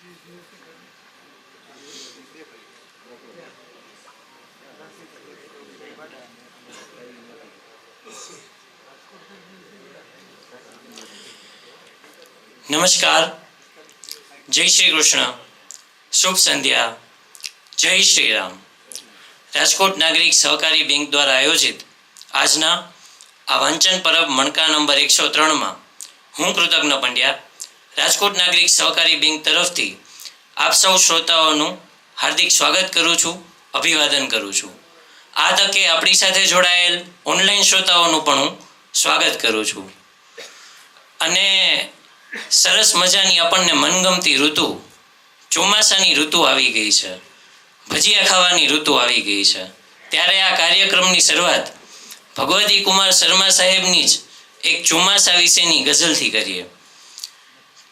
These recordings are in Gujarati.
નમસ્કાર, જય શ્રી કૃષ્ણ, શુભ સંધ્યા, જય શ્રી રામ. રાજકોટ નાગરિક સહકારી બેંક દ્વારા આયોજિત આજના આ વાંચન પરબ મણકા નંબર 103માં હું કૃતજ્ઞ પંડ્યા રાજકોટ નાગરિક સહકારી બેંક તરફથી આપ સૌ શ્રોતાઓનું હાર્દિક સ્વાગત કરું છું, અભિવાદન કરું છું. આ તકે આપણી સાથે જોડાયેલ ઓનલાઈન શ્રોતાઓનું પણ હું સ્વાગત કરું છું. અને સરસ મજાની આપણને મનગમતી ઋતુ ચોમાસાની ઋતુ આવી ગઈ છે, ભજીયા ખાવાની ઋતુ આવી ગઈ છે. ત્યારે આ કાર્યક્રમની શરૂઆત ભગવતી કુમાર શર્મા સાહેબની જ એક ચોમાસા વિશેની ગઝલથી કરીએ.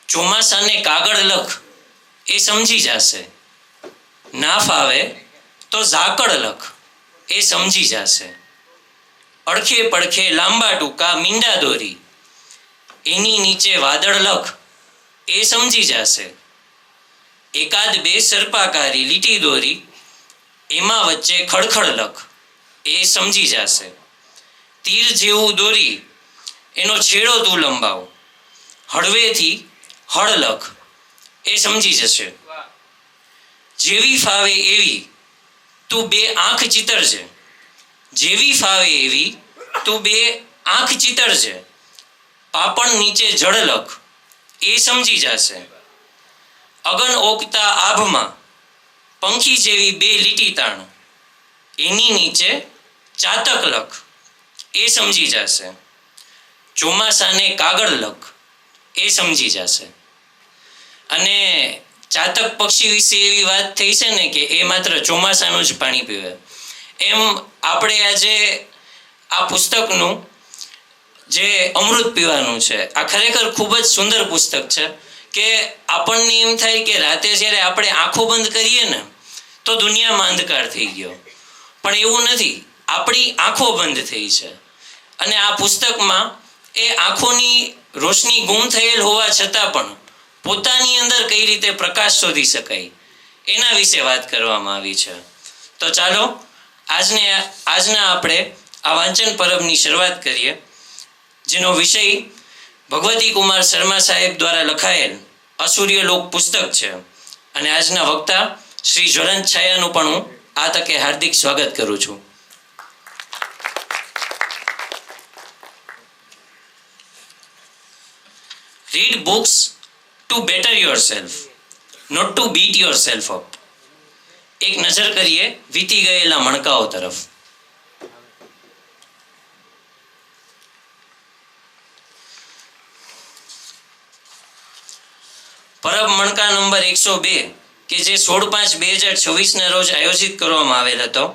ચોમાસાને કાગળ લખ એ સમજી જશે, ના ફાવે તો ઝાકળ લખ એ સમજી જશે. અડખે પડખે લાંબા ટૂંકા મીંડા દોરી એની નીચે વાદળ લખ એ સમજી જશે. એકાદ બે સર્પાકારી લીટી દોરી એમાં વચ્ચે ખડખડ લખ એ સમજી જશે. તીર જેવું દોરી એનો છેડો તું લંબાવ, હળવેથી હળ લખ એ સમજી જશે. જેવી ફાવે એવી તું બે આંખ ચિતરજે, જેવી ફાવે એવી તું બે આંખ ચિતરજે. પાપણ નીચે જળ લખ એ સમજી જશે. અગન ઓગતા આભમાં પંખી જેવી બે લીટી તાણ એની નીચે ચાતક લખ એ સમજી જશે. ચોમાસાને કાગળ લખ એ સમજી જશે. અને ચાતક પક્ષી વિશે એવી વાત થઈ છે ને કે એ માત્ર ચોમાસાનું જ પાણી પીવે. એમ આપણે આજે આ પુસ્તકનું જે અમૃત પીવાનું છે, આ ખરેખર ખૂબ જ સુંદર પુસ્તક છે. કે આપણને એમ થાય કે રાતે જ્યારે આપણે આંખો બંધ કરીએ ને તો દુનિયામાં અંધકાર થઈ ગયો, પણ એવું નથી. આપણી આંખો બંધ થઈ છે અને આ પુસ્તકમાં એ આંખોની રોશની ગુમ થયેલ હોવા છતાં પણ પોતાની અંદર કઈ રીતે પ્રકાશ શોધી શકાય એના વિશે વાત કરવામાં આવી છે. તો ચાલો આજના આપણે આ વાંચન પરબની શરૂઆત કરીએ, જેનો વિષય ભગવતી કુમાર શર્મા સાહેબ દ્વારા લખાયેલ અસૂર્ય લોક પુસ્તક છે. અને આજના વક્તા શ્રી જ્વલંત છાયાનું પણ હું આ તકે હાર્દિક સ્વાગત કરું છું. Read books to better yourself, not to beat yourself up. એક નજર કરીએ વીતી ગયેલા મણકાઓ તરફ. પરબ મણકા નંબર 102 કે જે 16/5/2026 રોજ આયોજિત કરવામાં આવેલ હતો,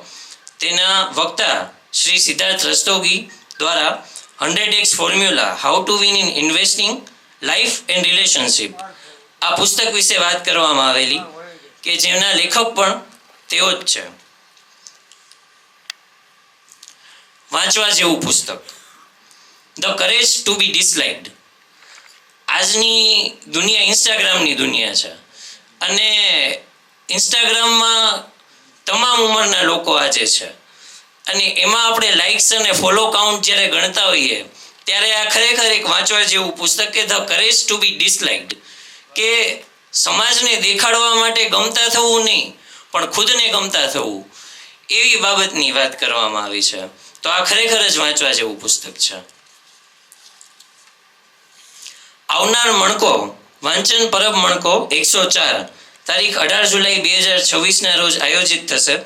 તેના વક્તા શ્રી સિદ્ધાર્થ રસ્તોગી દ્વારા 100x formula how to win in investing life and relationship આ પુસ્તક વિશે વાત કરવામાં આવેલી, કે જેના લેખક પણ તેઓ જ છે. વાંચવા જેવું પુસ્તક, ધ કરેજ ટુ બી ડિસલાઇક્ડ. આજની દુનિયા ઇન્સ્ટાગ્રામની દુનિયા છે અને ઇન્સ્ટાગ્રામમાં તમામ ઉંમરના લોકો આજે છે અને એમાં આપણે લાઇક્સ અને ફોલો કાઉન્ટ જ્યારે ગણતા હોઈએ ત્યારે આ ખરેખર એક વાંચવા જેવું પુસ્તક કે ધ કરેજ ટુ બી ડિસલાઇક્ડ, કે સમાજને દેખાડવા માટે ગમતા થવું નહીં પણ ખુદને ગમતા થવું, એવી બાબતની વાત કરવામાં આવી છે. તો આ ખરેખર જ વાંચવા જેવું પુસ્તક છે. આવનાર મણકો વાંચન પરબ મણકો 104 તારીખ 18 જુલાઈ 2026 રોજ આયોજિત થશે,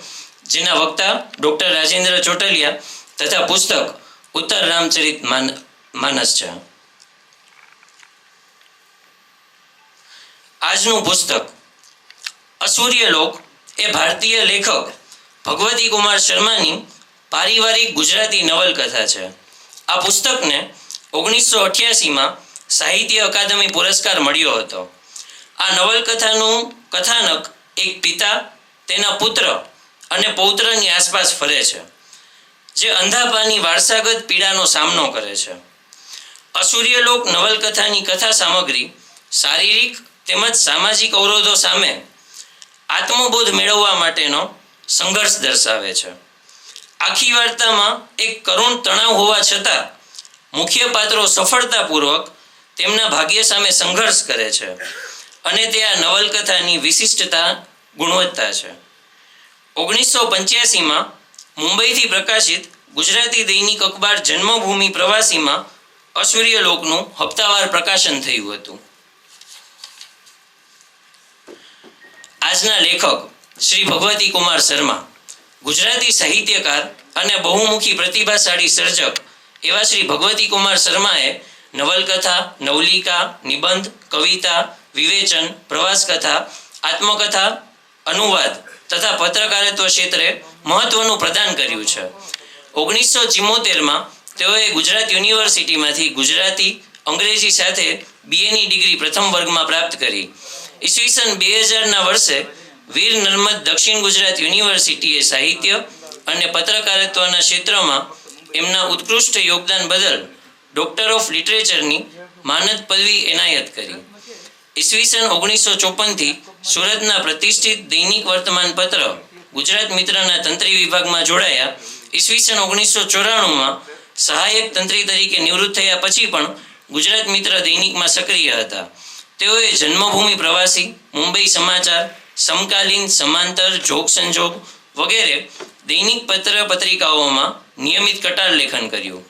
જેના વક્તા ડૉક્ટર રાજેન્દ્ર ચોટલિયા તથા પુસ્તક ઉત્તર રામચરિત માનસ છે. આજનું પુસ્તક અસૂર્ય લોક એ ભારતીય લેખક ભગવતી કુમાર શર્માની પારિવારિક ગુજરાતી નવલકથા છે. આ પુસ્તકને 1988માં સાહિત્ય અકાદમી પુરસ્કાર મળ્યો હતો. આ નવલકથાનું કથાનક એક પિતા, તેના પુત્ર અને પૌત્રની આસપાસ ફરે છે, જે અંધાપાની વારસાગત પીડાનો સામનો કરે છે. અસૂર્યલોક નવલકથાની કથા સામગ્રી શારીરિક તેમજ સામાજિક અવરોધો સામે આત્મબોધ મેળવવા માટેનો સંઘર્ષ દર્શાવે છે. આખી વાર્તામાં એક કરુણ તણાવ હોવા છતાં મુખ્ય પાત્રો સફળતાપૂર્વક તેમના ભાગ્ય સામે સંઘર્ષ કરે છે અને તે આ નવલકથાની વિશિષ્ટતા ગુણવત્તા છે. 1985માં મુંબઈથી પ્રકાશિત ગુજરાતી દૈનિક અખબાર જન્મભૂમિ પ્રવાસીમાં અસૂર્ય લોકનું હપ્તાવાર પ્રકાશન થયું હતું. આજના લેખક શ્રી ભગવતી કુમાર શર્મા, ગુજરાતી સાહિત્યકાર અને બહુમુખી પ્રતિભાશાળી સર્જક એવા શ્રી ભગવતી કુમાર શર્માએ નવલકથા, નવલિકા, નિબંધ, કવિતા, વિવેચન, પ્રવાસકથા, આત્મકથા, અનુવાદ તથા પત્રકારત્વ ક્ષેત્રે મહત્વનું પ્રદાન કર્યું છે. 1974માં તેઓએ ગુજરાત યુનિવર્સિટીમાંથી ગુજરાતી, અંગ્રેજી સાથે BAની ડિગ્રી પ્રથમ વર્ગમાં પ્રાપ્ત કરી. ઈસવીસન 2000ના વર્ષે વીર નર્મદ દક્ષિણ ગુજરાત યુનિવર્સિટીએ સાહિત્ય અને પત્રકારત્વના ક્ષેત્રમાં એમના ઉત્કૃષ્ટ યોગદાન બદલ ડૉક્ટર ઓફ લિટરેચરની માનદ પદવી એનાયત કરી. ઈસવીસન 1954થી સુરતના પ્રતિષ્ઠિત દૈનિક વર્તમાન પત્ર ગુજરાત મિત્રના તંત્રી વિભાગમાં જોડાયા. ઈસવીસન 1994માં સહાયક તંત્રી તરીકે નિવૃત્ત થયા પછી પણ ગુજરાત મિત્ર દૈનિકમાં સક્રિય હતા. તેઓએ જન્મભૂમિ પ્રવાસી, મુંબઈ સમાચાર, સમકાલીન, સમાંતર, જોગ સંજોગ વગેરે દૈનિક પત્ર પત્રિકાઓમાં નિયમિત કટાર લેખન કર્યું.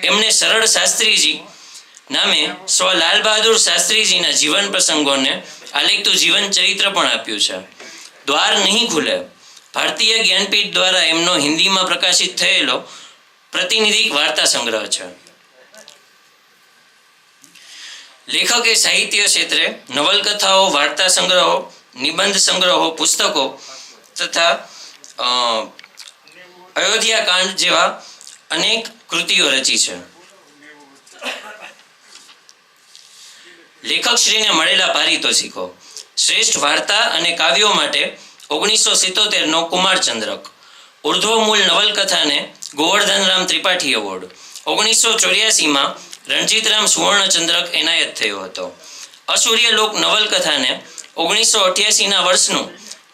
એમણે સરળ શાસ્ત્રીજી નામે સ્વ લાલ બહાદુર શાસ્ત્રીજીના જીવન પ્રસંગોને આલેખતું જીવન ચરિત્ર પણ આપ્યું છે. દ્વાર નહીં ખુલે ભારતીય જ્ઞાનપીઠ દ્વારા એમનો હિન્દીમાં પ્રકાશિત થયેલો પ્રતિનિધિક વાર્તા સંગ્રહ છે. લેખકે સાહિત્ય ક્ષેત્રે નવલકથાઓ, વાર્તા સંગ્રહો, નિબંધ સંગ્રહો, પુસ્તકો તથા અયોધ્યાકાંડ જેવા અનેક કૃતિઓ રચી છે. લેખકશ્રીને મળેલા પારિતોષિકો: શ્રેષ્ઠ વાર્તા અને કાવ્યો માટે 1977નો કુમારચંદ્રક, ઉર્ધ્વમૂલ નવલકથાને ગોવર્ધનરામ ત્રિપાઠી એવોર્ડ, 1984માં રણજીતરામ સુવર્ણચંદ્રક એનાયત થયો હતો. અસૂર્ય લોક નવલકથાને 1988ના વર્ષનું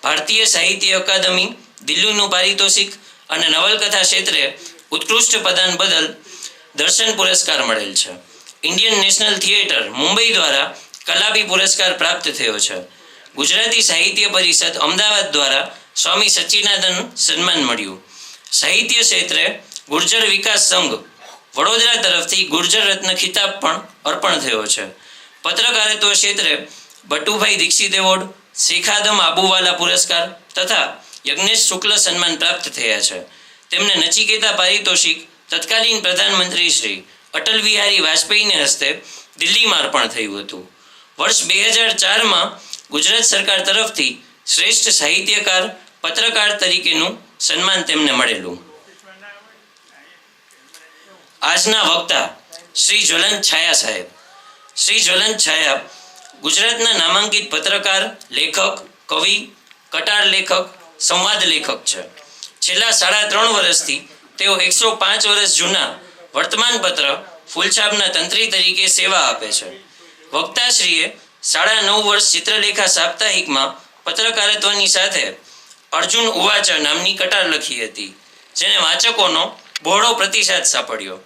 ભારતીય સાહિત્ય અકાદમી દિલ્હીનું પારિતોષિક અને નવલકથા ક્ષેત્રે ઉત્કૃષ્ટ પ્રદાન બદલ દર્શન પુરસ્કાર મળેલ છે. ઇન્ડિયન નેશનલ થિયેટર મુંબઈ દ્વારા કલાપી પુરસ્કાર પ્રાપ્ત થયો છે. ગુજરાતી સાહિત્ય પરિષદ અમદાવાદ દ્વારા સ્વામી સચ્ચિદાનંદ સન્માન મળ્યું. સાહિત્ય ક્ષેત્રે ગુર્જર વિકાસ સંઘ વડોદરા તરફથી ગુર્જર રત્ન ખિતાબ પણ અર્પણ થયો છે. પત્રકારત્વ ક્ષેત્રે બટુભાઈ દીક્ષિત એવોર્ડ, શેખાદમ આબુવાલા પુરસ્કાર તથા યજ્ઞેશ શુક્લ સન્માન પ્રાપ્ત થયા છે. તેમને નચિકેતા પારિતોષિક તત્કાલીન પ્રધાનમંત્રી શ્રી અટલ બિહારી વાજપેયીને હસ્તે દિલ્હીમાં અર્પણ થયું હતું. વર્ષ 2004માં ગુજરાત સરકાર તરફથી શ્રેષ્ઠ સાહિત્યકાર, પત્રકાર તરીકેનું સન્માન તેમને મળેલું. આજના વક્તા શ્રી જ્વલંત છાયા સાહેબ. શ્રી જ્વલંત છાયા ગુજરાતના નામાંકિત પત્રકાર, લેખક, કવિ, કટાર લેખક, સંવાદ લેખક છે. છેલ્લા 3.5 વર્ષથી તેઓ 105 વર્ષ જૂના વર્તમાન પત્ર ફૂલછાપના તંત્રી તરીકે સેવા આપે છે. વક્તાશ્રીએ 9.5 વર્ષ ચિત્રલેખા સાપ્તાહિકમાં પત્રકારત્વની સાથે અર્જુન ઉવાચા નામની કટાર લખી હતી, જેને વાચકોનો બહોળો પ્રતિસાદ સાંપડ્યો.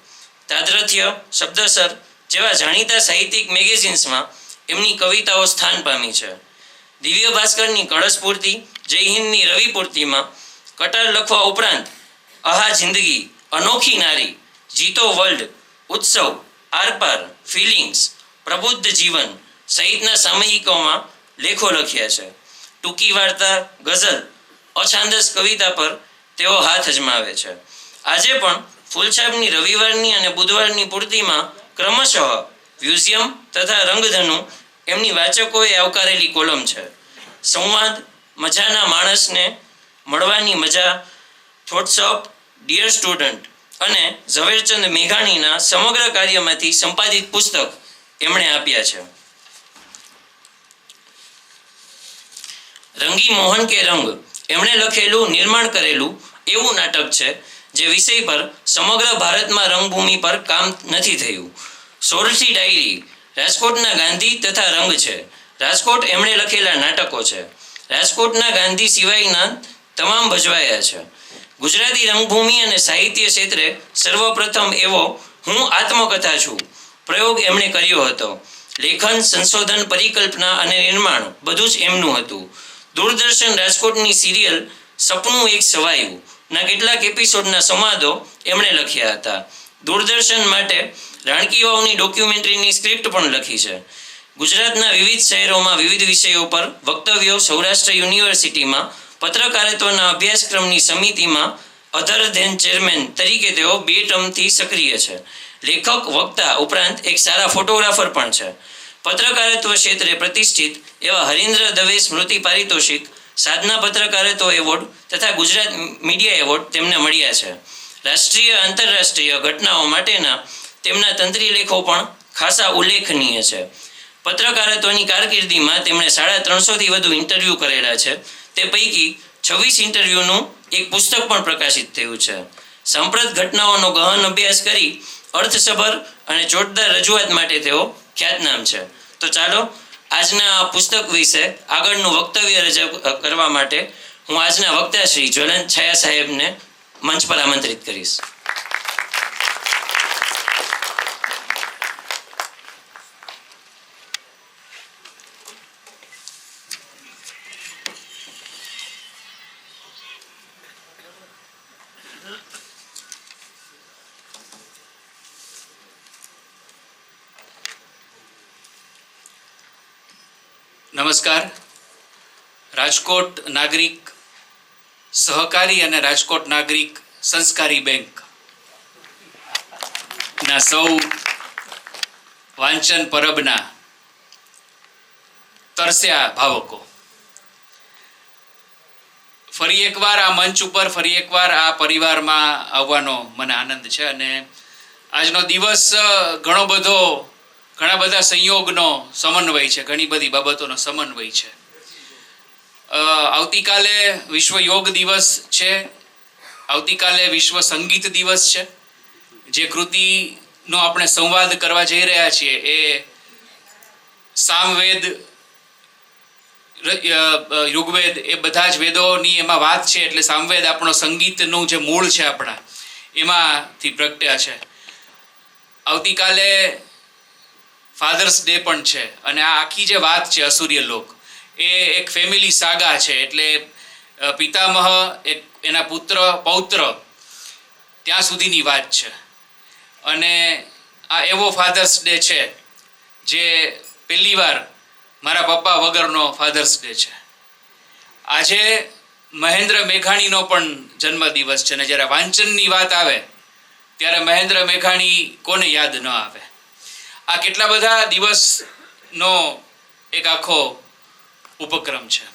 તાદ્રથ્ય, શબ્દસર જેવા જાણીતા સાહિત્યિક મેગેઝિન્સમાં એમની કવિતાઓ સ્થાન પામી છે. દિવ્ય ભાસ્કરની કળશપૂર્તિ, જય હિન્દની રવિપૂર્તિમાં કટાર લખવા ઉપરાંત આહા જિંદગી, અનોખી નારી, જીતો વર્લ્ડ, ઉત્સવ, આરપાર, ફિલિંગ્સ, પ્રબુદ્ધ જીવન સહિતના સામયિકોમાં લેખો લખ્યા છે. ટૂંકી વાર્તા, ગઝલ, અછાંદસ કવિતા પર તેઓ હાથ અજમાવે છે. આજે પણ ફૂલછાપની રવિવારની અને બુધવારની પૂર્તિમાં ક્રમશઃ મ્યુઝિયમ તથા રંગધનુ એમની વાચકોએ આવકારેલી કોલમ છે. સંવાદ, મજાના માણસને મળવાની મજા, થોટ્સ ઓફ ડિયર સ્ટુડન્ટ અને ઝવેરચંદ મેઘાણીના સમગ્ર કાર્યમાંથી સંપાદિત પુસ્તક એમણે આપ્યા છે. રંગી મોહન કે રંગ એમણે લખેલું, નિર્માણ કરેલું એવું નાટક છે જે વિષય પર સમગ્ર ભારતમાં રંગભૂમિ પર કામ નથી થયું. સોરઠી ડાયરી રાજકોટના ગાંધી તથા રંગ છે. રાજકોટ એમણે લખેલા નાટકો છે. રાજકોટના ગાંધી સિવાયના તમામ ભજવાયા છે. ગુજરાતી રંગભૂમિ અને સાહિત્ય ક્ષેત્રે સર્વપ્રથમ એવો હું આત્મકથા છું પ્રયોગ એમણે કર્યો હતો. લેખન, સંશોધન, પરિકલ્પના અને નિર્માણ બધું જ એમનું હતું. દૂરદર્શન રાજકોટની સિરિયલ સપનું એક સવાયું ના કેટલાક એપિસોડના સંવાદો એમણે લખ્યા હતા. દૂરદર્શન માટે રાણકી વાવની ડોક્યુમેન્ટરીની સ્ક્રિપ્ટ પણ લખી છે. ગુજરાતના વિવિધ શહેરોમાં વિવિધ વિષયો પર વક્તવ્યો, સૌરાષ્ટ્ર યુનિવર્સિટીમાં પત્રકારત્વના અભ્યાસક્રમની સમિતિમાં અધર ધેન ચેરમેન તરીકે તેઓ 2 ટર્મથી સક્રિય છે. લેખક, વક્તા ઉપરાંત એક સારા ફોટોગ્રાફર પણ છે. પત્રકારત્વ ક્ષેત્રે પ્રતિષ્ઠિત એવા હરીન્દ્ર દવે સ્મૃતિ પારિતોષિક, સાધના પત્રકારત્વ એવોર્ડ તથા ગુજરાત મીડિયા એવોર્ડ તેમને મળ્યા છે. રાષ્ટ્રીય, આંતરરાષ્ટ્રીય ઘટનાઓ માટેના તેમના તંત્રી લેખો પણ ખાસા ઉલ્લેખનીય છે. પત્રકારત્વની કારકિર્દીમાં તેમણે 350થી વધુ ઇન્ટરવ્યૂ કરેલા છે. તે પૈકી 26 ઇન્ટરવ્યૂનું એક પુસ્તક પણ પ્રકાશિત થયું છે. સાંપ્રત ઘટનાઓનો ગહન અભ્યાસ કરી અર્થસભર અને જોરદાર રજૂઆત માટે તેઓ ખ્યાતનામ છે. તો ચાલો આજના આ પુસ્તક વિશે આગળનું વક્તવ્ય રજૂ કરવા માટે હું આજના વક્તા શ્રી જ્વલંત છાયા સાહેબને મંચ પર આમંત્રિત કરીશ. નમસ્કાર. રાજકોટ નાગરિક સહકારી અને રાજકોટ નાગરિક સંસ્કારી બેંક ના સૌ વાંચન પરબના તરસ્યા ભાવકો, ફરી એકવાર આ મંચ ઉપર, ફરી એકવાર આ પરિવારમાં આવવાનો મને આનંદ છે. અને આજનો દિવસ ઘણા બધા સંયોગનો સમન્વય છે, ઘણી બધી બાબતોનો સમન્વય છે. આવતીકાલે વિશ્વ યોગ દિવસ છે, આવતીકાલે વિશ્વ સંગીત દિવસ છે. જે કૃતિનો આપણે સંવાદ કરવા જઈ રહ્યા છીએ એ સામવેદ, ઋગ્વેદ, એ બધા જ વેદોની એમાં વાત છે. એટલે સામવેદ આપણો સંગીતનું જે મૂળ છે આપણા, એમાંથી પ્રગટ્યા છે. આવતીકાલે ફાધર્સ ડે પણ છે. અને આ આખી જે વાત છે અસુર્ય લોક, એ એક ફેમિલી સાગા છે. એટલે પિતામહ, એના પુત્ર, પૌત્ર, ત્યાં સુધીની વાત છે. અને આ એવો ફાધર્સ ડે છે જે પહેલીવાર મારા પપ્પા વગરનો ફાધર્સ ડે છે. આજે મહેન્દ્ર મેઘાણીનો પણ જન્મદિવસ છે. ને જ્યારે વાંચનની વાત આવે ત્યારે મહેન્દ્ર મેઘાણી કોને યાદ ન આવે. આ કેટલા બધા દિવસનો એક આખો ઉપક્રમ છે.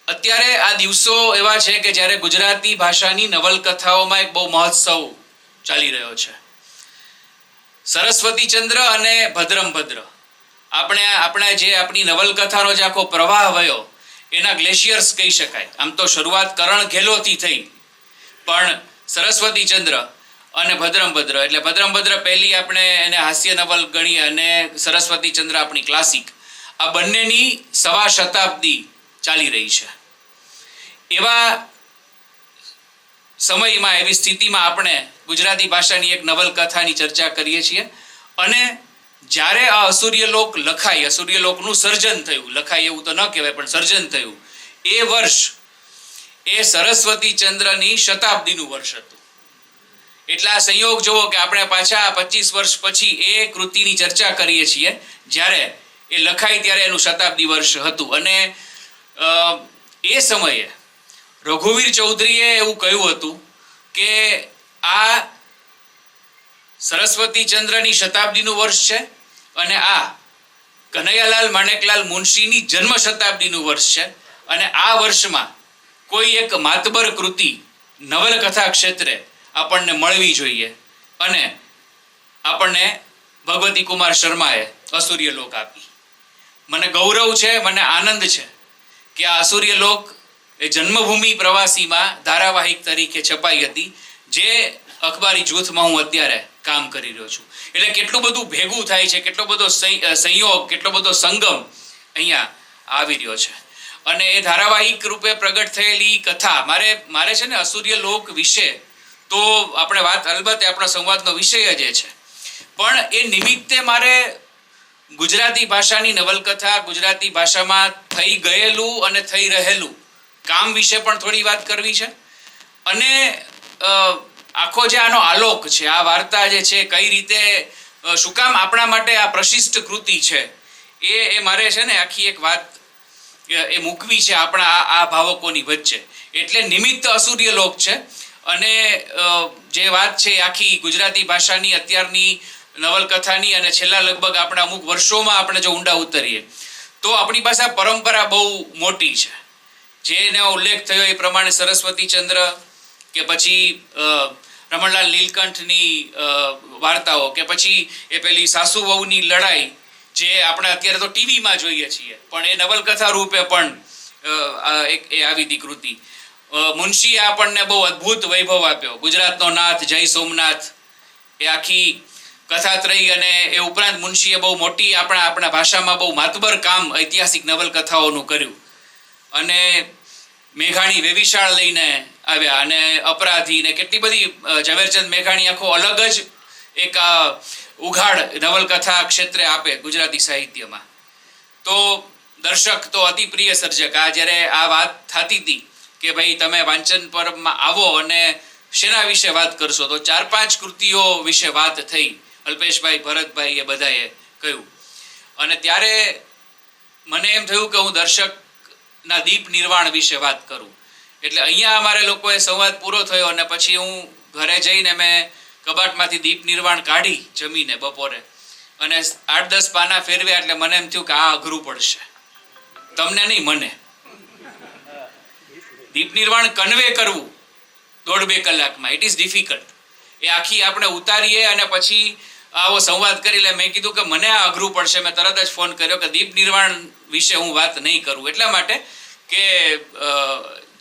અત્યારે આ દિવસો એવા છે કે જ્યારે ગુજરાતી ભાષાની નવલકથાઓમાં એક બહુ મહોત્સવ ચાલી રહ્યો છે. સરસ્વતીચંદ્ર અને ભદ્રંભદ્ર, આપણી નવલકથાનો જે આખો પ્રવાહ વયો, એના ગ્લેશિયર્સ કહી શકાય. આમ તો શરૂઆત કરણ ઘેલોથી થઈ, પણ સરસ્વતીચંદ્ર અને ભદ્રંભદ્ર, એટલે ભદ્રંભદ્ર પહેલી આપણે એને હાસ્ય નવલ ગણીએ અને સરસ્વતીચંદ્ર આપણી ક્લાસિક, આ બંનેની 1.25 શતાબ્દી ચાલી રહી છે. એવા સમયમાં, એવી સ્થિતિમાં આપણે ગુજરાતી ભાષાની એક નવલકથાની ચર્ચા કરીએ છીએ. અને જ્યારે આ અસુર્ય લોક લખાઈ, અસુર્ય લોકનું સર્જન થયું, લખાઈ એવું તો ન કહેવાય પણ સર્જન થયું, એ વર્ષ એ સરસ્વતીચંદ્રની શતાબ્દીનું વર્ષ હતું. એટલે આ સંયોગ જુઓ કે આપણે પાછા 25 વર્ષ પછી એ કૃતિની ચર્ચા કરીએ છીએ, જ્યારે એ લખાઈ ત્યારે એનું શતાબ્દી વર્ષ હતું. અને એ સમયે રઘુવીર ચૌધરીએ એવું કહ્યું હતું કે આ સરસ્વતીચંદ્રની શતાબ્દીનું વર્ષ છે અને આ કનૈયાલાલ માણેકલાલ મુનશીની જન્મ શતાબ્દીનું વર્ષ છે. અને આ વર્ષમાં કોઈ એક માતબર કૃતિ નવલકથા ક્ષેત્રે આપણને મળવી જોઈએ. અને આપણને ભગવતી કુમાર શર્માએ અસુર્ય લોક આપી. મને ગૌરવ છે, મને આનંદ છે કે આ અસુર્ય લોક એ જન્મભૂમિ પ્રવાસીમાં ધારાવાહિક તરીકે છપાઈ હતી, જે અખબારી જૂથમાં હું અત્યારે કામ કરી રહ્યો છું. એટલે કેટલું બધું ભેગું થાય છે, કેટલો બધો સંયોગ, કેટલો બધો સંગમ અહીંયા આવી રહ્યો છે. અને એ ધારાવાહિક રૂપે પ્રગટ થયેલી કથા મારે છે ને અસુર્ય લોક વિશે તો આપણે વાત અલબત્ત આપણા સંવાદનો વિષય જ છે, પણ એ નિમિત્તે મારે ગુજરાતી ભાષાની નવલકથા, ગુજરાતી ભાષામાં થઈ ગયેલું અને થઈ રહેલું કામ વિશે પણ થોડી વાત કરવી છે. અને આખો જે આનો આલોક છે, આ વાર્તા જે છે, કઈ રીતે શું કામ આપણા માટે આ પ્રશિષ્ટ કૃતિ છે, એ મારે છે ને આખી એક વાત એ મૂકવી છે આપણા આ ભાવકોની વચ્ચે. એટલે નિમિત્ત અસુર્ય લોક છે. અને જે વાત છે આખી ગુજરાતી ભાષાની અત્યારની નવલકથાની, અને છેલ્લા લગભગ આપણા અમુક વર્ષોમાં આપણે જો ઊંડા ઉતરીએ તો આપણી પાસે આ પરંપરા બહુ મોટી છે. જેનો ઉલ્લેખ થયો એ પ્રમાણે સરસ્વતીચંદ્ર કે પછી રમણલાલ નીલકંઠની વાર્તાઓ, કે પછી એ પેલી સાસુ વહુની લડાઈ જે આપણે અત્યારે તો ટીવીમાં જોઈએ છીએ, પણ એ નવલકથા રૂપે પણ એ આવી હતી કૃતિ. મુનશીએ આપણને બહુ અદ્ભુત વૈભવ આપ્યો, ગુજરાતનો નાથ જય સોમનાથ, એ આખી કથાત્રયી. અને એ ઉપરાંત મુનશીએ બહુ મોટી આપણા ભાષામાં બહુ માતબર કામ ઐતિહાસિક નવલકથાઓનું કર્યું. અને મેઘાણી વેવિશાળ લઈને આવ્યા, અને અપરાધી ને કેટલી બધી ઝવેરચંદ મેઘાણી આખો અલગ જ એક ઉઘાડ નવલકથા ક્ષેત્રે આપે ગુજરાતી સાહિત્યમાં. તો દર્શક તો અતિ પ્રિય સર્જક. આ જ્યારે આ વાત થતી હતી કે ભાઈ તમે વાંચન પર્વમાં આવો અને શેના વિશે વાત કરશો, તો 4-5 કૃતિઓ વિશે વાત થઈ. અલ્પેશભાઈ, ભરતભાઈ, એ બધાએ કહ્યું. અને ત્યારે મને એમ થયું કે હું દર્શકના દીપ નિર્વાણ વિશે વાત કરું. એટલે અહીંયા અમારે લોકોએ સંવાદ પૂરો થયો, અને પછી હું ઘરે જઈને મેં કબાટમાંથી દીપ નિર્વાણ કાઢી જમીને બપોરે, અને 8-10 પાના ફેરવ્યા. એટલે મને એમ થયું કે આ અઘરું પડશે, તમને નહીં મને. દીપ નિર્વાણ કન્વે કરવું 1.5-2 કલાકમાં, ઇટ ઇઝ ડિફિકલ્ટ. એ આખી આપણે ઉતારીએ અને પછી આવો સંવાદ કરી લે. મેં કીધું કે મને આ અઘરું પડશે. મેં તરત જ ફોન કર્યો કે દીપ નિર્વાણ વિશે હું વાત નહીં કરું, એટલા માટે કે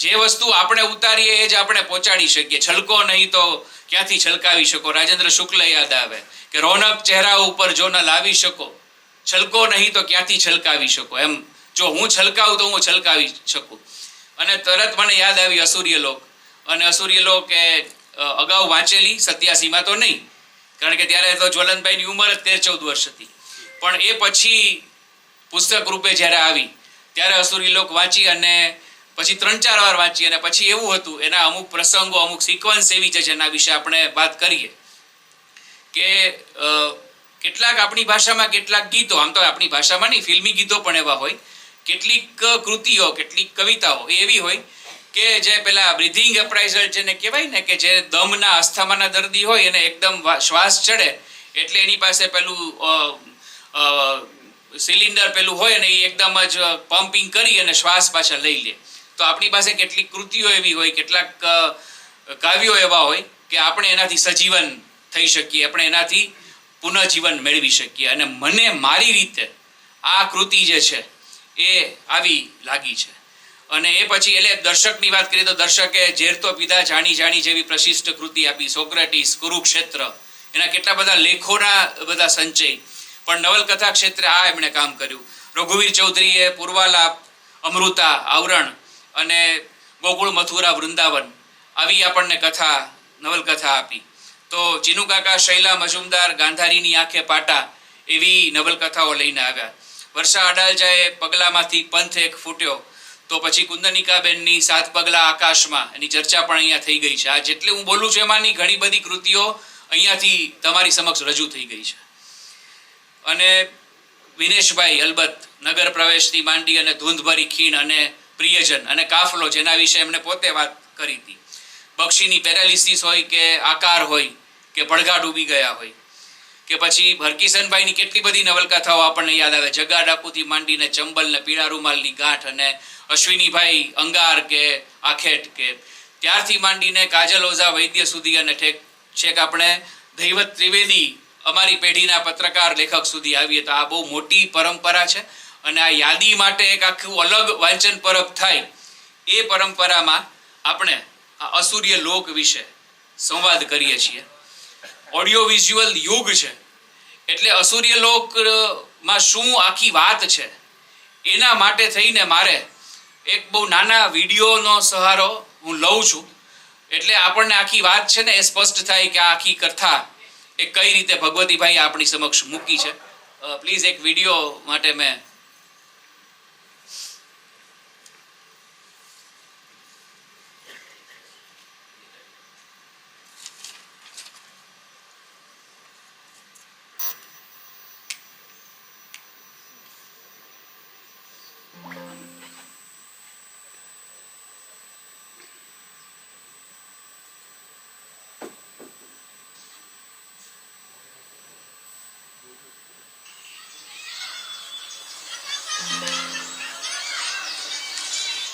જે વસ્તુ આપણે ઉતારીએ એ જ આપણે પહોંચાડી શકીએ. છલકો નહીં તો ક્યાંથી છલકાવી શકો. રાજેન્દ્ર શુક્લ યાદ આવે કે રોનક ચહેરા ઉપર જો ન લાવી શકો, છલકો નહીં તો ક્યાંથી છલકાવી શકો. એમ જો હું છલકાવું તો હું છલકાવી શકું. અને તરત મને યાદ આવી અસુર્ય લોક. અને અસુર્ય લોક એ અગાઉ વાંચેલી, 87માં તો નહીં, કારણ કે ત્યારે તો જ્વલંતભાઈની ઉંમર જ 13-14 વર્ષ હતી. પણ એ પછી પુસ્તક રૂપે જ્યારે આવી ત્યારે અસુર્ય લોક વાંચી, અને પછી 3-4 વાર વાંચી. અને પછી એવું હતું, એના અમુક પ્રસંગો, અમુક સિક્વન્સ એવી છે જેના વિશે આપણે વાત કરીએ કે કેટલાક આપણી ભાષામાં, કેટલાક ગીતો, આમ તો આપણી ભાષામાં નહીં, ફિલ્મી ગીતો પણ એવા હોય, કેટલીક કૃતિઓ, કેટલીક કવિતાઓ એવી હોય કે જે પેલા બ્રીથિંગ એપ્રાઇઝલ જેને કહેવાય ને, કે જે દમના અસ્થમાના દર્દી હોય એને એકદમ શ્વાસ ચડે એટલે એની પાસે પેલું સિલિન્ડર પેલું હોય ને, એ એકદમ જ પમ્પિંગ કરી અને શ્વાસ પાછા લઈ લે. તો આપણી પાસે કેટલીક કૃતિઓ એવી હોય, કેટલાક કાવ્યો એવા હોય કે આપણે એનાથી સજીવન થઈ શકીએ, આપણે એનાથી પુનઃજીવન મેળવી શકીએ. અને મને મારી રીતે આ કૃતિ જે છે એ આવી લાગી છે. અને એ પછી એટલે દર્શકની વાત કરીએ તો દર્શકે ઝેર તો પીધા જાણી જાણી જેવી પ્રશિષ્ટ કૃતિ આપી, સોક્રેટિસ, કુરુક્ષેત્ર, એના કેટલા બધા લેખોના બધા સંચય. પણ નવલકથા ક્ષેત્રે આ એમણે કામ કર્યું. રઘુવીર ચૌધરીએ પૂર્વાલાપ, અમૃતા, આવરણ અને ગોકુળ, મથુરા, વૃંદાવન આવી આપણને કથા, નવલકથા આપી. તો ચીનુ કાકા, શૈલા મજુમદાર, ગાંધારીની આંખે પાટા એવી નવલકથાઓ લઈને આવ્યા. વર્ષા અડાલજાએ પગલામાંથી પંથ એક ફૂટ્યો. તો પછી કુંદનિકાબેનની 7 પગલા આકાશમાં, એની ચર્ચા પણ અહીંયા થઈ ગઈ છે. આ જેટલી હું બોલું છું એમાંની ઘણી બધી કૃતિઓ અહીંયાથી તમારી સમક્ષ રજૂ થઈ ગઈ છે. અને વિનેશભાઈ અલબત્ત નગર પ્રવેશથી માંડી અને ધૂંધભરી ખીણ અને પ્રિયજન અને કાફલો, જેના વિશે એમણે પોતે વાત કરી હતી. બક્ષીની પેરાલિસિસ હોય કે આકાર હોય કે પડઘા ડૂબી ગયા હોય, કે પછી હરકિશનભાઈની કેટલી બધી નવલકથાઓ આપણને યાદ આવે. જગા ડાકુથી માંડીને ચંબલ ને પીળા રૂમાલની ગાંઠ, અને અશ્વિનીભાઈ અંગાર કે આખેટ, કે ત્યારથી માંડીને કાજલ ઓઝા વૈદ્ય સુધી, અને છેક આપણે દૈવત ત્રિવેદી અમારી પેઢીના પત્રકાર લેખક સુધી આવીએ તો આ બહુ મોટી પરંપરા છે. અને આ યાદી માટે એક આખું અલગ વાંચન પરબ થાય, એ પરંપરામાં આપણે આ અસુર્ય લોક વિશે સંવાદ કરીએ છીએ. ઓડિયો વિઝ્યુઅલ યુગ છે, એટલે અસુર્ય લોકમાં શું આખી વાત છે એના માટે થઈને મારે એક બહુ નાના વિડીયોનો સહારો હું લઉં છું, એટલે આપણને આખી વાત છે ને એ સ્પષ્ટ થાય કે આ આખી કથા એ કઈ રીતે ભગવતીભાઈ આપણી સમક્ષ મૂકી છે. પ્લીઝ એક વિડીયો માટે મેં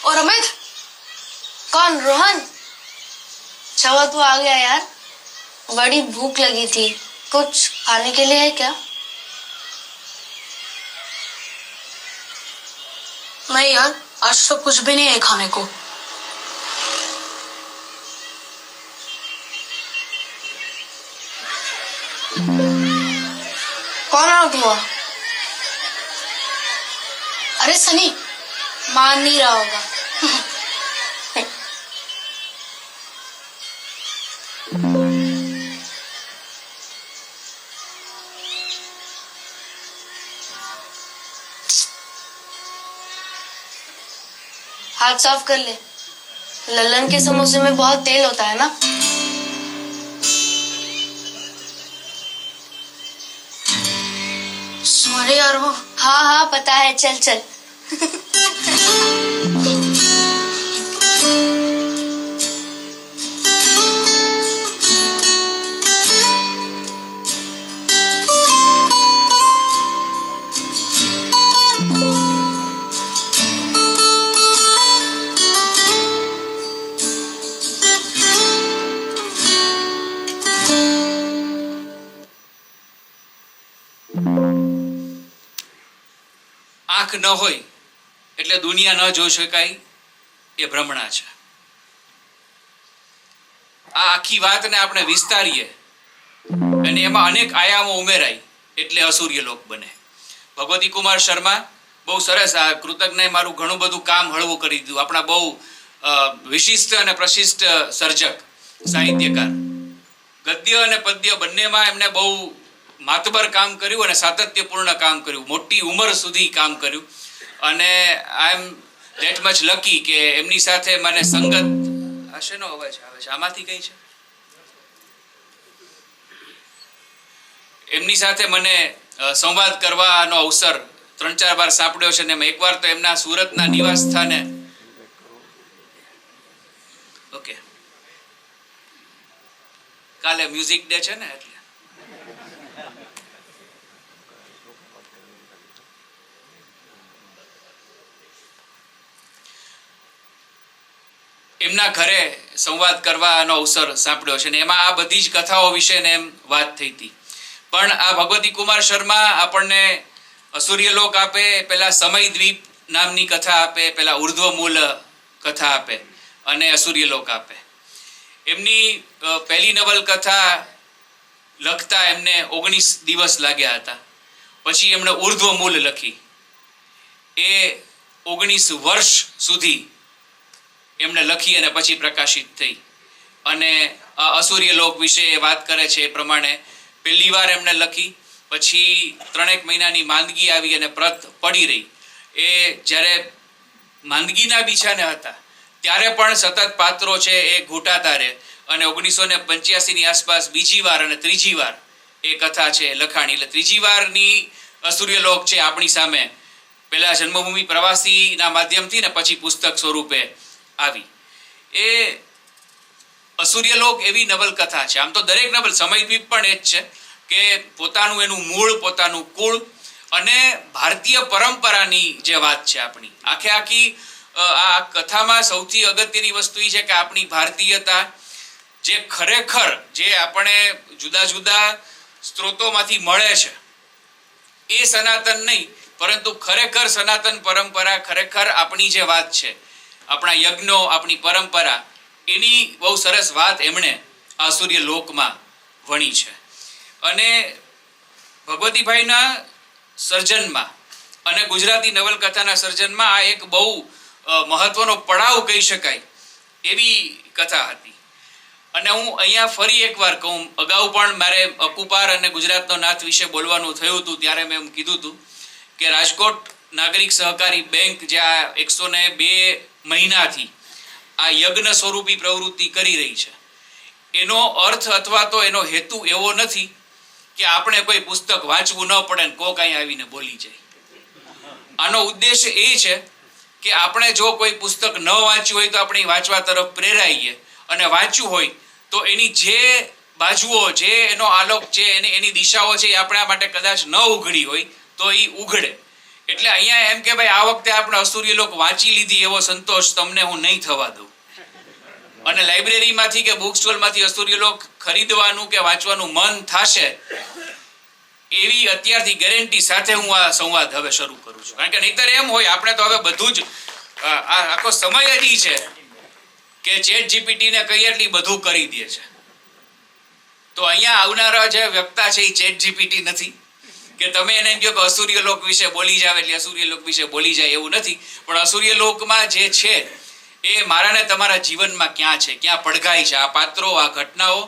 और अमित, कौन? रोहन? चलो तू आ गया यार, बड़ी भूख लगी थी, कुछ खाने के लिए है क्या? नहीं यार, आज तो कुछ भी नहीं है खाने को. कौन आउट हुआ? अरे सनी, मान नहीं रहा होगा. हाथ साफ कर ले. लल्लन के समोसे में बहुत तेल होता है ना. सॉरी यार. वो हाँ हाँ पता है, चल चल. આંખ ન હોય એટલે દુનિયા ન જોઈ શકાય એ ભ્રમણા છે. આ આખી વાતને આપણે વિસ્તારીએ અને એમાં અનેક આયામો ઉમેરાય એટલે અસૂર્ય લોક બને. ભગવતી કુમાર શર્મા બહુ સરસ આ કૃતજ્ઞએ મારું ઘણું બધું કામ હળવું કરી દીધું. આપણા બહુ વિશિષ્ટ અને પ્રશિષ્ટ સર્જક સાહિત્યકાર. ગદ્ય અને પદ્ય બંનેમાં એમને બહુ માતબર કામ કર્યું અને સાતત્યપૂર્ણ કામ કર્યું, મોટી ઉંમર સુધી કામ કર્યું. અને આઈ એમ ધેટ મચ લકી કે એમની સાથે મને સંગત. આ શેનો અવાજ આવે છે? આમાંથી કઈ છે? એમની સાથે મને સંવાદ કરવાનો અવસર 3-4 વાર સાંપડ્યો છે. ને એકવાર તો એમના સુરતના નિવાસ સ્થાને, ઓકે, કાલે મ્યુઝિક ડે છે ને એટલે એમના ઘરે સંવાદ કરવાનો અવસર સાંપડ્યો છે. ને એમાં આ બધી જ કથાઓ વિશે ને એમ વાત થઈ હતી. પણ આ ભગવતી કુમાર શર્મા આપણને અસૂર્યલોક આપે, પેલા સમયદ્વીપ નામની કથા આપે, પેલા ઉર્ધ્વમૂલ કથા આપે અને અસૂર્યલોક આપે. એમની પહેલી નવલકથા લખતા એમને 19 દિવસ લાગ્યા હતા. પછી એમણે ઉર્ધ્વમૂલ લખી. એ 19 વર્ષ સુધી એમણે લખી અને પછી પ્રકાશિત થઈ. અને અસૂર્યલોક વિશે વાત કરે છે એ પ્રમાણે પહેલી વાર એમણે લખી, પછી 3 મહિનાની માંદગી આવી અને પ્રત પડી રહી. એ જ્યારે માંદગીના બિછાને હતા ત્યારે પણ સતત પાત્રો છે એ ઘૂંટાતા રહે. અને 1985ની આસપાસ બીજી વાર અને ત્રીજી વાર એ કથા છે લખાણી. એટલે ત્રીજી વારની અસૂર્યલોક છે આપણી સામે પહેલા જન્મભૂમિ પ્રવાસીના માધ્યમથી ને પછી પુસ્તક સ્વરૂપે આવી. એ અસૂર્યલોક એવી નવલકથા છે. આમ તો દરેક નવલ, સમયદ્વીપ પણ એ જ છે કે પોતાનું એનું મૂળ, પોતાનું કુળ અને ભારતીય પરંપરાની જે વાત છે આપણી. આખી આ કથામાં સૌથી અગત્યની વસ્તુ એ છે કે આપણી ભારતીયતા જે ખરેખર જે આપણે જુદા જુદા સ્ત્રોતોમાંથી મળે છે એ સનાતન નહીં, પરંતુ ખરેખર સનાતન પરંપરા, ખરેખર આપણી જે વાત છે, આપણા યજ્ઞો, આપણી પરંપરા, એની બહુ સરસ વાત એમણે અસૂર્યલોકમાં વણી છે. અને ભગવતીભાઈના સર્જનમાં અને ગુજરાતી નવલકથાના સર્જનમાં આ એક બહુ મહત્વનો પડાવ કહી શકાય એવી કથા હતી. અને હું અહીંયા ફરી એકવાર કહું, અગાઉ પણ મારે અકુપાર અને ગુજરાતનો નાથ વિશે બોલવાનું થયું હતું ત્યારે મેં એમ કીધું હતું કે રાજકોટ નાગરિક સહકારી બેંક જે આ 102 મહિનાથી આ યજ્ઞ સ્વરૂપી પ્રવૃત્તિ કરી રહી છે, એનો અર્થ અથવા તો એનો હેતુ એવો નથી કે આપણે કોઈ પુસ્તક વાંચવું ન પડે ને કોક અહીં આવીને બોલી જાય. આનો ઉદ્દેશ એ છે કે આપણે જો કોઈ પુસ્તક ન વાંચ્યું હોય તો આપણે વાંચવા તરફ પ્રેરાઈએ, અને વાંચ્યું હોય તો એની જે બાજુઓ, જે એનો આલોક છે, એની દિશાઓ છે એ આપણા માટે કદાચ ન ઉઘડી હોય તો એ ઉઘડે. એટલે અહીંયા એમ કે ભાઈ આ વખતે આપણે અસુર્ય લોક વાંચી લીધી એવો સંતોષ તમને હું નહીં થવા દઉં. અને લાઇબ્રેરીમાંથી કે બુક સ્ટોલમાંથી અસુર્ય લોક ખરીદવાનું કે વાંચવાનું મન થશે એવી અત્યારથી ગેરંટી સાથે હું આ સંવાદ હવે શરૂ કરું છું. કારણ કે નહીતર એમ હોય આપણે તો હવે બધું જ આખો સમય જ છે કે ચેટ જીપીટીને કહીએ એટલી બધું કરી દે છે. તો અહીંયા આવનારા જે વક્તા છે એ ચેટ જીપીટી નથી કે તમે એને એમ કહો કે અસુર્ય લોક વિશે બોલી જાવ એટલે અસુર્ય લોક વિશે બોલી જાય, એવું નથી. પણ અસુર્ય લોકમાં જે છે એ મારા ને તમારા જીવનમાં ક્યાં છે, ક્યાં પડઘાય છે, આ પાત્રો, આ ઘટનાઓ,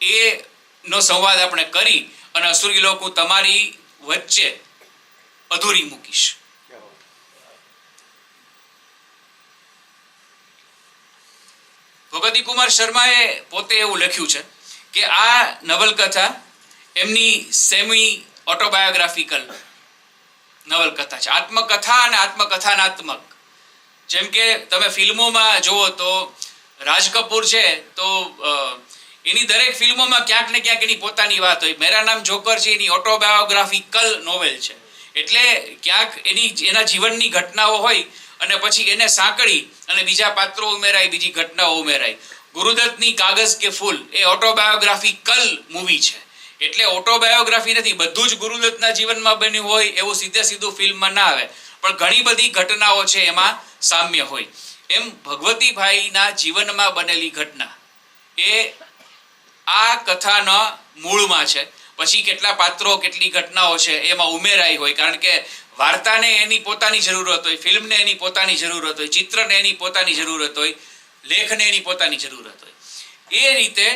એનો સંવાદ આપણે કરી અને અસુર્ય લોક હું તમારી વચ્ચે અધૂરી મૂકીશ. ભગવતી કુમાર શર્માએ પોતે એવું લખ્યું છે કે આ નવલકથા એમની સેમી ઓટોબાયોગ્રાફિકલ નવલકથા છે, આત્મકથા અને આત્મકથાનાત્મક. જેમ કે તમે ફિલ્મોમાં જુઓ તો રાજ કપૂર છે તો એની દરેક ફિલ્મોમાં ક્યાંક ને ક્યાંક એની પોતાની વાત હોય. મેરા નામ જોકર છે એની ઓટોબાયોગ્રાફિકલ નોવેલ છે, એટલે ક્યાંક એના જીવનની ઘટનાઓ હોય અને પછી એને સાંકળી અને બીજા પાત્રો ઉમેરાય, બીજી ઘટનાઓ ઉમેરાય. ગુરુદત્તની કાગઝ કે ફૂલ એ ઓટોબાયોગ્રાફિકલ મૂવી છે, એટલે ઓટોબાયોગ્રાફી નથી, બધું જ ગુરુદત્તના જીવનમાં બન્યું હોય એવું સીધું ફિલ્મમાં ના આવે, પણ ઘણી બધી ઘટનાઓ છે એમાં સામ્ય હોય. એમ ભગવતીભાઈના જીવનમાં બનેલી ઘટના એ આ કથાના મૂળમાં છે. પછી કેટલા પાત્રો, કેટલી ઘટનાઓ છે એમાં ઉમેરાઈ હોય, કારણ કે વાર્તાને એની પોતાની જરૂરત હોય, ફિલ્મને એની પોતાની જરૂરત હોય, ચિત્રને એની પોતાની જરૂરત હોય, લેખને એની પોતાની જરૂરત હોય. એ રીતે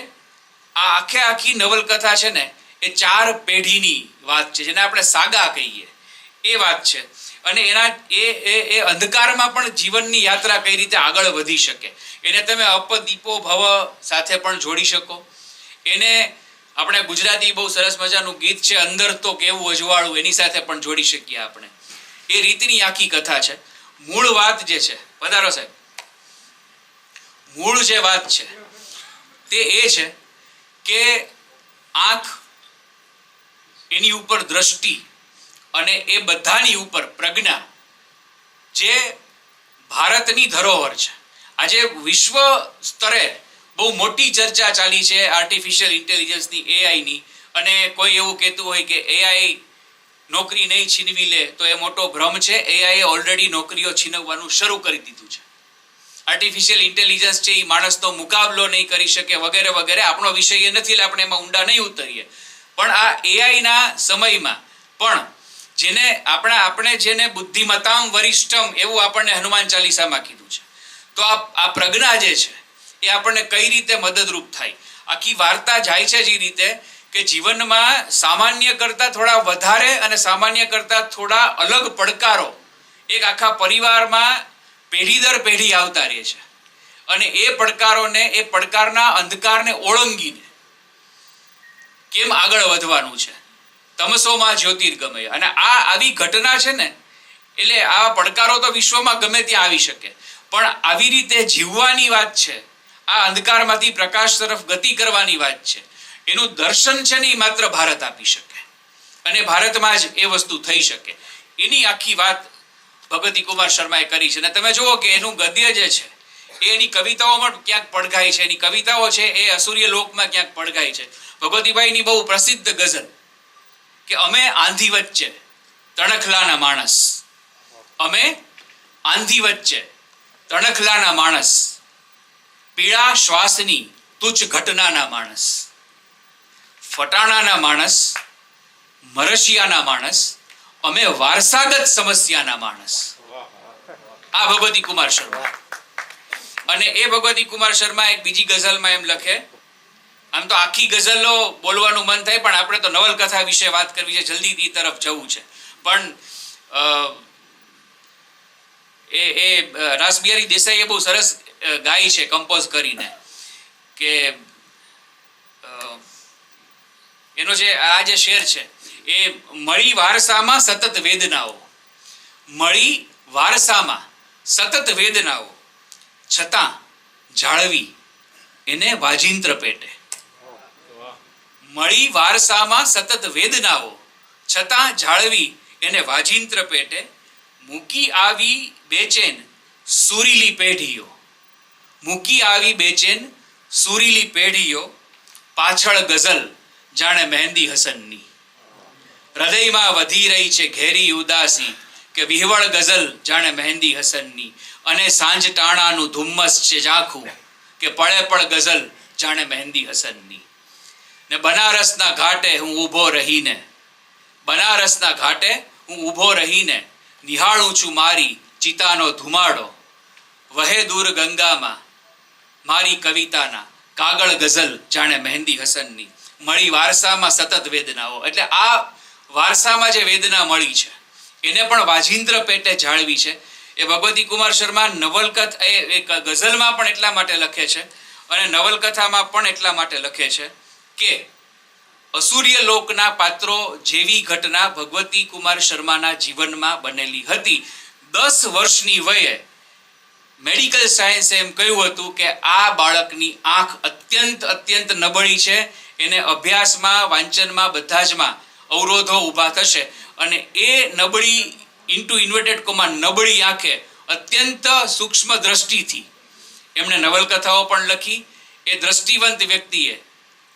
આ આખી નવલકથા છે ને એ 4 પેઢીની વાત છે, જેને આપણે સાગા કહીએ એ વાત છે. અને એના એ અંધકારમાં પણ જીવનની યાત્રા કઈ રીતે આગળ વધી શકે એને તમે અપદીપો ભવ સાથે પણ જોડી શકો. એને આપણે ગુજરાતી બહુ સરસ મજાનું ગીત છે અંદર તો કેવું અજવાળું, એની સાથે પણ જોડી શકીએ આપણે. એ રીતની આખી કથા છે. મૂળ વાત જે છે, પધારો સાહેબ, મૂળ જે વાત છે તે એ છે કે આંખ, એની ઉપર દ્રષ્ટિ અને એ બધાની ઉપર પ્રજ્ઞા જે ભારતની ધરોહર છે. આજે વિશ્વ સ્તરે બહુ મોટી ચર્ચા ચાલી છે આર્ટિફિશિયલ ઇન્ટેલિજન્સની, એઆઈની, અને કોઈ એવું કહેતું હોય કે એઆઈ નોકરી નહીં છીનવી લે તો એ મોટો ભ્રમ છે. એઆઈએ ઓલરેડી નોકરીઓ છીનવવાનું શરૂ કરી દીધું છે. આર્ટિફિશિયલ ઇન્ટેલિજન્સ છે એ માણસનો મુકાબલો નહીં કરી શકે વગેરે વગેરે. આપણો વિષય એ નથી એટલે આપણે એમાં ઊંડા નહીં ઉતરીએ. પણ આ એઆઈના સમયમાં પણ આપણે જેને બુદ્ધિમતામ વરિષ્ઠમ એવું આપણને હનુમાન ચાલીસામાં કીધું છે, તો આ પ્રજ્ઞા જે છે એ આપણને કઈ રીતે મદદરૂપ થાય. આખી વાર્તા જાય છે જે રીતે કે જીવનમાં સામાન્ય કરતાં થોડા વધારે અને સામાન્ય કરતાં થોડા અલગ પડકારો એક આખા પરિવારમાં પેઢી દર પેઢી આવતા રહે છે, અને એ પડકારોને, એ પડકારના અંધકારને ઓળંગીને કેમ આગળ વધવાનું છે, તમસોમાં જ્યોતિર્ગમય. અને આવી ઘટના છે ને, એટલે આ પડકારો તો વિશ્વમાં ગમે ત્યાં આવી શકે, પણ આવી રીતે જીવવાની વાત છે, આ અંધકારમાંથી પ્રકાશ તરફ ગતિ કરવાની વાત છે, એનું દર્શન છે ને એ માત્ર ભારત આપી શકે, અને ભારતમાં જ એ વસ્તુ થઈ શકે. એની આખી વાત ભગવતી કુમાર શર્માએ કરી છે. અને તમે જુઓ કે એનું ગદ્ય જે છે એ એની કવિતાઓમાં ક્યાંક પડઘાય છે, એની કવિતાઓ છે એ અસુર્ય લોકમાં ક્યાંક પડઘાય છે. ભગવતીભાઈની બહુ પ્રસિદ્ધ ગઝલ કે અમે આંધી વચ્ચે તણખલાના માણસ, અમે આંધી વચ્ચે તણખલાના માણસ, પીળા શ્વાસની તુચ્છ ઘટનાના માણસ, ફટાણાના માણસ, મરશિયાના માણસ, અમે વારસાગત સમસ્યાના માણસ. આ ભગવતી કુમાર શર્મા. અને એ ભગવતી કુમાર શર્મા એક બીજી ગઝલમાં એમ લખે, આમ તો આખી ગઝલો બોલવાનું મન થાય પણ આપણે તો નવલકથા વિશે વાત કરવી છે, જલ્દી એ તરફ જવું છે. પણ એ રાસબિહારી દેસાઈએ બહુ સરસ ગાય છે કમ્પોઝ કરીને, કે એનો જે આ જે શેર છે એ મળી વારસામાં સતત વેદનાઓ, મળી વારસામાં સતત વેદનાઓ, છતાં જાળવી એને વાજિંત્ર પેટે. મળી વારસામાં સતત વેદનાઓ, છતાં જાળવી એને વાજિંત્ર પેટે, મૂકી આવી બેચેન સુરીલી પેઢીઓ, મૂકી આવી બેચેન સુરીલી પેઢીઓ, પાછળ ગઝલ જાણે મહેંદી હસનની. હૃદયમાં વધી રહી છે ઘેરી ઉદાસી, કે વિહવળ ગઝલ જાણે મહેંદી હસનની. અને સાંજ ટાણાનું ધુમ્મસ છે ઝાંખું, કે પળે પળ ગઝલ જાણે મહેંદી હસનની. ને બનારસના ઘાટે હું ઊભો રહીને, બનારસના ઘાટે હું ઊભો રહીને નિહાળું છું મારી ચિતાનો ધુમાડો, વહે દૂર ગંગામાં મારી કવિતાના કાગળ ગઝલ જાણે મહેંદી હસનની. મળી વારસામાં સતત વેદનાઓ, એટલે આ વારસામાં જે વેદના મળી છે એને પણ વાજિંત્ર પેટે જાળવી છે. એ ભગવતી કુમાર શર્મા નવલકથા એ ગઝલમાં પણ એટલા માટે લખે છે અને નવલકથામાં પણ એટલા માટે લખે છે કે અસુર્ય લોકના પાત્રો જેવી ઘટના ભગવતી કુમાર શર્માના જીવનમાં બનેલી હતી. 10 વર્ષની વયે મેડિકલ સાયન્સે એમ કહ્યું હતું કે આ બાળકની આંખ અત્યંત નબળી છે, એને અભ્યાસમાં, વાંચનમાં, બધા જમાં અવરોધો ઊભા થશે. અને એ નબળી ઇન્ટુ ઇન્વર્ટેડ કોમા નબળી આંખે અત્યંત સૂક્ષ્મ દ્રષ્ટિથી એમણે નવલકથાઓ પણ લખી. એ દ્રષ્ટિવંત વ્યક્તિએ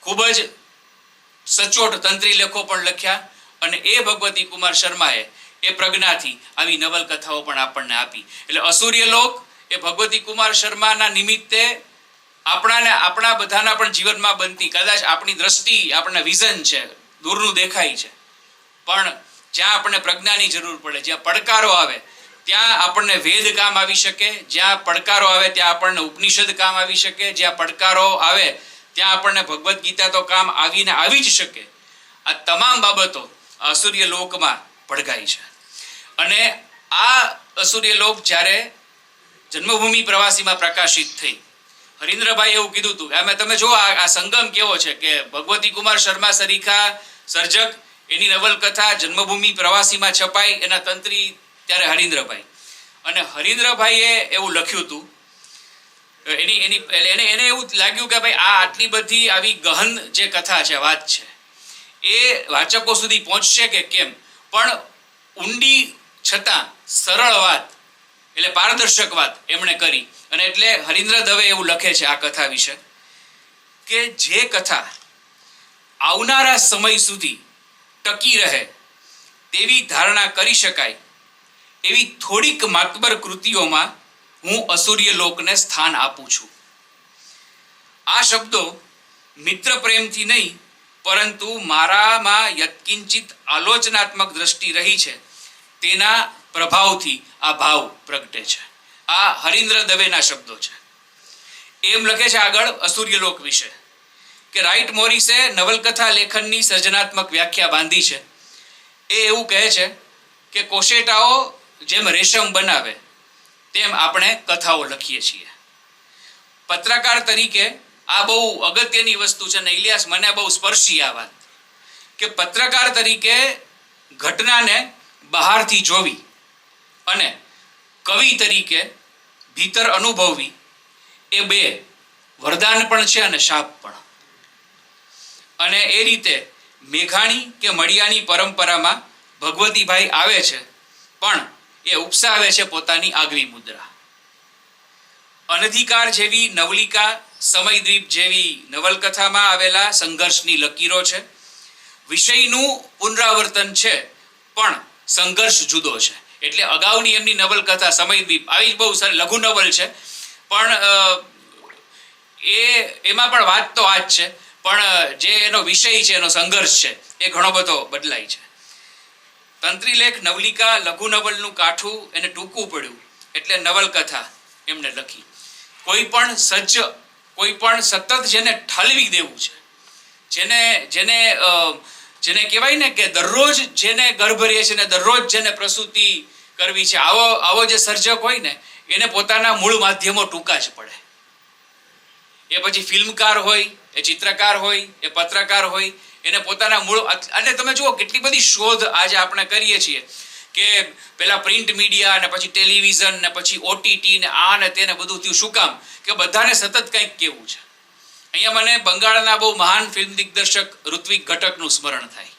ખૂબ જ સચોટ તંત્રી લેખો પણ લખ્યા અને એ ભગવતી કુમાર શર્માએ એ પ્રજ્ઞાથી આવી નવલકથાઓ પણ આપણને આપી. એટલે અસુર્ય લોક એ ભગવતી કુમાર શર્માના નિમિત્તે આપણા બધાના પણ જીવનમાં બનતી, કદાચ આપણી દ્રષ્ટિ, આપણને વિઝન છે, દૂરનું દેખાય છે, પણ જ્યાં આપણને પ્રજ્ઞાની જરૂર પડે, જ્યાં પડકારો આવે ત્યાં આપણને વેદ કામ આવી શકે, જ્યાં પડકારો આવે ત્યાં આપણને ઉપનિષદ કામ આવી શકે, જ્યાં પડકારો આવે ત્યાં આપણને ભગવદ્ ગીતા તો કામ આવીને આવી જ શકે. આ તમામ બાબતો અસુર્ય લોકમાં પડઘાઈ છે. અને આ અસુર્ય લોક જ્યારે જન્મભૂમિ પ્રવાસીમાં પ્રકાશિત થઈ, હરીન્દ્રભાઈ એવું કીધું હતું, અમે તમે જો આ સંગમ કેવો છે કે ભગવતી કુમાર શર્મા સરીખા સર્જક, એની નવલકથા જન્મભૂમિ પ્રવાસીમાં છપાઈ, એના તંત્રી ત્યારે હરીન્દ્રભાઈ. અને હરીન્દ્રભાઈએ એવું લખ્યું હતું, એને એવું લાગ્યું કે ભાઈ આ આટલી બધી આવી ગહન જે કથા છે, વાત છે, એ વાચકો સુધી પહોંચશે કે કેમ, પણ ઊંડી છતાં સરળ વાત, એટલે પારદર્શક વાત એમણે કરી. અને એટલે હરીન્દ્ર દવે એવું લખે છે આ કથા વિશે કે જે કથા આવનારા સમય સુધી ટકી રહે તેવી ધારણા કરી શકાય એવી થોડીક માતબર કૃતિઓમાં હું અસુર્ય લોકને સ્થાન આપું છું. આ શબ્દો મિત્ર પ્રેમથી નહીં પરંતુ મારામાં યત્કિંચિત આલોચનાત્મક દ્રષ્ટિ રહી છે તેના પ્રભાવથી આ ભાવ પ્રગટે છે. આ હરીન્દ્ર દવેના શબ્દો છે. એમ લખે છે આગળ અસુર્ય લોક વિશે કે રાઇટ મોરિસે નવલકથા લેખનની સર્જનાત્મક વ્યાખ્યા બાંધી છે. એ એવું કહે છે કે કોશેટાઓ જેમ રેશમ બનાવે તેમ આપણે કથાઓ લખીએ છીએ. પત્રકાર તરીકે આ બહુ અગત્યની વસ્તુ છે ને ઇલિયાસ, મને બહુ સ્પર્શી આ વાત કે પત્રકાર તરીકે ઘટનાને બહારથી જોવી અને કવિ તરીકે ભીતર અનુભવવી એ બે વરદાન પણ છે અને શાપ પણ. અને એ રીતે મેઘાણી કે મળિયાની પરંપરામાં ભગવતીભાઈ આવે છે પણ એ ઉપસાવે છે પોતાની આગવી મુદ્રા. અનધિકાર જેવી નવલિકા, સમયદ્વીપ જેવી નવલકથામાં આવેલા સંઘર્ષની લકીરો છે. વિષયનું પુનરાવર્તન છે પણ સંઘર્ષ જુદો છે. એટલે અગાઉની એમની નવલકથા સમયદ્વીપ આવી બહુ સારી લઘુ નવલ છે, પણ એમાં પણ વાત તો આ જ છે, પણ જે એનો વિષય છે, એનો સંઘર્ષ છે, એ ઘણો બધો બદલાય છે. તંત્રીલેખ નવલિકા લઘુ નવલનું કાઠું એને ટૂંકું પડ્યું એટલે નવલકથા એમને લખી. કોઈ પણ સજ્જ, કોઈ પણ સતત જેને ઠાલવી દેવું છે, જેને કહેવાય ને કે દરરોજ જેને ગર્ભ રહે છે ને દરરોજ જેને પ્રસૂતિ કરવી છે, આવો જે સર્જક હોય ને એને પોતાના મૂળ માધ્યમો ટૂંકા જ પડે. એ પછી ફિલ્મકાર હોય, એ ચિત્રકાર હોય, એ પત્રકાર હોય, એને પોતાના મૂળ. અને તમે જુઓ કેટલી બધી શોધ આજે આપણે કરીએ છીએ કે પેલા પ્રિન્ટ મીડિયા અને પછી ટેલિવિઝન ને પછી OTT ને આ ને તેને બધું થયું. શું કામ? કે બધાને સતત કંઈક કેવું છે. અહીંયા મને બંગાળના બહુ મહાન ફિલ્મ દિગ્દર્શક ઋત્વિક ઘટકનું સ્મરણ થાય.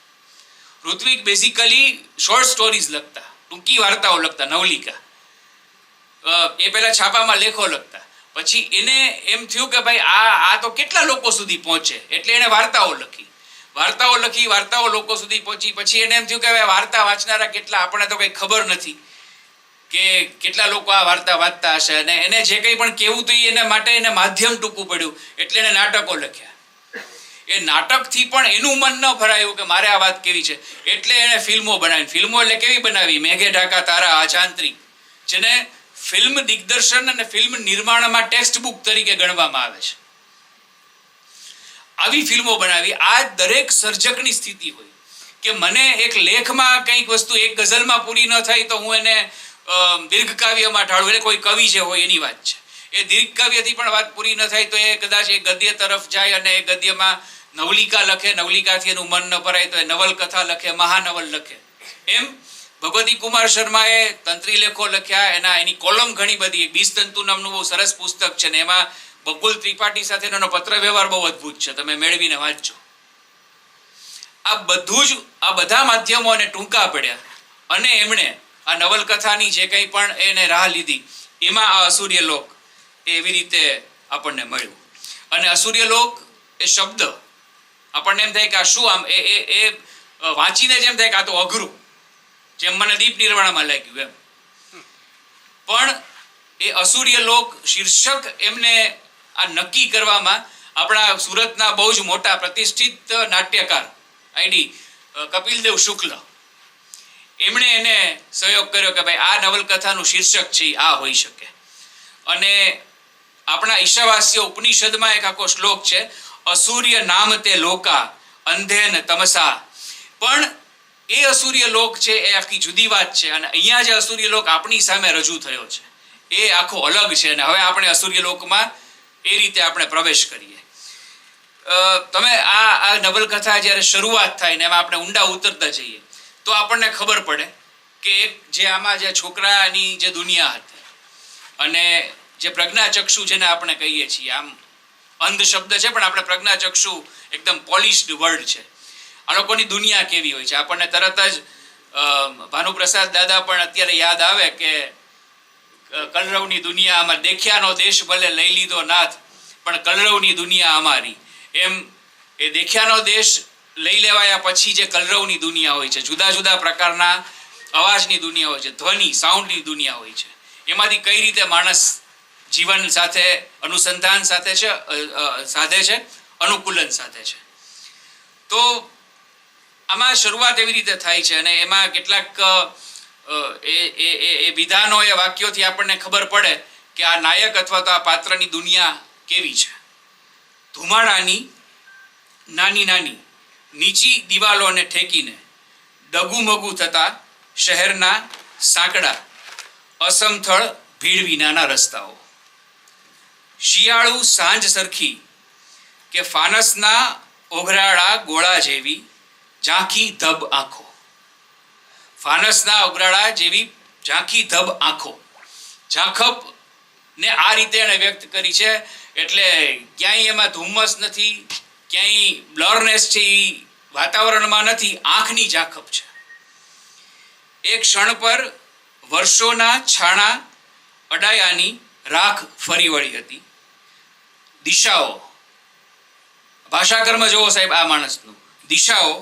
ઋત્વિક બેઝિકલી શોર્ટ સ્ટોરીઝ લખતા, ટૂંકી વાર્તાઓ લખતા, નવલિકા. એ પહેલા છાપામાં લેખો લખતા. પછી એને એમ થયું કે ભાઈ આ તો કેટલા લોકો સુધી પહોંચે, એટલે એને વાર્તાઓ લખી. વાર્તાઓ લોકો સુધી પહોંચી. પછી એને એમ થયું કે વાર્તા વાંચનારા કેટલા, આપણને તો કંઈ ખબર નથી કે કેટલા લોકો આ વાર્તા વાંચતા હશે. અને એને જે કંઈ પણ કહેવું હતું એના માટે એને માધ્યમ ટૂંકું પડ્યું, એટલે એને નાટકો લખ્યા. એ નાટકથી પણ એનું મન ન ભરાયું કે મારે આ વાત કેવી છે, એટલે એણે ફિલ્મો બનાવી. ફિલ્મો એટલે કેવી બનાવી? મેઘે ઢાકા તારા અજાંત્રી, જેને ફિલ્મ દિગ્દર્શન અને ફિલ્મ નિર્માણમાં ટેક્સ્ટ બુક તરીકે ગણવામાં આવે છે. આવી ફિલ્મો બનાવી. આ દરેક સર્જકની સ્થિતિ હોય કે મને એક લેખમાં કંઈક વસ્તુ એક ગઝલમાં પૂરી ન થાય તો હું એને દીર્ઘ કાવ્યમાં ઢાળું. એટલે કોઈ કવિ જે હોય એની વાત છે. એ દીર્ઘ કાવ્યથી પણ વાત પૂરી ન થાય તો એ કદાચ એ ગદ્ય તરફ જાય અને એ ગદ્યમાં નવલિકા લખે. નવલિકાથી એનું મન ન ભરાય તો એ નવલકથા લખે, મહાનવલ લખે. એમ ભગવતી કુમાર શર્માએ તંત્રીલેખો લખ્યા. એની કોલમ ઘણી બધી. બીજતંતુ નામનું બહુ સરસ પુસ્તક છે ને એમાં બકુલ ત્રિપાઠી સાથેનો એનો પત્ર વ્યવહાર બહુ અદ્ભુત છે, તમે મેળવીને વાંચજો. આ બધા માધ્યમોને ટૂંકા પડ્યા અને એમણે આ નવલકથાની જે કંઈ પણ એને રાહ લીધી એમાં આ અસૂર્યલોક એવી રીતે આપણને મળ્યું. અને અસૂર્યલોક એ શબ્દ આપણને એમ થાય કે આ શું, આમ એ વાંચીને જેમ થાય કે આ તો અઘરું, જેમ મને દીપ નિર્વાણમાં લાગ્યું એમ. પણ એ અસૂર્યલોક શીર્ષક એમને આ નક્કી કરવામાં આપણા સુરતના બહુ જ મોટા પ્રતિષ્ઠિત નાટ્યકાર આઈડી કપિલદેવ શુક્લ, એમણે એને સહયોગ કર્યો કે ભાઈ આ નવલકથાનું શીર્ષક છે આ હોઈ શકે. અને આપણા ઈશાવાસ્ય ઉપનિષદમાં એક આખો શ્લોક છે, અસૂર્ય નામ તે લોકા અંધેન તમસા. પણ એ અસૂર્ય લોક છે એ આખી જુદી વાત છે. અને અહીંયા જે અસૂર્ય લોક આપણી સામે રજૂ થયો છે એ આખો અલગ છે. અને હવે આપણે અસૂર્ય લોકમાં એ રીતે આપણે પ્રવેશ કરીએ. તમે આ નવલકથા જ્યારે શરૂઆત થાય ને એમાં આપણે ઊંડા ઉતરતા જઈએ તો આપણને ખબર પડે કે એક જે આમાં જે છોકરાની જે દુનિયા હતી અને જે પ્રજ્ઞાચક્ષુ જેને આપણે કહીએ છીએ, આમ અંધ શબ્દ છે પણ આપણે પ્રજ્ઞાચક્ષુ એકદમ પોલિશ્ડ વર્ડ છે. આ લોકોની દુનિયા કેવી હોય છે આપણને તરત જ ભાનુપ્રસાદ દાદા પણ અત્યારે યાદ આવે કે કલરવની દુનિયા અમારી, દેખ્યાનો દેશ ભલે લઈ લીધો નાથ પણ કલરવની દુનિયા અમારી. એમ એ દેખ્યાનો દેશ લઈ લેવાયા પછી જે કલરવની દુનિયા હોય છે, જુદા જુદા પ્રકારના અવાજની દુનિયા હોય છે, ધ્વનિ સાઉન્ડની દુનિયા હોય છે, એમાંથી કઈ રીતે માણસ જીવન સાથે અનુસંધાન સાથે છે, સાધે છે, અનુકૂલન સાથે છે. તો આમાં શરૂઆત એવી રીતે થાય છે અને એમાં કેટલાક એ વિધાનો, એ વાક્યોથી આપણને ખબર પડે કે આ નાયક અથવા તો આ પાત્રની દુનિયા કેવી છે. ધુમાડાની નાની નાની નીચી દિવાલોને ઠેકીને ડગુમગુ થતા શહેરના સાંકડા અસમથળ ભીડ વિનાના રસ્તાઓ, શિયાળુ સાંજ સરખી કે ફાનસના ઓઘરાળા ગોળા જેવી ઝાંખી ધબ આંખો. ફાનસના ઓગરાળા જેવી ઝાંખી ધબ આંખો. ઝાંખપ ને આ રીતે એણે વ્યક્ત કરી છે. એટલે ક્યાંય એમાં ધુમ્મસ નથી, ક્યાંય બ્લરનેસ છે એ વાતાવરણમાં નથી, આંખની ઝાંખપ છે. એક ક્ષણ પર વર્ષોના છાણા અડાયાની રાખ ફરી વળી હતી. દિશાઓ, ભાષાકર્મ જોવો સાહેબ આ માણસનું. દિશાઓ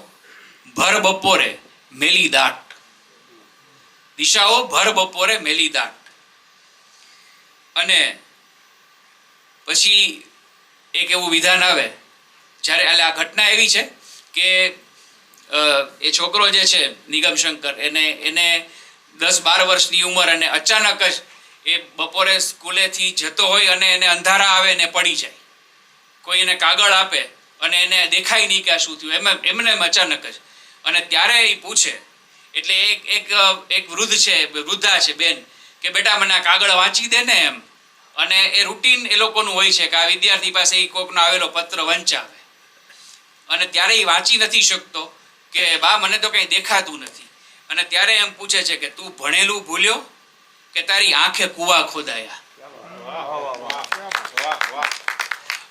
ભર બપોરે મેલી દાટ. દિશાઓ ભર બપોરે મેલી દાટ. અને પછી એક એવું વિધાન આવે જ્યારે આ ઘટના એવી છે કે એ છોકરો જે છે નિગમ શંકર એને 10-12 વર્ષની ઉંમર, અને અચાનક જ એ બપોરે સ્કૂલેથી જતો હોય અને એને અંધારા આવે ને પડી જાય. કોઈ એને કાગળ આપે અને એને દેખાય નહીં કે આ શું થયું, એમને અચાનક જ. અને ત્યારે એ પૂછે, એટલે એક વૃદ્ધા છે બેન, કે બેટા મને આ કાગળ વાંચી દે ને એમ. અને એ રૂટીન એ લોકોનું હોય છે કે આ વિદ્યાર્થી પાસે એ કોકનો આવેલો પત્ર વંચાવે. અને ત્યારે એ વાંચી નથી શકતો કે બા મને તો કંઈ દેખાતું નથી. અને ત્યારે એમ પૂછે છે કે તું ભણેલું ભૂલ્યો કે તારી આંખે કૂવા ખોદાયા.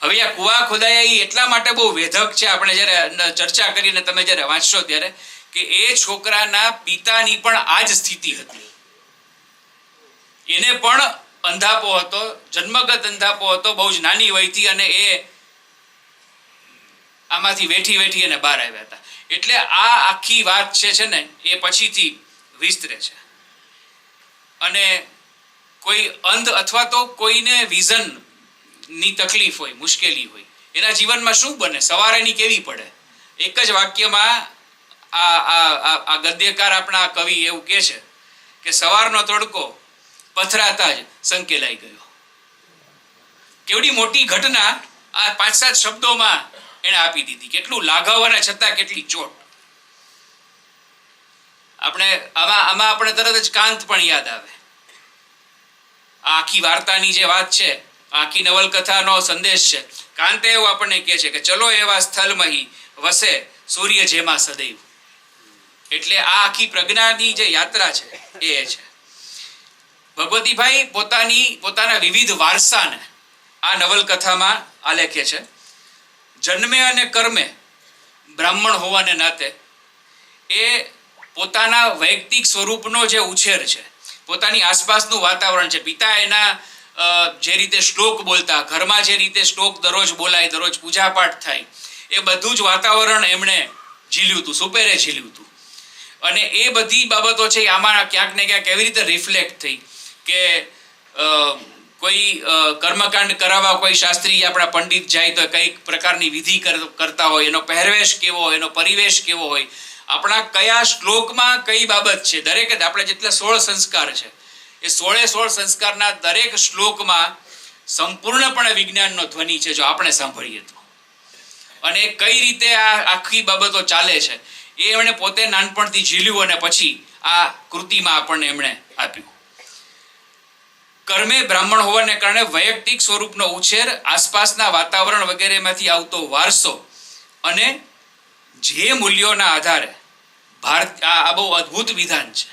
હવે આ કૂવા ખોદાયા એ એટલા માટે બહુ વેધક છે, આપણે જ્યારે ચર્ચા કરીને તમે જ્યારે વાંચશો ત્યારે, કે એ છોકરાના પિતાની પણ આ જ સ્થિતિ હતી. એને પણ અંધાપો હતો, જન્મગત અંધાપો હતો, બહુ જ નાની વયથી, અને એ આમાંથી વેઠી એને બહાર આવ્યા હતા. એટલે આ આખી વાત છે ને એ પછીથી વિસ્તરે છે. અને કોઈ અંધ અથવા તો કોઈને વિઝન ની તકલીફ હોય, મુશ્કેલી હોય, એના જીવનમાં શું બને, સવારે એની કેવી પડે. એક જ વાક્યમાં આ ગદ્યકાર આપણા કવિ એવું કહે છે કે સવારનો તડકો પથરાતા જ સંકેલાઈ ગયો. કેવડી મોટી ઘટના આ 5-7 શબ્દોમાં એને આપી દીધી. કેટલું લાઘવ અને છતાં કેટલી ચોટ. આમાં આપણે તરત જ કાંત પણ યાદ આવે. આ આખી વાર્તાની જે વાત છે, આખી નવલકથાનો સંદેશ છે. કાંતે એવું આપણને કહે છે કે ચલો એવા સ્થળમહી વસે સૂર્ય જેમાં સદૈવ. એટલે આ આખી પ્રજ્ઞાની જે યાત્રા છે એ છે. ભગવતીભાઈ પોતાના વિવિધ વારસાને આ નવલકથામાં આલેખે છે. જન્મે અને કર્મે બ્રાહ્મણ હોવાને નાતે એ પોતાના વૈયક્તિક સ્વરૂપનો જે ઉછેર છે, પોતાની આસપાસનું વાતાવરણ છે, પિતા એના જે રીતે શ્લોક બોલતા, ઘરમાં જે રીતે શ્લોક દરરોજ બોલાય, દરરોજ પૂજાપાઠ થાય, એ બધું જ વાતાવરણ એમણે ઝીલ્યું હતું, સુપેરે ઝીલ્યું હતું. અને એ બધી બાબતો છે આમાં ક્યાંક ને ક્યાંક એવી રીતે રિફ્લેક્ટ થઈ કે કોઈ કર્મકાંડ કરાવવા કોઈ શાસ્ત્રી આપણા પંડિત જાય તો કઈક પ્રકારની વિધિ કરતા હોય, એનો પહેરવેશ કેવો હોય, એનો પરિવેશ કેવો હોય, આપણા કયા શ્લોકમાં કઈ બાબત છે. દરેક આપણે જેટલા 16 સંસ્કાર છે એ 16 સંસ્કારના દરેક શ્લોકમાં સંપૂર્ણપણે વિજ્ઞાનનો ધ્વનિ છે જો આપણે સાંભળીએ તો. અને કઈ રીતે આ આખી બાબતો ચાલે છે એ એમણે પોતે નાનપણથી ઝીલ્યું અને પછી આ કૃતિમાં આપણને એમણે આપ્યું. કર્મે બ્રાહ્મણ હોવાને કારણે વૈયક્તિક સ્વરૂપનો ઉછેર, આસપાસના વાતાવરણ વગેરેમાંથી આવતો વારસો, અને જે મૂલ્યોના આધારે આ બહુ અદ્ભુત વિધાન છે,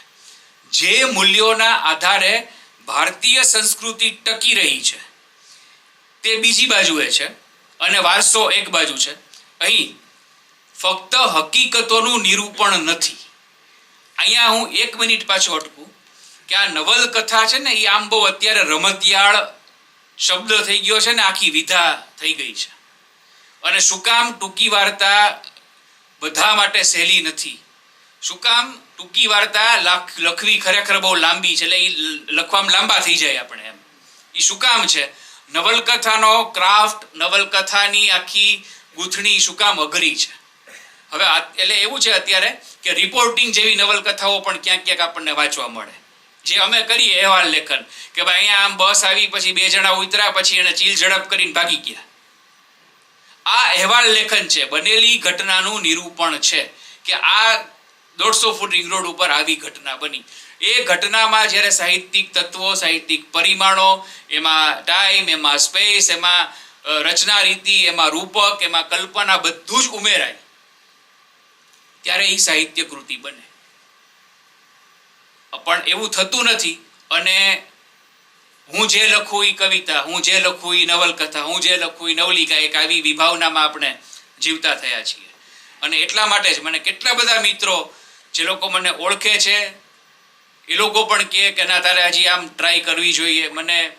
જે મૂલ્યોના આધારે ભારતીય સંસ્કૃતિ ટકી રહી છે તે બીજી બાજુએ છે અને વારસો એક બાજુ છે. અહીં ફક્ત હકીકતોનું નિરૂપણ નથી. અહીંયા હું 1 મિનિટ પાછો અટકું કે આ નવલકથા છે ને એ આમ બહુ અત્યારે રમતિયાળ શબ્દ થઈ ગયો છે ને, આખી વિધા થઈ ગઈ છે. અને શું કામ ટૂંકી વાર્તા બધા માટે સહેલી નથી? શું કામ ટૂંકી વાર્તા લખવી ખરેખર બહુ લાંબી છે, એટલે એ લખવામાં લાંબા થઈ જાય આપણે એમ. એ શું કામ છે? નવલકથાનો ક્રાફ્ટ, નવલકથાની આખી ગૂંથણી શું કામ અઘરી છે? હવે એટલે એવું છે અત્યારે કે રિપોર્ટિંગ જેવી નવલકથાઓ પણ ક્યાંક ક્યાંક આપણને વાંચવા મળે, જે અમે કરીએ અહેવાલ લેખન, કે ભાઈ અહીંયા આમ બસ આવી, પછી 2 જણા ઉતર્યા, પછી એને ચીલ ઝડપ કરીને ભાગી ગયા. આ અહેવાલ લેખન છે, બનેલી ઘટનાનું નિરૂપણ છે કે આ 150 ફૂટ રિંગ રોડ ઉપર આવી ઘટના બની. એ ઘટનામાં જ્યારે સાહિત્યિક તત્વો, સાહિત્યિક પરિમાણો, એમાં ટાઈમ, એમાં સ્પેસ, એમાં રચના રીતિ, એમાં રૂપક, એમાં કલ્પના, બધું જ ઉમેરાય ત્યારે એ સાહિત્ય કૃતિ બને. પણ એવું થતું નથી. અને હું જે લખું એ કવિતા, હું જે લખું એ નવલકથા, હું જે લખું એ નવલિકા, એક આવી વિભાવનામાં આપણે જીવતા થયા છીએ. અને એટલા માટે જ મને કેટલા બધા મિત્રો જે લોકો મને ઓળખે છે એ લોકો પણ કહે કે ના તારે હજી આમ ટ્રાય કરવી જોઈએ. મને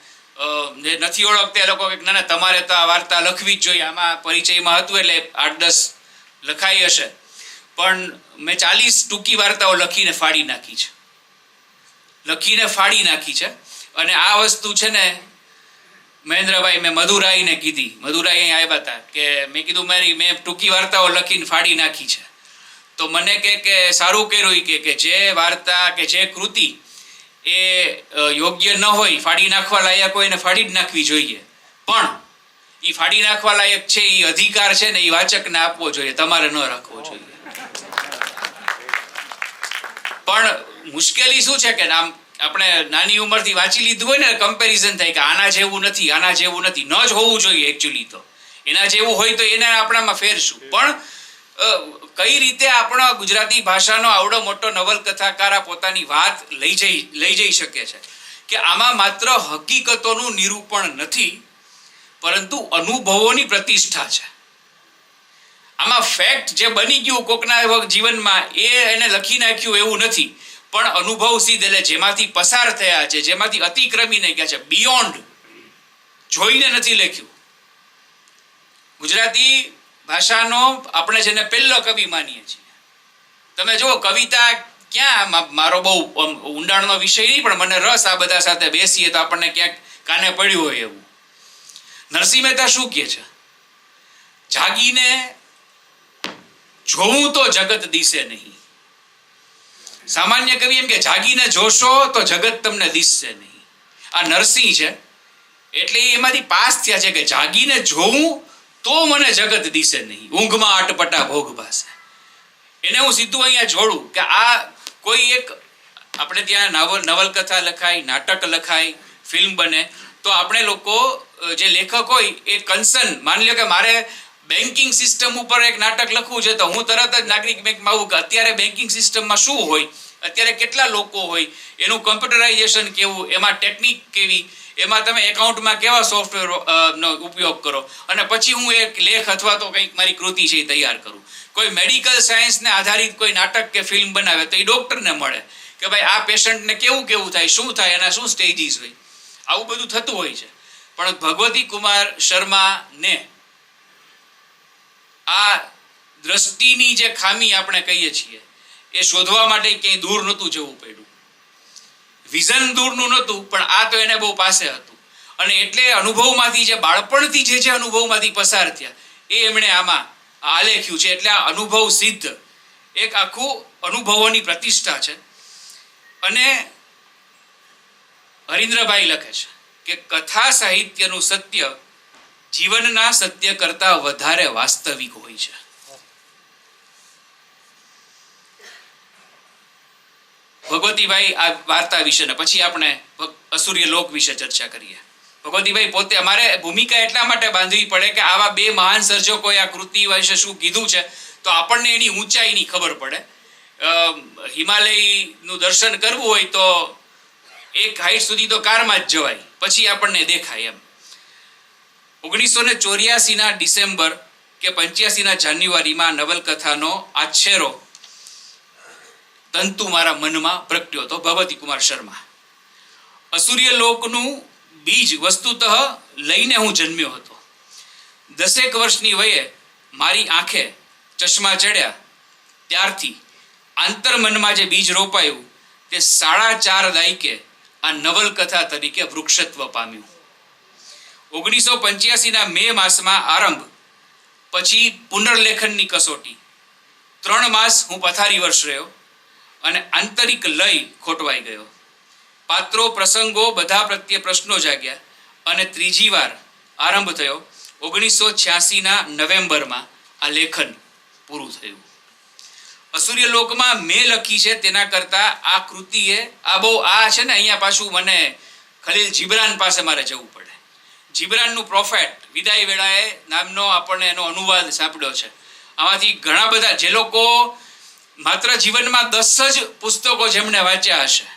જે નથી ઓળખતા એ લોકો કહે ના તમારે તો આ વાર્તા લખવી જ જોઈએ. આમાં પરિચયમાં હતું એટલે 8-10 લખાઈ હશે, પણ મેં 40 ટૂંકી વાર્તાઓ લખીને ફાડી નાખી છે. અને આ વસ્તુ છે ને મહેન્દ્રભાઈ, મેં મધુરાઈને કીધી, મધુરાઈ અહીં આવ્યા હતા, કે મેં કીધું મેં ટૂંકી વાર્તાઓ લખીને ફાડી નાખી છે. તો મને કે સારું કર્યું કે જે વાર્તા કે જે કૃતિ એ યોગ્ય ન હોય, ફાડી નાખવા લાયક હોય એને ફાડી જ નાખવી જોઈએ, પણ એ ફાડી નાખવા લાયક છે એ અધિકાર છે ને એ વાચકને આપવો જોઈએ, તમારે ન રાખવો જોઈએ. પણ મુશ્કેલી શું છે કે આમ આપણે નાની ઉંમરથી વાંચી લીધું હોય ને, કમ્પેરિઝન થાય કે આના જેવું નથી, આના જેવું નથી. ન જ હોવું જોઈએ એકચ્યુઅલી. તો એના જેવું હોય તો એને આપણામાં ફેરશું. પણ કઈ રીતે આપણા ગુજરાતી ભાષાનો આવડો મોટો નવલકથાકાર પોતાની વાત લઈ જઈ શકે છે કે આમાં માત્ર હકીકતોનું નિરૂપણ નથી, પરંતુ અનુભવોની પ્રતિષ્ઠા છે. આમાં ફેક્ટ જે બની ગયું કોકના જીવનમાં એ એને લખી નાખ્યું એવું નથી, પણ અનુભવ સિદ્ધ, એટલે જેમાંથી પસાર થયા છે, જેમાંથી અતિક્રમીને ગયા છે, બિયોન્ડ, જોઈને નથી લખ્યું. ગુજરાતી ભાષાનો આપણે જેને પહેલો કવિ માનીએ છીએ. તમે જુઓ કવિતા ક્યાં, મારો બહુ ઊંડાણનો વિષય નહીં, પણ મને રસ આ બધા સાથે બેસીએ તો આપણને ક્યાંક કાને પડ્યું હોય એવું. નરસિંહ મહેતા શું કહે છે? જાગીને જોવું તો જગત દિશે નહીં. સામાન્ય કવિ એમ કે જાગીને જોશો તો જગત તમને દિસશે નહીં. આ નરસિંહ છે એટલે એમાંથી પાસ થયા છે કે જાગીને જોવું તો મને જગત દિશે નહીં, ઊંઘમાં અટપટા ભોગ ભાસે. એને હું સીધું અહીંયા જોડું કે આ કોઈ એક આપણે ત્યાં નવલકથા લખાય, નાટક લખાય, ફિલ્મ બને, તો આપણે લોકો જે લેખક હોય એ કન્સર્ન, માની લો કે મારે બેન્કિંગ સિસ્ટમ ઉપર એક નાટક લખવું છે તો હું તરત જ નાગરિક બેંકમાં આવું કે અત્યારે બેન્કિંગ સિસ્ટમમાં શું હોય, અત્યારે કેટલા લોકો હોય, એનું કમ્પ્યુટરાઇઝેશન કેવું, એમાં ટેકનિક કેવી, એમાં તમે એકાઉન્ટમાં કેવા સોફ્ટવેર નો ઉપયોગ કરો, અને પછી હું એક લેખ અથવા તો કંઈક મારી કૃતિ છે એ તૈયાર કરું. કોઈ મેડિકલ સાયન્સને આધારિત કોઈ નાટક કે ફિલ્મ બનાવે તો એ ડૉક્ટરને મળે કે ભાઈ આ પેશન્ટને કેવું થાય, શું થાય, એના શું સ્ટેજીસ હોય, આવું બધું થતું હોય છે. પણ ભગવતી કુમાર શર્માને આ દ્રષ્ટિની જે ખામી આપણે કહીએ છીએ એ શોધવા માટે ક્યાંય દૂર નહોતું જવું પડ્યું. વિઝન દૂરનું નહોતું, પણ આ તો એને બહુ પાસે હતું. અને એટલે અનુભવમાંથી, જે બાળપણથી જે અનુભવમાંથી પસાર થયા એ એમણે આમાં આલેખ્યું છે. એટલે આ અનુભવ સિદ્ધ એક આખું અનુભવોની પ્રતિષ્ઠા છે. અને હરીન્દ્રભાઈ લખે છે કે કથા સાહિત્યનું સત્ય જીવનના સત્ય કરતા વધારે વાસ્તવિક હોય છે. ભગવતીભાઈ આ વાર્તા વિશે ને પછી આપણે અસુર્ય લોક વિશે ચર્ચા કરીએ. ભગવતીભાઈ પોતે, અમારે ભૂમિકા એટલા માટે બાંધવી પડે કે આવા બે મહાન સર્જકોએ આ કૃતિ વિશે શું કીધું છે તો આપણને એની ઊંચાઈની ખબર પડે. હિમાલયનું દર્શન કરવું હોય તો એક હાઈટ સુધી તો કારમાં જ જવાય, પછી આપણને દેખાય એમ. 1984ના ડિસેમ્બર કે 85ના જાન્યુઆરીમાં નવલકથાનો આછેરો તંતુ મારા મનમાં પ્રગટ્યો હતો. ભગવતી કુમાર શર્મા. અસુર્ય લોકનું બીજ વસ્તુતઃ લઈને હું જન્મ્યો હતો. 10 વર્ષની વયે મારી આંખે ચશ્મા ચડ્યા ત્યારથી આંતરમનમાં જે બીજ રોપાયું તે 4.5 દાયકે આ નવલકથા તરીકે વૃક્ષત્વ પામ્યું. 1985ના મે માસમાં આરંભ, પછી પુનર્લેખનની કસોટી, 3 માસ હું પથારી વર્ષ રહ્યો અને આંતરિક લય ખોટવાઈ ગયો. પાત્રો, પ્રસંગો બધા પ્રત્યે પ્રશ્નો જાગ્યા અને ત્રીજી વાર આરંભ થયો 1986ના નવેમ્બરમાં આ લેખન પૂરું થયું. અસુર્ય લોકમાં મેં લખી છે તેના કરતા આ કૃતિએ આ છે ને, અહીંયા પાછું મને ખલીલ જીબ્રાન પાસે મારે જવું પડે. જીબ્રાનનું પ્રોફેટ, વિદાય વેળાએ નામનો આપણને એનો અનુવાદ સાંભળ્યો છે. આમાંથી ઘણા બધા જે લોકો માત્ર જીવનમાં 10 જ પુસ્તકો જેમણે વાંચ્યા હશે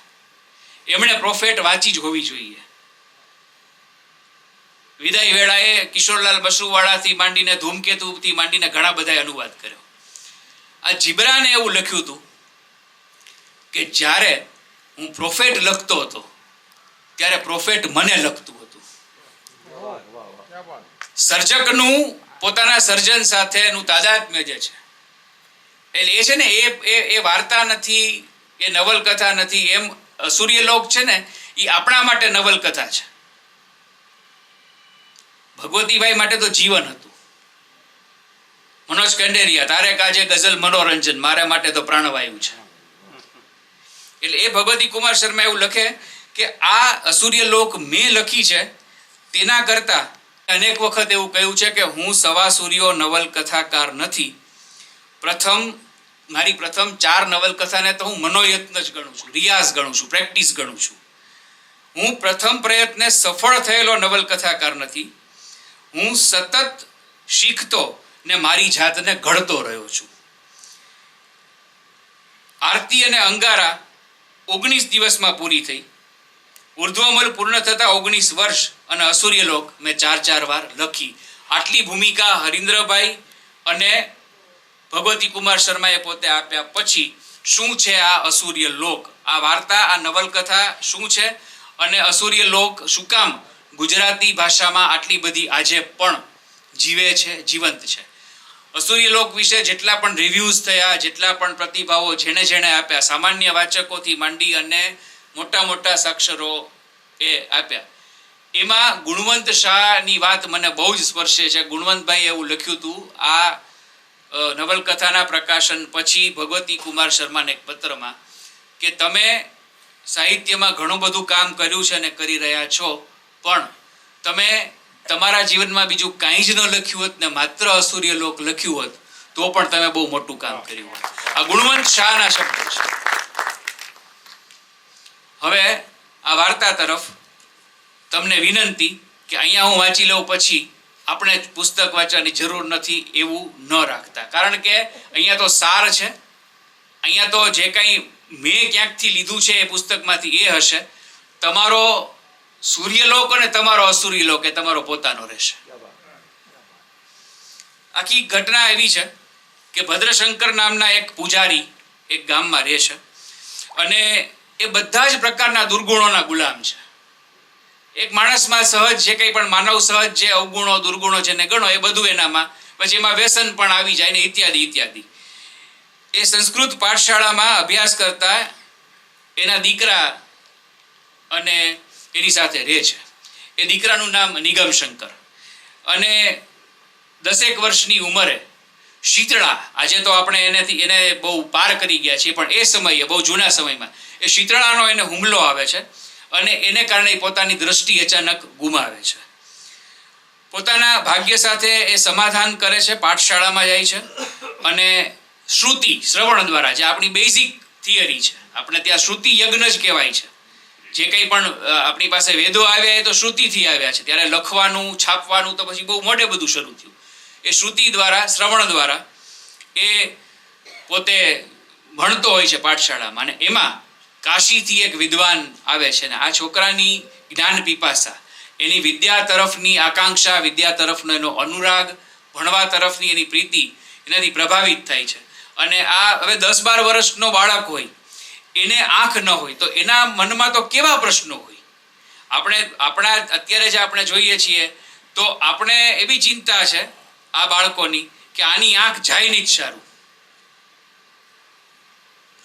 એમણે પ્રોફેટ વાંચી જ હોવી જોઈએ. વિદાય વેળાએ કિશોરલાલ બસુવાળાથી માંડીને ધૂમકેતુથી માંડીને ઘણા બધા અનુવાદ કર્યો. આ જીબ્રાને એવું લખ્યું હતું કે જ્યારે હું પ્રોફેટ લખતો હતો ત્યારે પ્રોફેટ મને લખતું હતું. સર્જકનું પોતાના સર્જન સાથેનું તાદાત્મ્ય જે છે એટલે એ છે ને એ વાર્તા નથી, એ નવલકથા નથી. એમ સૂર્યલોક છે ને એ આપણા માટે નવલકથા છે. ભગવતીભાઈ માટે તો જીવન હતું. મનોજ કંડેરિયા, તારે કાજે ગઝલ મનોરંજન, મારા માટે તો પ્રાણવાયુ છે. એટલે એ ભગવતી કુમાર શર્મા એવું લખે કે આ અસૂર્ય લોક મેં લખી છે તેના કરતા અનેક વખત એવું કહ્યું છે કે હું સવા સૂર્યો નવલકથાકાર નથી. મારી પ્રથમ 4 નવલકથાને તો હું મનોયત્ન જ ગણું છું, રિયાઝ ગણું છું, પ્રેક્ટિસ ગણું છું. હું પ્રથમ પ્રયત્ને સફળ થયેલો નવલકથાકાર નથી. હું સતત શીખતો ને મારી જાતને ઘડતો રહ્યો છું. આરતી અને અંગારા 19 દિવસમાં પૂરી થઈ. ઉર્ધ્વમલ પૂર્ણ થતા 19 વર્ષ અને અસૂર્યલોક મેં 4 વાર લખી. આટલી ભૂમિકા હરીન્દ્રભાઈ અને ભગવતી કુમાર શર્માએ પોતે આપ્યા પછી શું છે આ અસૂર્ય લોક, આ વાર્તા, આ નવલકથા શું છે અને અસૂર્ય લોક શું કામ ગુજરાતી ભાષામાં આટલી બધી આજે પણ જીવે છે, જીવંત છે. અસૂર્ય લોક વિશે જેટલા પણ રિવ્યૂઝ થયા, જેટલા પણ પ્રતિભાવો જેણે આપ્યા, સામાન્ય વાચકોથી માંડી અને મોટા સાક્ષરો એ આપ્યા, એમાં ગુણવંત શાહની વાત મને બહુ જ સ્પર્શે છે. ગુણવંતભાઈ એવું લખ્યું હતું આ નવલકથાના પ્રકાશન પછી ભગવતી કુમાર શર્માને એક પત્રમાં કે તમે સાહિત્યમાં ઘણું બધું કામ કર્યું છે અને કરી રહ્યા છો, પણ તમે તમારા જીવનમાં બીજું કાંઈ જ ન લખ્યું હોત ને માત્ર અસૂર્ય લોક લખ્યું હોત તો પણ તમે બહુ મોટું કામ કર્યું હોત. આ ગુણવંત શાહના શબ્દો છે. હવે આ વાર્તા તરફ તમને વિનંતી કે અહીંયા હું વાંચી લઉં પછી આપણે પુસ્તક વાંચવાની જરૂર નથી એવું ન રાખતા, કારણ કે અહીંયા તો સાર છે. અહીંયા તો જે કંઈ મેં ક્યાંકથી લીધું છે એ પુસ્તકમાંથી એ હશે. તમારો સૂર્યલોક અને તમારો અસૂર્યલોક એ તમારો પોતાનો રહેશે. આખી ઘટના એવી છે કે ભદ્રશંકર નામના એક પૂજારી એક ગામમાં રહે છે અને એ બધા જ પ્રકારના દુર્ગુણોના ગુલામ છે. એક માણસમાં સહજ જે કંઈ પણ માનવ સહજ જે અવગુણો દુર્ગુણો જેને ગણો એ બધું એનામાં, પછી એમાં વ્યસન પણ આવી જાય ને ઇત્યાદિ. એ સંસ્કૃત પાઠશાળામાં અભ્યાસ કરતા એના દીકરા અને એની સાથે રહે છે. એ દીકરાનું નામ નિગમ શંકર અને 10 વર્ષની ઉંમરે શીતળા, આજે તો આપણે એને બહુ પાર કરી ગયા છીએ, પણ એ સમયે બહુ જૂના સમયમાં એ શીતળાનો એને હુમલો આવે છે અને એને કારણે પોતાની દ્રષ્ટિ અચાનક ગુમાવે છે. પોતાના ભાગ્ય સાથે એ સમાધાન કરે છે, પાઠશાળામાં જાય છે અને શ્રુવણ દ્વારા, જે આપણી બેઝિક થિયરી છે, આપણે ત્યાં શ્રુતિ યજ્ઞ જ કહેવાય છે. જે કંઈ પણ આપણી પાસે વેદો આવ્યા એ તો શ્રુતિથી આવ્યા છે. ત્યારે લખવાનું, છાપવાનું તો પછી બહુ મોડે બધું શરૂ થયું. એ શ્રુતિ દ્વારા, શ્રવણ દ્વારા એ પોતે ભણતો હોય છે પાઠશાળામાં. અને એમાં કાશીથી એક વિદ્વાન આવે છે ને આ છોકરાની જ્ઞાન પીપાસા, એની વિદ્યા તરફની આકાંક્ષા, વિદ્યા તરફનો એનો અનુરાગ, ભણવા તરફની એની પ્રીતિ એનાથી પ્રભાવિત થાય છે. અને આ હવે 10-12 વર્ષનો બાળક હોય, એને આંખ ન હોય તો એના મનમાં તો કેવા પ્રશ્નો હોય. આપણા અત્યારે જે આપણે જોઈએ છીએ તો આપણે એવી ચિંતા છે આ બાળકોની કે આની આંખ જાય નહીં જ સારું.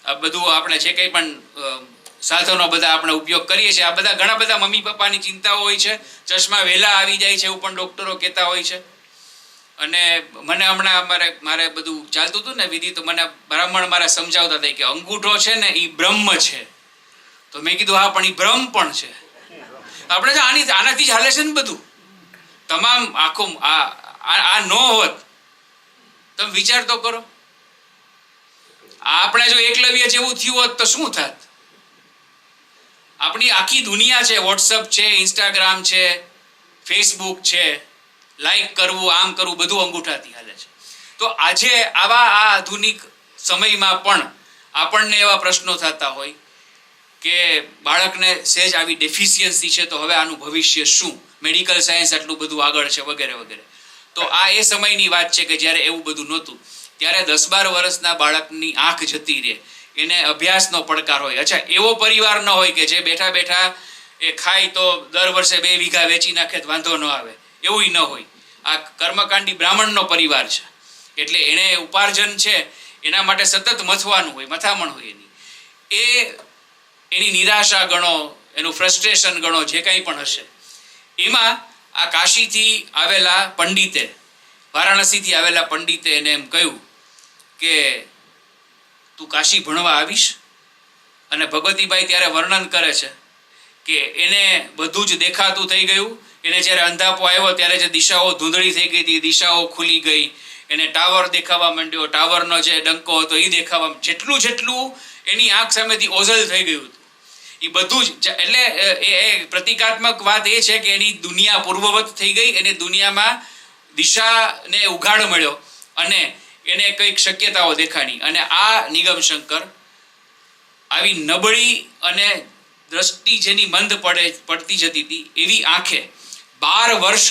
આ બધું આપણે જે કંઈ પણ સાધનો બધા આપણે ઉપયોગ કરીએ છીએ, આ બધા ઘણા બધા મમ્મી પપ્પાની ચિંતાઓ હોય છે. ચશ્મા વહેલા આવી જાય છે એવું પણ ડૉક્ટરો કહેતા હોય છે. અને મને હમણાં મારે બધું ચાલતું હતું ને વિધિ, તો મને બ્રાહ્મણ મારા સમજાવતા હતા કે અંગૂઠો છે ને એ બ્રહ્મ છે. તો મેં કીધું હા, પણ એ બ્રહ્મ પણ છે. આપણે તો આનાથી જ હાલે છે ને બધું. તમામ આખું આ ન હોત, તમે વિચાર તો કરો. આપણે જો એકલવ્ય જેવું થયું હોત તો શું થાત? આપણી આખી દુનિયા છે, વોટ્સઅપ છે, ઇન્સ્ટાગ્રામ છે, ફેસબુક છે, લાઈક કરવું, આમ કરવું, બધું અંગૂઠાથી હાલે છે. તો આજે આવા આ આધુનિક સમયમાં પણ આપણને એવા પ્રશ્નો થતા હોય કે બાળકને સહેજ આવી ડેફિશિયન્સી છે તો હવે આનું ભવિષ્ય શું, મેડિકલ સાયન્સ આટલું બધું આગળ છે વગેરે વગેરે. તો આ એ સમયની વાત છે કે જ્યારે એવું બધું નહોતું. ત્યારે 10-12 વર્ષના બાળકની આંખ જતી રહે, એને અભ્યાસનો પડકાર હોય. અચ્છા, એવો પરિવાર ન હોય કે જે બેઠા બેઠા એ ખાય તો દર વર્ષે 2 વીઘા વેચી નાખે તો વાંધો ન આવે, એવું ન હોય. આ કર્મકાંડી બ્રાહ્મણનો પરિવાર છે એટલે એને ઉપાર્જન છે એના માટે સતત મથવાનું હોય, મથામણ હોય એની નિરાશા ગણો, એનું ફ્રસ્ટ્રેશન ગણો, જે કંઈ પણ હશે. એમાં આ કાશીથી આવેલા પંડિતે વારાણસીથી આવેલા પંડિતે એને એમ કહ્યું કે તું કાશી ભણવા આવીશ? અને ભગવતીબાઈ ત્યારે વર્ણન કરે છે કે એને બધું જ દેખાતું થઈ ગયું. એને જ્યારે અંધાપો આવ્યો ત્યારે જે દિશાઓ ધૂંધળી થઈ ગઈ હતી, દિશાઓ ખુલી ગઈ. એને ટાવર દેખાવા માંડ્યો, ટાવરનો જે ડંકો હતો એ દેખાવા, જેટલું એની આંખ સામેથી ઓઝલ થઈ ગયું હતું એ બધું જ. એટલે એ પ્રતિકાત્મક વાત એ છે કે એની દુનિયા પૂર્વવત થઈ ગઈ, એની દુનિયામાં દિશાને ઉઘાડ મળ્યો અને એને કંઈક શક્યતાઓ દેખાણી. અને આ નિગમશંકર આવી નબળી અને દ્રષ્ટિ જેની મંદ પડતી જતી હતી એવી આંખે 12 વર્ષ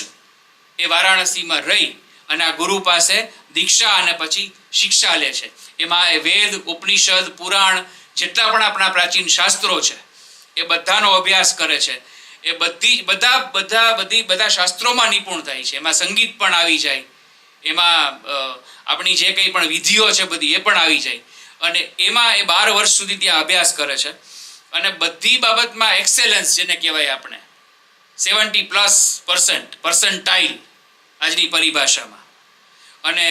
એ વારાણસીમાં રહી અને આ ગુરુ પાસે દીક્ષા અને પછી શિક્ષા લે છે. એમાં એ વેદ, ઉપનિષદ, પુરાણ, જેટલા પણ આપણા પ્રાચીન શાસ્ત્રો છે એ બધાનો અભ્યાસ કરે છે. એ બધા શાસ્ત્રોમાં નિપુણ થાય છે. એમાં સંગીત પણ આવી જાય, એમાં આપણી જે કંઈ પણ વિધિઓ છે બધી એ પણ આવી જાય. અને એમાં એ 12 વર્ષ સુધી ત્યાં અભ્યાસ કરે છે અને બધી બાબતમાં એક્સેલન્સ જેને કહેવાય આપણે 70+ પર્સન્ટાઇલ આજની પરિભાષામાં. અને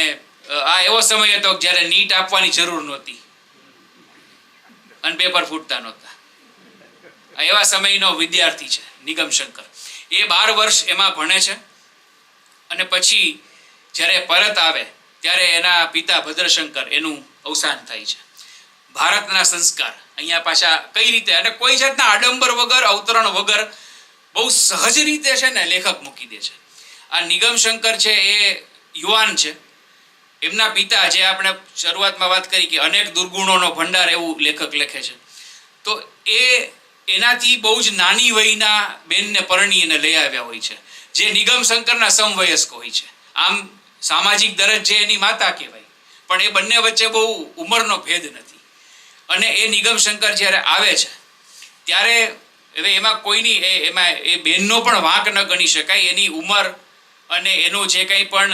આ એવો સમય હતો જ્યારે નીટ આપવાની જરૂર નહોતી અને પેપર ફૂટતા નહોતા. આ એવા સમયનો વિદ્યાર્થી છે નિગમશંકર. એ 12 વર્ષ એમાં ભણે છે અને પછી જ્યારે પરત આવે ત્યારે એના પિતા ભદ્રશંકર એનું અવસાન થાય છે. ભારતના સંસ્કાર અહીંયા પાછા કઈ રીતે, અને કોઈ જાતના આડંબર વગર, અવતરણ વગર બહુ સહજ રીતે છે ને લેખક મૂકી દે છે. આ નિગમશંકર છે એ યુવાન છે. એમના પિતા, જે આપણે શરૂઆતમાં વાત કરી કે અનેક દુર્ગુણોનો ભંડાર, એવું લેખક લખે છે. તો એનાથી બહુ જ નાની વયના બેનને પરણી અને લઈ આવ્યા હોય છે, જે નિગમશંકરના સમવયસ્ક હોય છે. આમ સામાજિક દરજ્જે એની માતા કહેવાય, પણ એ બંને વચ્ચે બહુ ઉંમરનો ભેદ નથી. અને એ નિગમશંકર જ્યારે આવે છે ત્યારે હવે એમાં કોઈની એમાં એ બેનનો પણ વાંક ન ગણી શકાય. એની ઉંમર અને એનું જે કંઈ પણ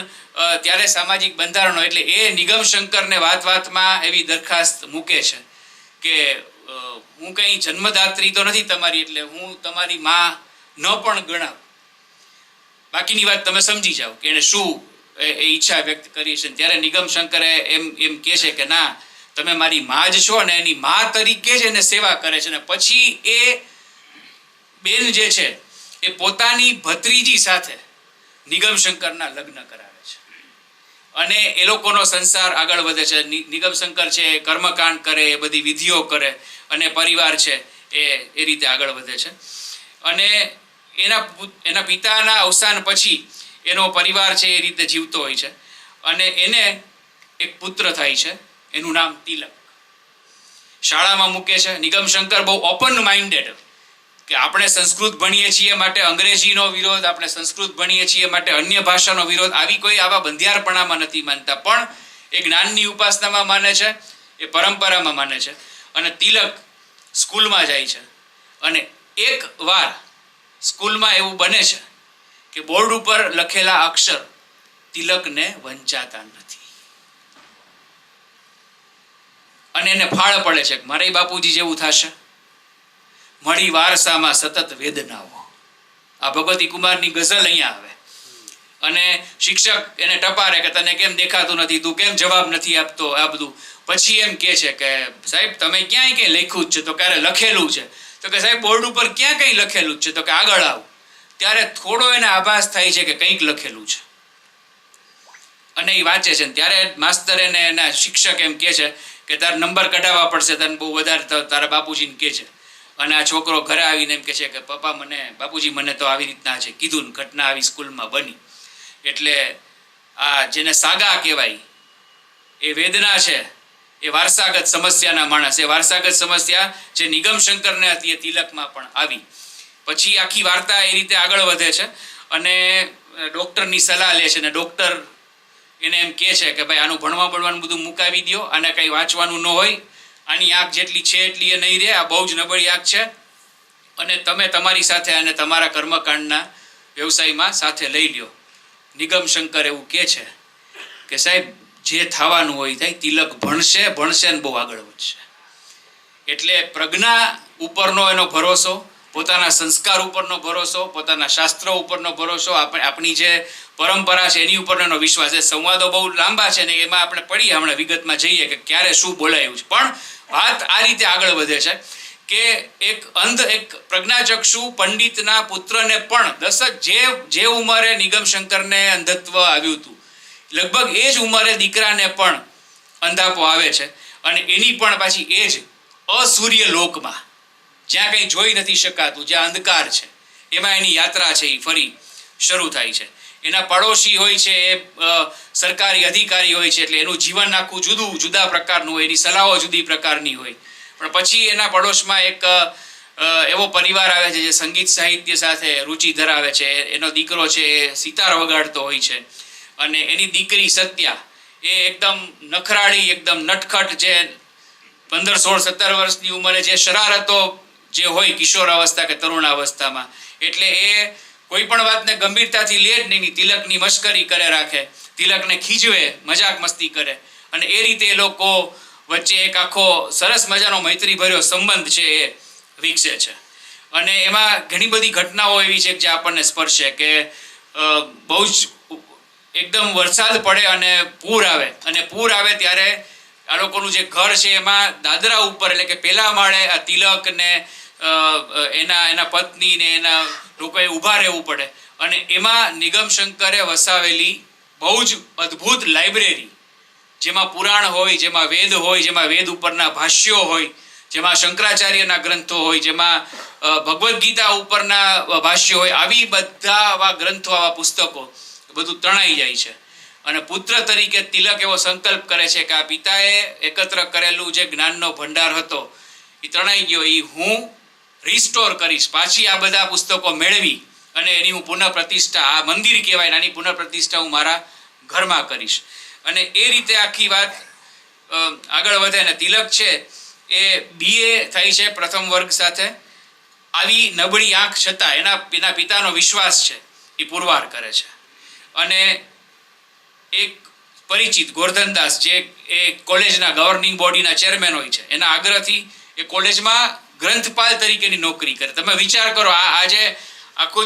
ત્યારે સામાજિક બંધારણો, એટલે એ નિગમશંકરને વાતમાં એવી દરખાસ્ત મૂકે છે કે હું કંઈ જન્મદાત્રી તો નથી તમારી, એટલે હું તમારી માં ન પણ ગણાવ. બાકીની વાત તમે સમજી જાઓ કે એને શું એ ઈચ્છા વ્યક્ત કરી છે. ત્યારે નિગમશંકરે એમ કહે છે કે ના, તમે મારી માં જ છો, અને એની માં તરીકે જ એને સેવા કરે છે. અને પછી એ બેન જે છે એ પોતાની ભત્રીજી સાથે નિગમશંકરના લગ્ન કરાવે છે અને એ લોકોનો સંસાર આગળ વધે છે. નિગમશંકર છે એ કર્મકાંડ કરે, એ બધી વિધિઓ કરે અને પરિવાર છે એ રીતે આગળ વધે છે. અને એના પિતાના અવસાન પછી એનો પરિવાર છે એ રીતે જીવતો હોય છે. અને એને એક પુત્ર થાય છે, એનું નામ તિલક. શાળામાં મૂકે છે. નિગમશંકર બહુ ઓપન માઇન્ડેડ, કે આપણે સંસ્કૃત ભણીએ છીએ માટે અંગ્રેજીનો વિરોધ, આપણે સંસ્કૃત ભણીએ છીએ માટે અન્ય ભાષાનો વિરોધ, આવી કોઈ આવા બંધિયારપણામાં નથી માનતા. પણ એ જ્ઞાનની ઉપાસનામાં માને છે, એ પરંપરામાં માને છે. અને તિલક સ્કૂલમાં જાય છે અને એક વાર સ્કૂલમાં એવું બને છે કે બોર્ડ ઉપર લખેલા અક્ષર તિલકને વંચાતા નથી અને એને ફાળ પડે છે કે મારે બાપુજી જેવું થશે. મળી વારસામાં સતત વેદનાઓ. આ ભગવતી કુમારની ગઝલ અહીંયા આવે અને શિક્ષક એને ટપારે કે તને કેમ દેખાતું નથી, તું કેમ જવાબ નથી આપતો, આ બધું. પછી એમ કહે છે કે સાહેબ તમે ક્યાંય કંઈ લખ્યું જ છે? તો ક્યારે લખેલું છે? તો કે સાહેબ બોર્ડ ઉપર ક્યાં કંઈ લખેલું જ છે? તો કે આગળ આવ. ત્યારે થોડો એને આભાસ થાય છે કે કંઈક લખેલું છે અને એ વાંચે છે. ત્યારે માસ્તર એને એના શિક્ષક એમ કહે છે કે તારે નંબર કઢાવવા પડશે, તને બહુ વધારે તારા બાપુજીને કહે છે. અને આ છોકરો ઘરે આવીને એમ કહે છે કે પપ્પા બાપુજી મને તો આવી રીતના છે કીધું ને ઘટના આવી સ્કૂલમાં બની. એટલે આ જેને સાગા કહેવાય એ વેદના છે, એ વારસાગત સમસ્યાના માણસ. એ વારસાગત સમસ્યા જે નિગમશંકરને હતી એ તિલકમાં પણ આવી. પછી આખી વાર્તા એ રીતે આગળ વધે છે અને ડૉક્ટરની સલાહ લે છે. અને ડૉક્ટર એને એમ કહે છે કે ભાઈ આનું ભણવાનું બધું મુકાવી દો, આને કંઈ વાંચવાનું ન હોય, આની આંખ જેટલી છે એટલી એ નહીં રહે, આ બહુ જ નબળી આંખ છે, અને તમે તમારી સાથે અને તમારા કર્મકાંડના વ્યવસાયમાં સાથે લઈ લ્યો. નિગમશંકર એવું કહે છે કે સાહેબ જે થવાનું હોય થાય, તિલક ભણશે ને બહુ આગળ વધશે. એટલે પ્રજ્ઞા ઉપરનો એનો ભરોસો, પોતાના સંસ્કાર ઉપરનો ભરોસો, પોતાના શાસ્ત્રો ઉપરનો ભરોસો, આપણી જે પરંપરા છે એની ઉપરનો એનો વિશ્વાસ. એ સંવાદો બહુ લાંબા છે ને એમાં આપણે પડીએ હમણાં વિગતમાં જઈએ કે ક્યારે શું બોલાયું છે. પણ વાત આ રીતે આગળ વધે છે કે એક પ્રજ્ઞાચક્ષુ પંડિતના પુત્રને પણ જે ઉંમરે નિગમશંકરને અંધત્વ આવ્યું હતું, લગભગ એ જ ઉંમરે દીકરાને પણ અંધાપો આવે છે. અને એની પણ પાછી એ જ અસૂર્ય લોકમાં, જ્યાં કંઈ જોઈ નથી શકાતું, જ્યાં અંધકાર છે, એમાં એની યાત્રા છે એ ફરી શરૂ થાય છે. એના પડોશી હોય છે એ સરકારી અધિકારી હોય છે, એટલે એનું જીવન આખું જુદા પ્રકારનું હોય, એની સલાહો જુદી પ્રકારની હોય. પણ પછી એના પડોશમાં એક એવો પરિવાર આવે છે જે સંગીત સાહિત્ય સાથે રુચિ ધરાવે છે. એનો દીકરો છે એ સિતાર વગાડતો હોય છે, અને એની દીકરી સત્યા એ એકદમ નખરાળી, એકદમ નટખટ, જે 15, 16, 17 વર્ષની ઉંમરે જે શરારતો જે હોય કિશોર અવસ્થા કે તરુણ અવસ્થામાં, એટલે એ કોઈ પણ વાતને ગંભીરતાથી લે જ નહીં, તિલકની મશ્કરી કરે રાખે, તિલકને ખીજવે, મજાક મસ્તી કરે, અને એ રીતે એ લોકો વચ્ચે એક આખો સરસ મજાનો મૈત્રીભર્યો સંબંધ છે એ વિકસે છે. અને એમાં ઘણી બધી ઘટનાઓ એવી છે જે આપણને સ્પર્શે કે બહુ જ એકદમ વરસાદ પડે અને પૂર આવે ત્યારે આ લોકોનું જે ઘર છે એમાં દાદરા ઉપર, એટલે કે પહેલા માળે આ તિલક ને એના પત્ની ને એના લોકોએ ઊભા રહેવું પડે. અને એમાં નિગમશંકરે વસાવેલી બહુ જ અદ્ભુત લાઇબ્રેરી, જેમાં પુરાણ હોય, જેમાં વેદ હોય, જેમાં વેદ ઉપરના ભાષ્યો હોય, જેમાં શંકરાચાર્યના ગ્રંથો હોય, જેમાં ભગવદ્ ગીતા ઉપરના ભાષ્યો હોય, આવી બધા આવા ગ્રંથો, આવા પુસ્તકો બધું તણાઈ જાય છે. અને પુત્ર તરીકે તિલક એવો સંકલ્પ કરે છે કે આ પિતાએ એકત્ર કરેલું જે જ્ઞાનનો ભંડાર હતો એ તણાઈ ગયો, એ હું રિસ્ટોર કરીશ, પાછી આ બધા પુસ્તકો મેળવી અને એની હું પુનઃ પ્રતિષ્ઠા, આ મંદિર કહેવાય, આની પુનઃ પ્રતિષ્ઠા હું મારા ઘરમાં કરીશ. અને એ રીતે આખી વાત આગળ વધે. અને તિલક છે એ BA થાય છે પ્રથમ વર્ગ સાથે. આવી નબળી આંખ છતાં એના પિતાનો વિશ્વાસ છે એ પુરવાર કરે છે. અને એક પરિચિત ગોરધનદાસ, જે એ કોલેજના ગવર્નિંગ બોડીના ચેરમેન હોય છે, એના આગ્રહથી એ કોલેજમાં ગ્રંથપાલ તરીકેની નોકરી કરે. તમે વિચાર કરો, આ જે આખું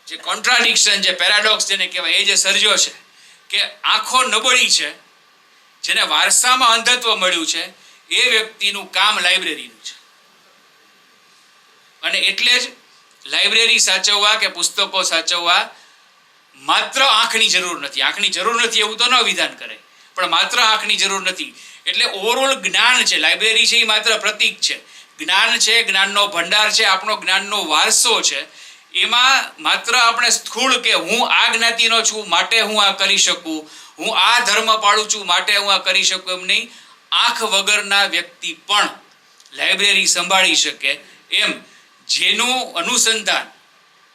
જે કોન્ટ્રાડિક્શન, જે પેરાડોક્સ જેને કહેવાય, એ જે સર્જ્યો છે કે આંખો નબળી છે, જેને વારસામાં અંધત્વ મળ્યું છે, એ વ્યક્તિનું કામ લાઇબ્રેરીનું છે. અને એટલે જ લાઇબ્રેરી સાચવવા કે પુસ્તકો સાચવવા માત્ર આંખની જરૂર નથી. આંખની જરૂર નથી એવું તો ન વિધાન કરે, પણ માત્ર આંખની જરૂર નથી. એટલે ઓવરઓલ જ્ઞાન છે, લાઇબ્રેરી છે એ માત્ર પ્રતીક છે. જ્ઞાન છે, જ્ઞાનનો ભંડાર છે, આપણો જ્ઞાનનો વારસો છે. એમાં માત્ર આપણે સ્થૂળ કે હું આ જ્ઞાતિનો છું માટે હું આ કરી શકું, હું આ ધર્મ પાળું છું માટે હું આ કરી શકું, એમ નહીં. આંખ વગરના વ્યક્તિ પણ લાઇબ્રેરી સંભાળી શકે એમ, જેનું અનુસંધાન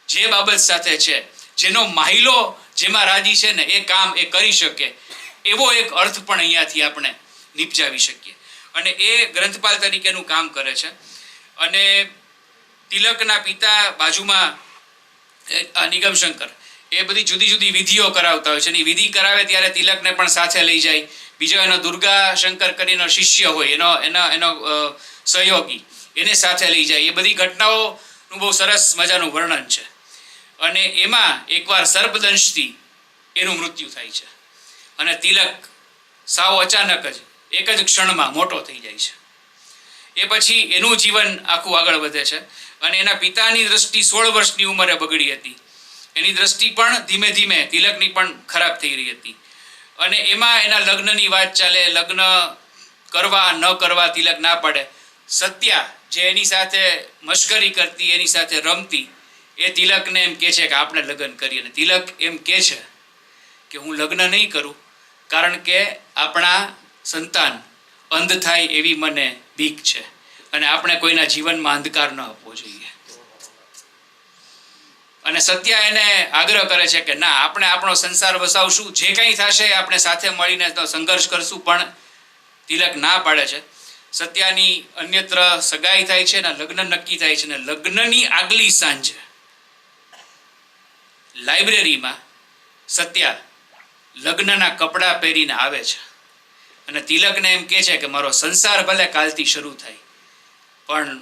જે બાબત સાથે છે, જેનો માહિલો જેમાં રાજી છે ને, એ કામ એ કરી શકે, એવો એક અર્થ પણ અહીંયાથી આપણે નિપજાવી શકીએ. અને એ ગ્રંથપાલ તરીકેનું કામ કરે છે. અને તિલકના પિતા બાજુમાં નિગમશંકર એ બધી જુદી જુદી વિધિઓ કરાવતા હોય છે. અને વિધિ કરાવે ત્યારે તિલકને પણ સાથે લઈ જાય. બીજો એનો દુર્ગા શંકર કરીને શિષ્ય હોય, એનો સહયોગી, એને સાથે લઈ જાય. એ બધી ઘટનાઓનું બહુ સરસ મજાનું વર્ણન છે. અને એમાં એકવાર સર્પદંશથી એનું મૃત્યુ થાય છે. અને તિલક સાવ અચાનક જ એક જ ક્ષણમાં મોટો થઈ જાય છે. એ પછી એનું જીવન આખું આગળ વધે છે. અને એના પિતાની દ્રષ્ટિ 16 વર્ષની ઉંમરે બગડી હતી. એની દ્રષ્ટિ પણ ધીમે ધીમે તિલકની પણ ખરાબ થઈ રહી હતી. અને એમાં એના લગ્નની વાત ચાલે. લગ્ન કરવા ન કરવા તિલક ના પાડે. સત્યા, જે એની સાથે મશ્કરી કરતી, એની સાથે રમતી, એ તિલકને એમ કહે છે કે આપણે લગ્ન કરીએ. અને તિલક એમ કહે છે કે હું લગ્ન નહીં કરું, કારણ કે આપણા સંતાન અંધ થાય એવી મને બીક છે, અને આપણે કોઈના જીવનમાં અંધકાર ન આપવો જોઈએ. અને સત્યા એને આગ્રહ કરે છે કે ના, આપણે આપણો સંસાર વસાવશું, જે કંઈ થશે આપણે સાથે મળીને તો સંઘર્ષ કરશું. પણ તિલક ના પાડે છે. સત્યાની અન્યત્ર સગાઈ થાય છે ને લગ્ન નક્કી થાય છે. ને લગ્નની આગલી સાંજે લાઇબ્રેરીમાં સત્યા લગ્નના કપડાં પહેરીને આવે છે. અને તિલકને એમ કહે છે કે મારો સંસાર ભલે કાલથી શરૂ થાય, પણ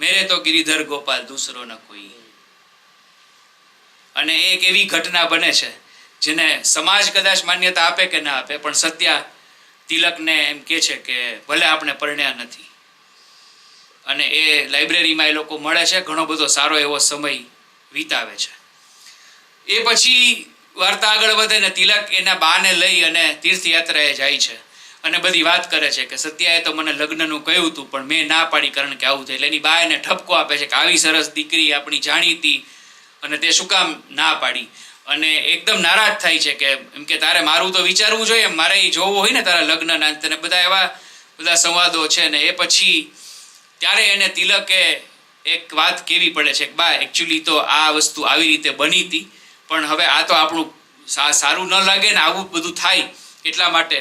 મેરે તો ગિરિધર ગોપાલ દૂસરો ન કોઈ. અને એક એવી ઘટના બને છે જેને સમાજ કદાચ માન્યતા આપે કે ના આપે, પણ સત્યા તિલકને એમ કહે છે કે ભલે આપણે પરણ્યા નથી. અને એ લાઇબ્રેરીમાં એ લોકો મળે છે, ઘણો બધો સારો એવો સમય વિતાવે છે. એ પછી વાર્તા આગળ વધે ને તિલક એના બાને લઈ અને તીર્થયાત્રાએ જાય છે અને બધી વાત કરે છે કે સત્યાએ તો મને લગ્નનું કહ્યું હતું પણ મેં ના પાડી કારણ કે આવું થાય. એટલે એની બા એને ઠપકો આપે છે કે આવી સરસ દીકરી આપણી જાણીતી અને તે શું કામ ના પાડી. અને એકદમ નારાજ થાય છે કે એમ કે તારે મારું તો વિચારવું જોઈએ, મારે એ જોવું હોય ને તારા લગ્નના અંતે. બધા એવા બધા સંવાદો છે ને એ પછી ત્યારે એને તિલકે એક વાત કહેવી પડે છે કે બા એકચ્યુઅલી તો આ વસ્તુ આવી રીતે બની હતી, પણ હવે આ તો આપણું સારું ન લાગે ને આવું બધું થાય, એટલા માટે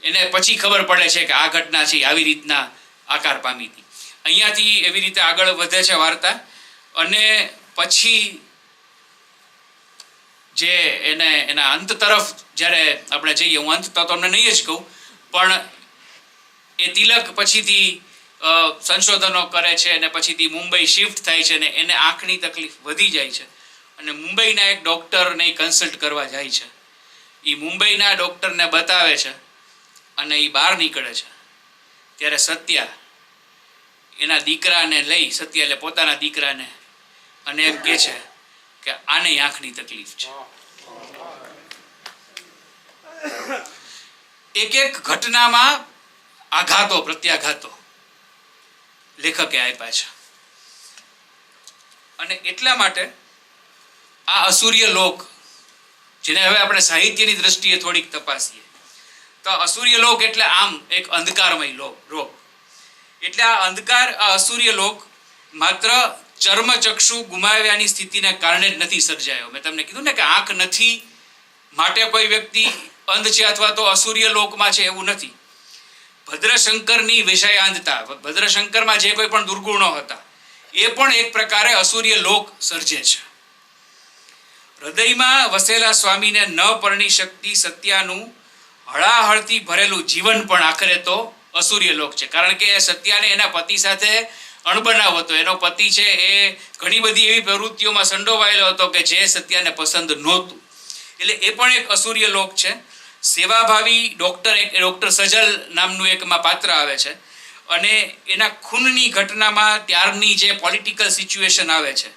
એને પછી ખબર પડે છે કે આ ઘટના છે આવી રીતના આકાર પામી હતી. અહીંયાથી એવી રીતે આગળ વધે છે વાર્તા. અને પછી જે એના અંત તરફ જ્યારે આપણે જઈએ, હું અંત તો તમને નહીં જ કહું, પણ એ તિલક પછીથી સંશોધનો કરે છે અને પછીથી મુંબઈ શિફ્ટ થાય છે ને એને આંખની તકલીફ વધી જાય છે અને મુંબઈના એક ડૉક્ટરને કન્સલ્ટ કરવા જાય છે. એ મુંબઈના ડૉક્ટરને બતાવે છે અને એ બહાર નીકળે છે ત્યારે સત્યા એના દીકરાને લઈ, સત્યા એટલે પોતાના દીકરાને, અને એમ કહે છે કે આને આંખની તકલીફ છે. એક એક ઘટનામાં આઘાતો પ્રત્યાઘાતો લેખકે આપ્યા છે. અને એટલા માટે આ અસૂર્ય લોક, જેને હવે આપણે સાહિત્યની દ્રષ્ટિએ થોડીક તપાસીએ તો અસૂર્ય લોક એટલે આમ એક અંધકારમય લોક. એટલે આ અંધકાર, આ અસૂર્ય લોક માત્ર ચર્મચક્ષુ ગુમાવ્યાની સ્થિતિને કારણે જ નથી સર્જાયો. મેં તમને કીધું ને કે આંખ નથી માટે કોઈ વ્યક્તિ અંધ છે અથવા તો અસૂર્ય લોકમાં છે એવું નથી. ભદ્રશંકરની વિષયાંધતા, ભદ્રશંકરમાં જે કોઈ પણ દુર્ગુણો હતા એ પણ એક પ્રકારે અસૂર્ય લોક સર્જે છે. હૃદયમાં વસેલા સ્વામીને ન પરણી શકતી સત્યાનું હળાહળથી ભરેલું જીવન પણ આખરે તો અસૂર્ય લોક છે. કારણ કે સત્યાને એના પતિ સાથે અણબનાવ હતો. એનો પતિ છે એ ઘણી બધી એવી પ્રવૃત્તિઓમાં સંડોવાયેલો હતો કે જે સત્યાને પસંદ નહોતું. એટલે એ પણ એક અસૂર્ય લોક છે. સેવાભાવી ડૉક્ટર સજલ નામનું એકમાં પાત્ર આવે છે અને એના ખૂનની ઘટનામાં ત્યારની જે પોલિટિકલ સિચ્યુએશન આવે છે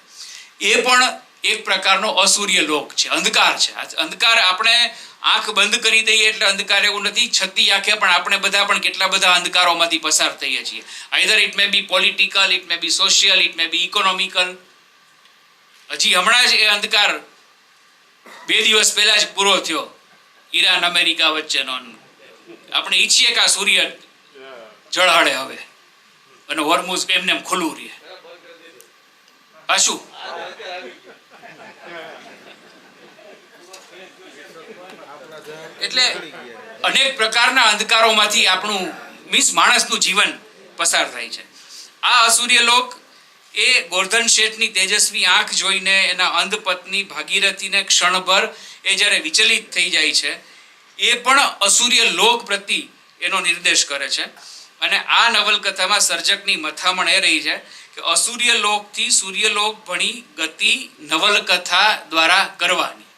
એ પણ એક પ્રકારનો અસૂર્ય લોક છે, અંધકાર છે. અંધકાર આપણે આંખ બંધ કરી દઈએ એટલે અંધકાર એવું નથી, છતી આંખે પણ આપણે બધા પણ કેટલા બધા અંધકારોમાંથી પસાર થઈએ છીએ. Either it may be political, it may be social, it may be economical. હજી હમણાં જ એ અંધકાર 2 દિવસ પહેલા જ પૂરો થયો, ઈરાન અમેરિકા વચ્ચેનો. આપણે ઈચ્છીએ કે આ સૂર્ય જળહળે હવે અને હોર્મુઝ એમને એમ ખુલ્લું રહે. આ શું? એટલે અનેક પ્રકારના અંધકારોમાંથી આપણું માણસનું જીવન પસાર થાય છે. આ અસૂર્ય લોક એ ગોર્ધન શેઠની તેજસ્વી આંખ જોઈને એના અંધ પત્ની ભાગીરથીને ક્ષણભર એ જ્યારે વિચલિત થઈ જાય છે એ પણ અસૂર્ય લોક પ્રતિ એનો નિર્દેશ કરે છે. અને આ નવલકથામાં સર્જકની મથામણ એ રહી છે કે અસૂર્ય લોકથી સૂર્યલોક ભણી ગતિ નવલકથા દ્વારા કરવાની.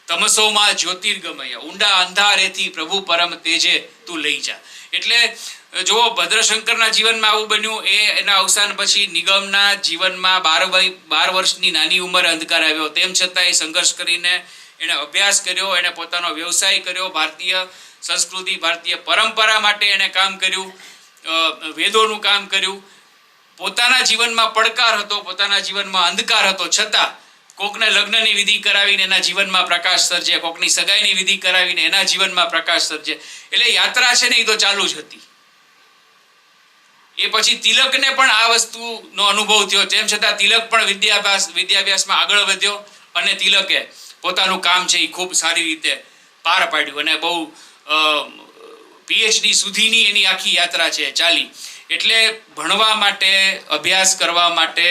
તમસોમાં જ્યોતિર્ગમય ઊંડા અંધારેથી પ્રભુ પરમ તેજે તું લઈ જા. એટલે જો ભદ્રશંકરના જીવનમાં આવું બન્યું, એના અવસાન પછી નિગમના જીવનમાં 12 વર્ષની નાની ઉંમરે અંધકાર આવ્યો. તેમ છતાં એ સંઘર્ષ કરીને એણે અભ્યાસ કર્યો, એણે પોતાનો વ્યવસાય કર્યો, ભારતીય સંસ્કૃતિ, ભારતીય પરંપરા માટે એણે કામ કર્યું, વેદોનું કામ કર્યું. પોતાના જીવનમાં પડકાર હતો, પોતાના જીવનમાં અંધકાર હતો, છતાં કોકને લગ્નની વિધિ કરાવીને એના જીવનમાં પ્રકાશ સર્જે, કોકની સગાઈની વિધિ કરાવીને એના જીવનમાં પ્રકાશ સર્જે. એટલે યાત્રા છે ને એ તો ચાલુ જ હતી. એ પછી તિલકને પણ આ વસ્તુનો અનુભવ થયો, તેમ છતાં તિલક પણ વિદ્યાભ્યાસમાં આગળ વધ્યો અને તિલકે પોતાનું કામ છે એ ખૂબ સારી રીતે પાર પાડ્યું અને બહુ PhD સુધીની એની આખી યાત્રા છે ચાલી. એટલે ભણવા માટે, અભ્યાસ કરવા માટે,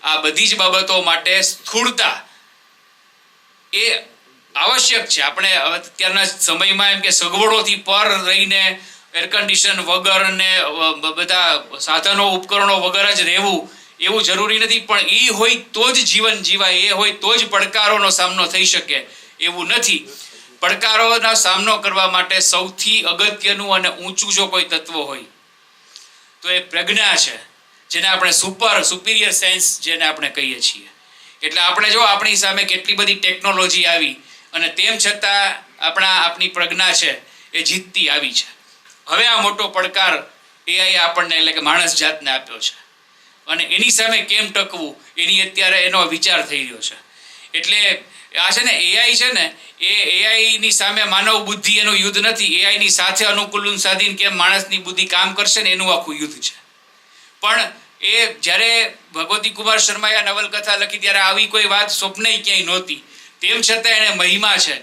આ બધી જ બાબતો માટે સ્થૂળતા એ આવશ્યક છે. આપણે અત્યારના સમયમાં એમ કે સગવડોથી પર રહીને એર કન્ડિશન વગર ને બધા સાધનો ઉપકરણો વગર જ રહેવું એવું જરૂરી નથી, પણ એ હોય તો જ જીવન જીવાય, એ હોય તો જ પડકારોનો સામનો થઈ શકે એવું નથી. પડકારોનો સામનો કરવા માટે સૌથી અગત્યનું અને ઊંચું જો કોઈ તત્વ હોય તો એ પ્રજ્ઞા છે, જેને આપણે સુપિરિયર સેન્સ જેને આપણે કહીએ છીએ. એટલે આપણે જો આપણી સામે કેટલી બધી ટેકનોલોજી આવી અને તેમ છતાં આપણી પ્રજ્ઞા છે એ જીતતી આવી છે. હવે આ મોટો પડકાર એઆઈ આપણને એટલે કે માણસ જાતને આપ્યો છે અને એની સામે કેમ ટકવું એની અત્યારે એનો વિચાર થઈ રહ્યો છે. એટલે આ છે ને એઆઈ છે ને એ એઆઈની સામે માનવ બુદ્ધિ એનું યુદ્ધ નથી, એઆઈની સાથે અનુકૂલન સાધીને કેમ માણસની બુદ્ધિ કામ કરશે ને એનું આખું યુદ્ધ છે. પણ એ જ્યારે ભગવતી કુમાર શર્માએ આ નવલકથા લખી ત્યારે આવી કોઈ વાત સ્વપ્ને ક્યાંય નહોતી. તેમ છતાં એને મહિમા છે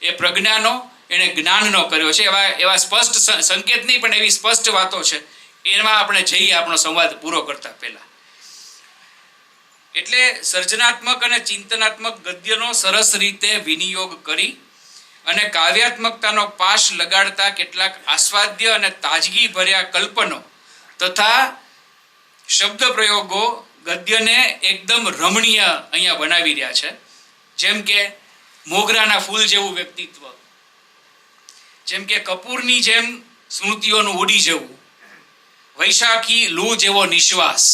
એ પ્રજ્ઞાનો, એણે જ્ઞાનનો કર્યો છે. એવા સ્પષ્ટ સંકેત નહીં પણ એવી સ્પષ્ટ વાતો છે. એમાં આપણે જઈએ આપણો સંવાદ પૂરો કરતા પહેલા. એટલે સર્જનાત્મક અને ચિંતનાત્મક ગદ્યનો સરસ રીતે વિનિયોગ કરી અને કાવ્યાત્મકતાનો પાશ લગાડતા કેટલાક આસ્વાદ્ય અને તાજગી ભર્યા કલ્પનો તથા શબ્દ પ્રયોગો ગદ્યને એકદમ રમણીય અહીંયા બનાવી રહ્યા છે. જેમ કે મોગરાના ફૂલ જેવું વ્યક્તિત્વ, જેમ કે કપૂરની જેમ સ્મૃતિઓનું ઉડી જવું, વૈશાખી લૂ જેવો નિશ્વાસ,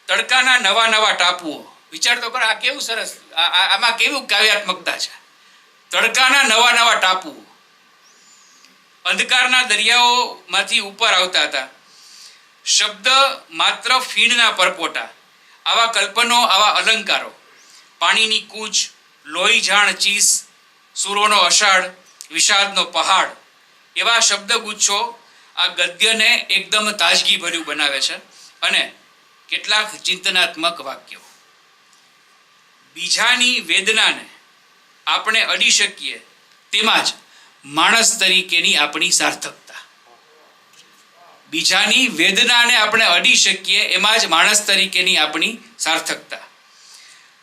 તડકાના નવા ટાપુઓ. વિચાર તો કરો, આ કેવું સરસ, આમાં કેવું કાવ્યાત્મકતા છે. તડકાના નવા ટાપુઓ, અંધકારના દરિયાઓમાંથી ઉપર આવતા હતા, શબ્દ માત્ર ફીણના પરપોટા, આવા કલ્પનો, આવા અલંકારો, પાણીની કૂચ, લોહી જાણ ચીસ, સુરોનો અષાઢ, વિષાદનો પહાડ, એવા શબ્દગુચ્છો આ ગદ્યને એકદમ તાજગી ભર્યું બનાવે છે. અને કેટલાક ચિંતનાત્મક વાક્યો. બીજાની વેદનાને આપણે અડી શકીએ તેમાં જ માણસ તરીકેની આપણી સાર્થકતા. બીજાની વેદનાને આપણે અડી શકીએ એમાં જ માણસ તરીકેની આપણી સાર્થકતા.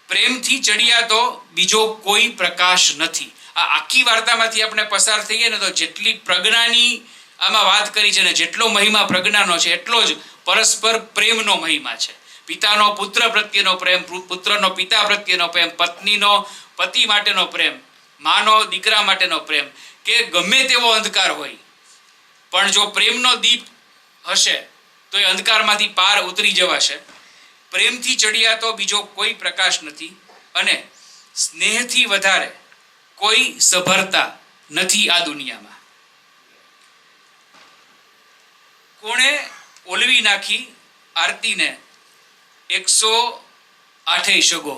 પ્રેમથી ચડિયાતો બીજો કોઈ પ્રકાશ નથી. આ આખી વાર્તામાંથી આપણે પસાર થઈએ ને તો જેટલી પ્રજ્ઞાની આમાં વાત કરી છે ને જેટલો મહિમા પ્રજ્ઞાનો છે એટલો જ પરસ્પર પ્રેમનો મહિમા છે. પિતાનો પુત્ર પ્રત્યેનો પ્રેમ, પુત્રનો પિતા પ્રત્યેનો પ્રેમ, પત્નીનો પતિ માટેનો પ્રેમ, માનો દીકરા માટેનો પ્રેમ, કે ગમે તેવો અંધકાર હોય પણ જો પ્રેમનો દીપ હશે તો એ અંધકારમાંથી પાર ઉતરી જવાશે. પ્રેમથી ચડિયાતો બીજો કોઈ પ્રકાશ નથી અને સ્નેહથી વધારે કોઈ સભરતા નથી આ દુનિયામાં. કોણે ઓલવી નાખી આરતીને 108 શગો,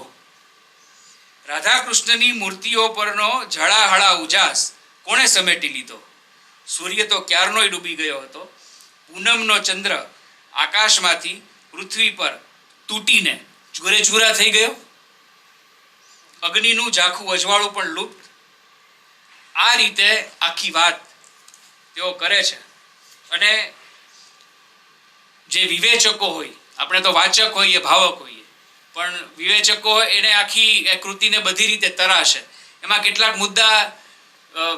રાધા કૃષ્ણની મૂર્તિઓ પરનો ઝળાહળા ઉજાસ કોણે સમેટી લીધો? સૂર્ય તો ક્યારનોય ડૂબી ગયો હતો. પૂનમનો ચંદ્ર આકાશમાંથી પૃથ્વી પર તૂટીને ચૂરેચૂરા થઈ ગયો. અગ્નિનું ઝાખું અજવાળું પણ લુપ્ત. આ રીતે આખી વાત તેઓ કરે છે. અને જે વિવેચકો હોય, આપણે તો વાચક હોઈએ, ભાવક હોઈએ, પણ વિવેચકો એને આખી કૃતિને બધી રીતે તરાશે. એમાં કેટલાક મુદ્દા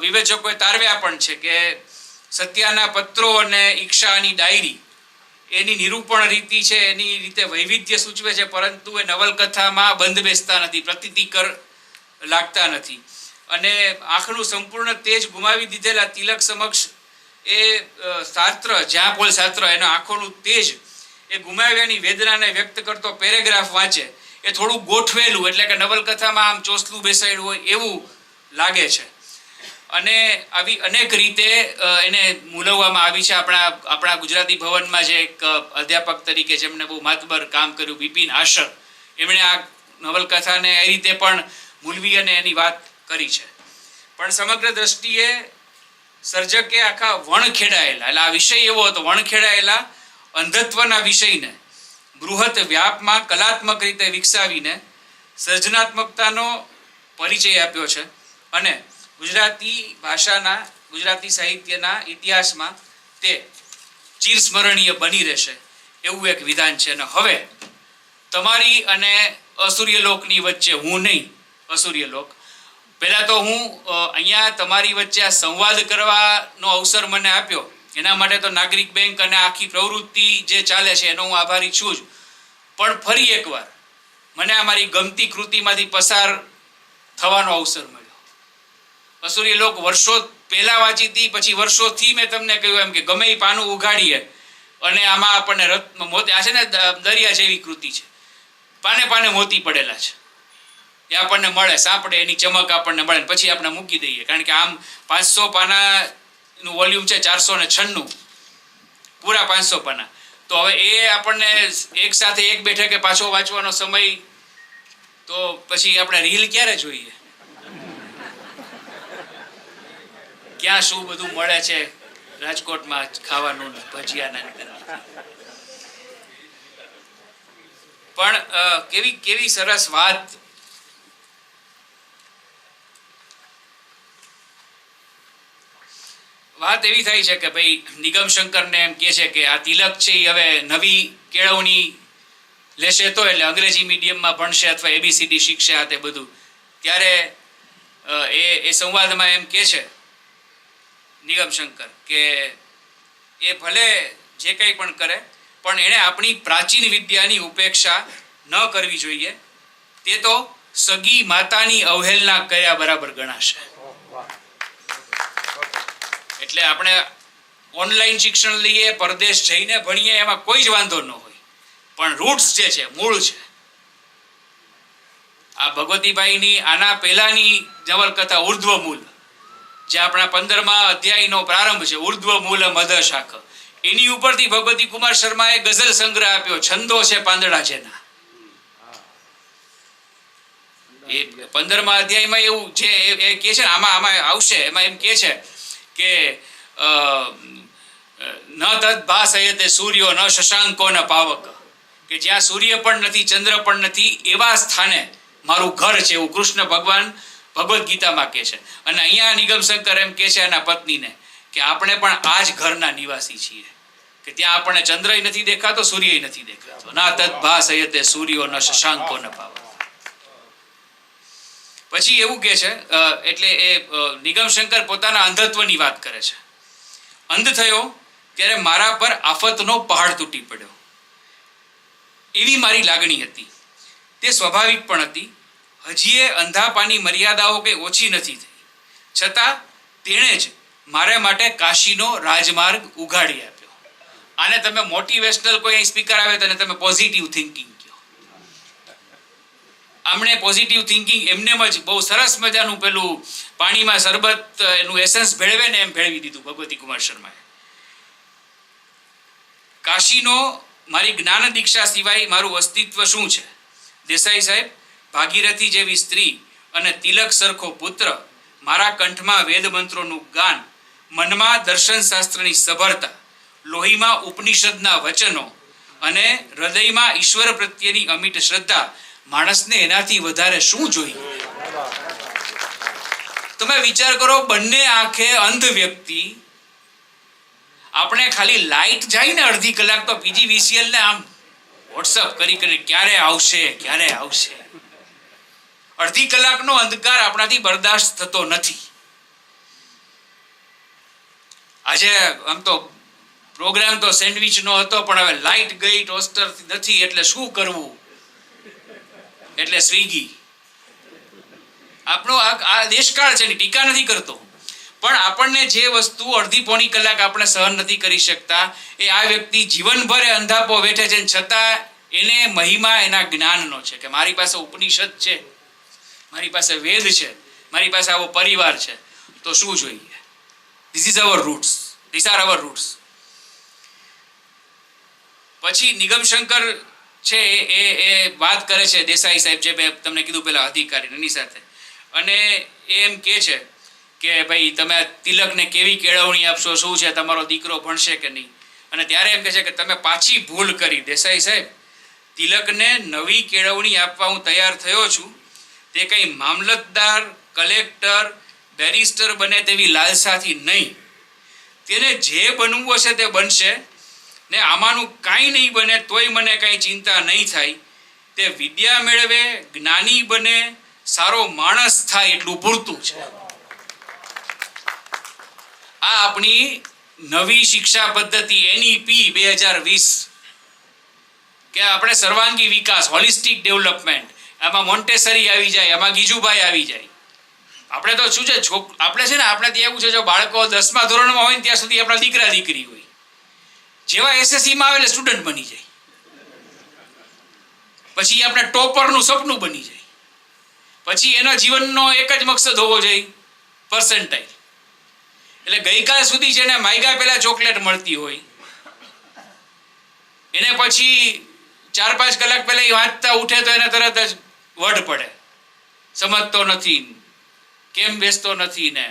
વિવેચકોએ તારવ્યા પણ છે કે સત્યાના પત્રો અને ઈક્ષાની ડાયરી એની નિરૂપણ રીતિ છે, એની રીતે વૈવિધ્ય સૂચવે છે, પરંતુ એ નવલકથામાં બંધ બેસતા નથી, પ્રતીતિકર લાગતા નથી. અને આંખનું સંપૂર્ણ તેજ ગુમાવી દીધેલા તિલક સમક્ષ એ શાસ્ત્ર, જ્યાં પોલ શાસ્ત્ર, એના આંખોનું તેજ એ ગુમાવ્યાની વેદનાને વ્યક્ત કરતો પેરેગ્રાફ વાંચે એ થોડું ગોઠવેલું, એટલે કે નવલકથામાં આમ ચોસલું બેસાડ્યું હોય એવું લાગે છે. અને આવી અનેક રીતે એને મૂલવવામાં આવી છે. આપણા ગુજરાતી ભવનમાં જે એક અધ્યાપક તરીકે જેમણે બહુ માતબર કામ કર્યું, બિપિન આશર, એમણે આ નવલકથાને એ રીતે પણ મૂલવી અને એની વાત કરી છે. પણ સમગ્ર દ્રષ્ટિએ સર્જકે આખા વણખેડાયેલા, એટલે આ વિષય એવો હતો, વણખેડાયેલા અંધત્વના વિષયને બૃહત વ્યાપમાં કલાત્મક રીતે વિકસાવીને સર્જનાત્મકતાનો પરિચય આપ્યો છે. અને ગુજરાતી ભાષાના, ગુજરાતી સાહિત્યના ઇતિહાસમાં તે ચિરસ્મરણીય બની રહેશે એવું એક વિધાન છે. અને હવે તમારી અને અસૂર્યલોકની વચ્ચે, હું નહીં, અસૂર્યલોક, પહેલાં તો હું અહીંયા તમારી વચ્ચે આ સંવાદ કરવાનો અવસર મને આપ્યો એના માટે તો નાગરિક બેંક અને આખી પ્રવૃત્તિ જે ચાલે છે એનો હું આભારી છું જ. પણ ફરી એકવાર મને આ મારી ગમતી કૃતિમાંથી પસાર થવાનો અવસર મળ્યો. અસુરી લોક વર્ષો પહેલા વાંચી હતી, પછી વર્ષોથી મેં તમને કહ્યું એમ કે ગમે એ પાનું ઉઘાડીએ અને આમાં આપણને મોતી, આ છે ને દરિયા જેવી કૃતિ છે, પાને પાને મોતી પડેલા છે, એ આપણને મળે, સાંપડે એની ચમક આપણને મળે, પછી આપણે મૂકી દઈએ. કારણ કે આમ 500 પાનાનું વોલ્યુમ છે, 496 પૂરા 500 પાના. તો હવે એ આપણને એક સાથે એક બેઠકે પાછો વાંચવાનો સમય, તો પછી આપણે રીલ ક્યારે જોઈએ, ક્યાં શું બધું મળે છે રાજકોટમાં ખાવાનું, ભજીયાના. પણ કેવી સરસ વાત. વાત એવી થાય છે કે ભાઈ નિગમ શંકરને એમ કહે છે કે આ તિલક છે એ હવે નવી કેળવણી લેશે તો, એટલે અંગ્રેજી મીડિયમમાં ભણશે અથવા ABCD શીખશે, આ તે બધું. ત્યારે એ સંવાદમાં એમ કહે છે નિગમ શંકર કે એ ભલે જે કંઈ પણ કરે પણ એણે આપણી પ્રાચીન વિદ્યાની ઉપેક્ષા ન કરવી જોઈએ. તે તો સગી માતાની અવહેલના કર્યા બરાબર ગણાશે. એટલે આપણે ઓનલાઈન શિક્ષણ લઈએ, પરદેશ જઈને ભણીએ, એમાં કોઈ જ વાંધો ન હોય, પણ રૂટ્સ જે છે, મૂળ છે. આ ભગવતીભાઈની આના પહેલાની નવલકથા ઉર્ધ્વમૂલ, જે આપણા 15મા અધ્યાયનો પ્રારંભ છે, ઉર્ધ્વમૂલ મધ શાખ, એની ઉપરથી ભગવતી કુમાર શર્માએ ગઝલ સંગ્રહ આપ્યો, છંદો છે પાંદડા જેના. એ 15મા અધ્યાયમાં એવું જે એ કહે છે, આમાં આવશે, એમાં એમ કહે છે કે ન તદ ભાસયતે સૂર્યો ન શશાંકો ન પાવક, કે જ્યાં સૂર્ય પણ નથી, ચંદ્ર પણ નથી, એવા સ્થાને મારું ઘર છે, એવું કૃષ્ણ ભગવાન ભગવદ્ ગીતામાં કહે છે. અને અહીંયા નિગમ શંકર એમ કહે છે એના પત્નીને કે આપણે પણ આ જ ઘરના નિવાસી છીએ, કે ત્યાં આપણને ચંદ્રય નથી દેખાતો, સૂર્યય નથી દેખાતો. ના તદ ભાસયતે સૂર્યો ન શશાંકો ન પાવક. પછી એવું કહે છે, એટલે એ નિગમ શંકર પોતાના અંધત્વની વાત કરે છે. અંધ થયો ત્યારે મારા પર આફતનો પહાડ તૂટી પડ્યો, એવી મારી લાગણી હતી. તે સ્વાભાવિક પણ હતી. હજીએ અંધાપાની મર્યાદાઓ કંઈ ઓછી નથી થઈ, છતાં તેણે જ મારે માટે કાશીનો રાજમાર્ગ ઉઘાડી આપ્યો. આને તમે મોટિવેશનલ કોઈ સ્પીકર આવે તો તમે પોઝિટિવ થિંકિંગ કહો. આમણે પોઝિટિવ થિંકિંગ એમને જ બહુ સરસ મજાનું પેલું પાણીમાં શરબત એનું એસેન્સ ભેળવે ને એમ ભેળવી દીધું ભગવતી કુમાર શર્માએ. કાશીનો મારી જ્ઞાન દીક્ષા સિવાય મારું અસ્તિત્વ શું છે? દેસાઈ સાહેબ, ભાગીરથી જેવી સ્ત્રી અને તિલક સરખો પુત્ર, મારા કંઠમાં વેદ મંત્રોનું ગાન, મનમાં દર્શન શાસ્ત્રની સભરતા, લોહીમાં ઉપનિષદના વચનો અને હૃદયમાં ઈશ્વર પ્રત્યેની અમિટ શ્રદ્ધા, માણસને એનાથી વધારે શું જોઈએ? તમે વિચાર કરો, બંને આંખે અંધ વ્યક્તિ, આપણે ખાલી લાઈટ જાય ને અડધી કલાક તો PGVCL ને આમ વોટ્સઅપ કરી ક્યારે આવશે, ક્યારે આવશે. અડધી કલાકનો અંધકાર આપણાથી બરદાસ્ત થતો નથી. આજે આમ તો પ્રોગ્રામ તો સેન્ડવિચનો હતો, પણ હવે લાઈટ ગઈ, ટોસ્ટર નથી, એટલે શું કરવું? એટલે સ્વિગી. આપણો આ દેશકાળ છે, ટીકા નથી કરતો, પણ આપણને જે વસ્તુ અડધી પોણી કલાક આપણે સહન નથી કરી શકતા, એ આ વ્યક્તિ જીવનભર અંધાપો વેઠે છે, છતાં એને મહિમા એના જ્ઞાનનો છે કે મારી પાસે ઉપનિષદ છે, મારી પાસે વેદ છે, મારી પાસે આવો પરિવાર છે, તો શું જોઈએ? This is our roots, this are our roots. પછી નિગમ શંકર છે એ વાત કરે છે, દેસાઈ સાહેબ જે મેં તમને કીધું પેલા અધિકારી એની સાથે, અને એમ કહે છે કે ભાઈ તમે તિલકને કેવી કેળવણી આપશો, શું છે, તમારો દીકરો ભણશે કે નહીં? અને ત્યારે એમ કહે છે કે તમે પાછી ભૂલ કરી દેસાઈ સાહેબ. તિલકને નવી કેળવણી આપવા હું તૈયાર થયો છું, તે કંઈ મામલતદાર, કલેક્ટર, બેરિસ્ટર બને તેવી લાલસાથી નહીં. તેને જે બનવું હશે તે બનશે ને આમાંનું કાંઈ નહીં બને તોય મને કાંઈ ચિંતા નહીં થાય. તે વિદ્યા મેળવે, જ્ઞાની બને, સારો માણસ થાય એટલું પૂરતું છે. આ આપણી નવી શિક્ષા પદ્ધતિ NEP 2020 કે આપણે સર્વાંગી વિકાસ, હોલિસ્ટિક ડેવલપમેન્ટ, આમાં મોન્ટેસરી આવી જાય, આમાં ગીજુભાઈ આવી જાય. આપણે તો શું છે, આપણે છે ને, આપણે ત્યાં એવું છે, જો બાળકો 10મા ધોરણમાં હોય ને ત્યાં સુધી આપણા દીકરા દીકરી હોય, જેવા SSCમાં આવે એટલે સ્ટુડન્ટ બની જાય, પછી આપણે ટોપરનું સપનું બની જાય, પછી એના જીવનનો એક જ મકસદ હોવો જોઈએ, પર્સન્ટાઇલ. એટલે ગઈકાલ સુધી જેને માગ્યા પહેલા ચોકલેટ મળતી હોય એને પછી 4-5 કલાક પહેલા એ વાંચતા ઉઠે તો એને તરત જ વઢ પડે, સમજતો નથી, કેમ બેસતો નથી ને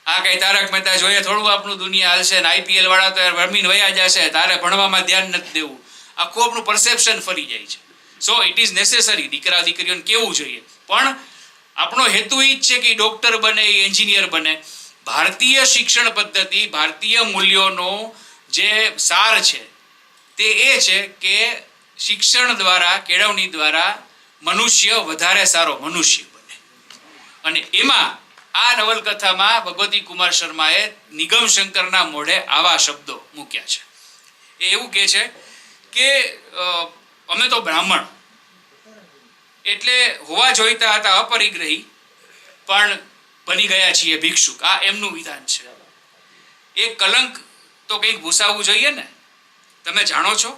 આ કઈ તારક મહેતા જોઈએ થોડું આપણું દુનિયા હાલશે ને IPL વાળા તો રમીને વયા જશે, તારે ભણવામાં ધ્યાન નથી દેવું, આખું આપણું પરસેપ્શન ફરી જાય છે. સો ઇટ ઇઝ નેસેસરી દીકરા દીકરીઓને કેવું જોઈએ, પણ આપણો હેતુ એ જ છે કે ડૉક્ટર બને, એન્જિનિયર બને. ભારતીય શિક્ષણ પદ્ધતિ, ભારતીય મૂલ્યોનો જે સાર છે તે એ છે કે શિક્ષણ દ્વારા, કેળવણી દ્વારા મનુષ્ય વધારે સારો મનુષ્ય બને. અને એમાં આ નવલકથામાં ભગવતી કુમાર શર્માએ નિગમ શંકરના મોઢે આવા શબ્દો મૂક્યા છે. એ એવું કહે છે કે અમે તો બ્રાહ્મણ એટલે હોવા જોઈતા હતા અપરિગ્રહી, પણ બની ગયા છીએ ભિક્ષુક. આ એમનું વિધાન છે. એ કલંક તો કંઈક ભૂસાવવું જોઈએ ને. તમે જાણો છો,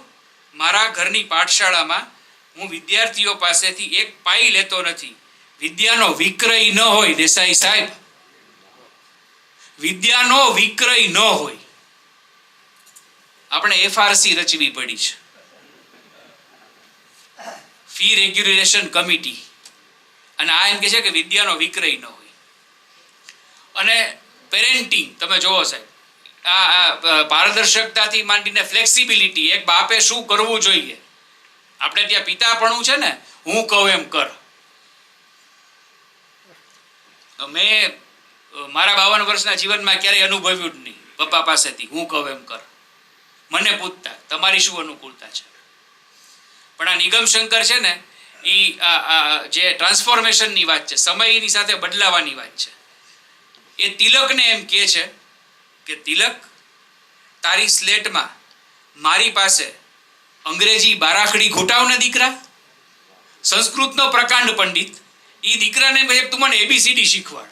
મારા ઘરની પાઠશાળામાં હું વિદ્યાર્થીઓ પાસેથી 1 પાઈ લેતો નથી. વિદ્યાનો વિક્રય ન હોય દેસાઈ સાહેબ, વિદ્યાનો વિક્રય ન હોય. આપણે FRC રચવી પડી છે, ફી રેગ્યુલેશન કમિટી, અને આ એમ કે છે કે વિદ્યાનો વિક્રય ન હોય. અને પેરેન્ટિંગ તમે જોવો સાહેબ, આ પારદર્શકતાથી માંડીને ફ્લેક્સિબિલિટી, એક બાપે શું કરવું જોઈએ. આપણે ત્યાં પિતાપણું છે ને, હું કહું એમ કર. મેં મારા 52 વર્ષના જીવનમાં ક્યારેય અનુભવ્યું જ નહીં પપ્પા પાસેથી હું કહું એમ કર. મને પૂછતા તમારી શું અનુકૂળતા છે. પણ આ નિગમ શંકર છે ને, એ જે ટ્રાન્સફોર્મેશનની વાત છે, સમયની સાથે બદલાવાની વાત છે, એ તિલકને એમ કહે છે કે તિલક, તારી સ્લેટમાં મારી પાસે અંગ્રેજી બારાખડી ઘૂંટાવને દીકરા. સંસ્કૃતનો પ્રકાંડ પંડિત એ દીકરાને કહે તું મને ABCD શીખવાડ.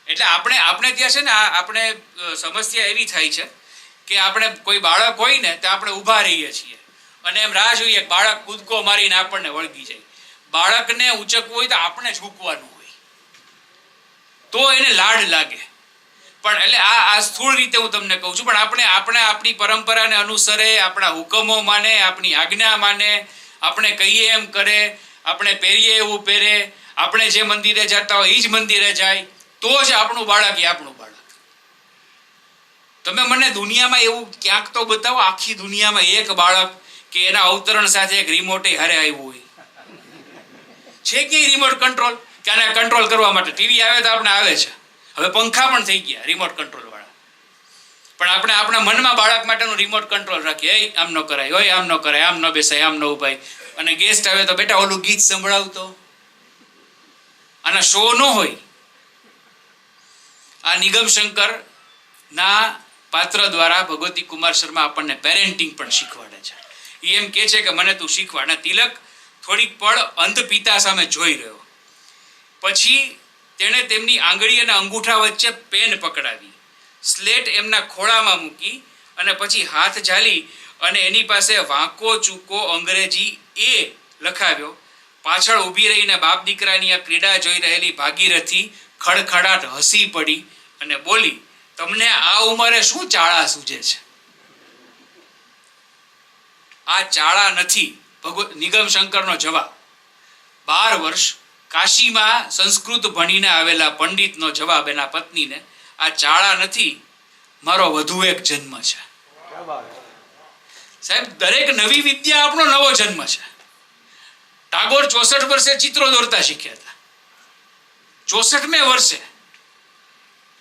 એટલે આપણે ત્યાં છે ને, આપણે સમસ્યા એવી થાય છે કે આપણે કોઈ બાળક હોય ને તો આપણે ઊભા રહીએ છીએ અને એમ રાહ જોઈએ બાળક કૂદકો મારીને આપણને વળગી જાય. બાળકને ઉચકવું હોય તો આપણે ઝૂકવાનું હોય તો એને લાડ લાગે. પણ એટલે આ સ્થૂળ રીતે હું તમને કહું છું, પણ આપણે આપણી પરંપરાને અનુસરે, આપણા હુકમો માને, આપણી આજ્ઞા માને, આપણે કહીએ એમ કરે, આપણે પહેરીએ એવું પહેરે, આપણે જે મંદિરે જતા હોય એ જ મંદિરે જાય, તો જ આપણું બાળક એ આપણું બાળક. તમે મને દુનિયામાં એવું ક્યાંક તો બતાવો, આખી દુનિયામાં એક બાળક કે એના અવતરણ સાથે એક રિમોટે હારે આવ્યું હોય છે કે રિમોટ કંટ્રોલ, કે આને કંટ્રોલ કરવા માટે ટીવી આવે તો આપણે આવે છે, હવે પંખા પણ થઈ ગયા રિમોટ કંટ્રોલ વાળા. પણ આપણે આપણા મનમાં બાળક માટેનું રિમોટ કંટ્રોલ રાખીએ, આમ ન કરાય, હોય આમ ન કરાય, આમ ન બેસાય, આમ ન ઉભાય. અને ગેસ્ટ આવે તો બેટા ઓલું ગીત સંભળાવતો. આના શો ન હોય. આ નિગમ શંકર ના પાત્ર દ્વારા ભગવતી કુમાર શર્મા આપણને પેરેન્ટિંગ પણ શીખવાડે છે. એ એમ કહે છે કે મને તું શીખવાડ. તિલક થોડીક પળ અંધ પિતા સામે જોઈ રહ્યો, પછી તેણે તેમની આંગળી અને અંગૂઠા વચ્ચે પેન પકડાવી, સ્લેટ એમના ખોળામાં મૂકી અને પછી હાથ ઝાલી અને એની પાસે વાંકો ચૂકો અંગ્રેજી એ લખાવ્યો. પાછળ ઊભી રહીને બાપ દીકરાની આ ક્રીડા જોઈ રહેલી ભાગીરથી ખડખડાટ હસી પડી અને બોલી, તમને આ ઉંમરે શું ચાળા સૂજે છે? આ ચાળા નથી. નિગમ શંકરનો જવાબ. 12 વર્ષ કાશીમાં સંસ્કૃત ભણીને આવેલા પંડિતનો જવાબ એના પત્નીને, આ ચાળા નથી, મારો વધુ એક જન્મ છે. સાહેબ, દરેક નવી વિદ્યા આપણો નવો જન્મ છે. ટાગોર 64 વર્ષે ચિત્રો દોરતા શીખ્યા હતા. 64મે વર્ષે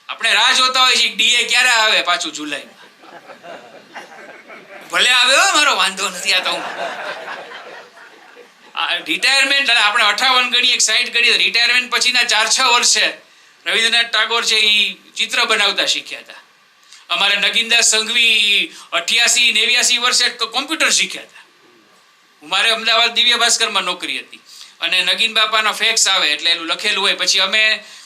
આપણે રાહ જોતા હોય છે DA ક્યારે આવે પાછું જુલાઈમાં. ભલે આવ્યો, મારો વાંધો નથી. આ તો રિટાયરમેન્ટ આપણે 58 ગણીએ 60 ગણીએ રિટાયરમેન્ટ પછીના 4-6 વર્ષે રવિન્દ્રનાથ ટાગોર છે એ ચિત્ર બનાવતા શીખ્યા હતા. અમારે નગીનદાસ સંઘવી 88-89 વર્ષે તો કોમ્પ્યુટર શીખ્યા હતા. મારે અમદાવાદ દિવ્ય ભાસ્કરમાં નોકરી હતી અને નગીન બાપાનો ફેક્સ આવે એટલે એનું લખેલું હોય. પછી અમે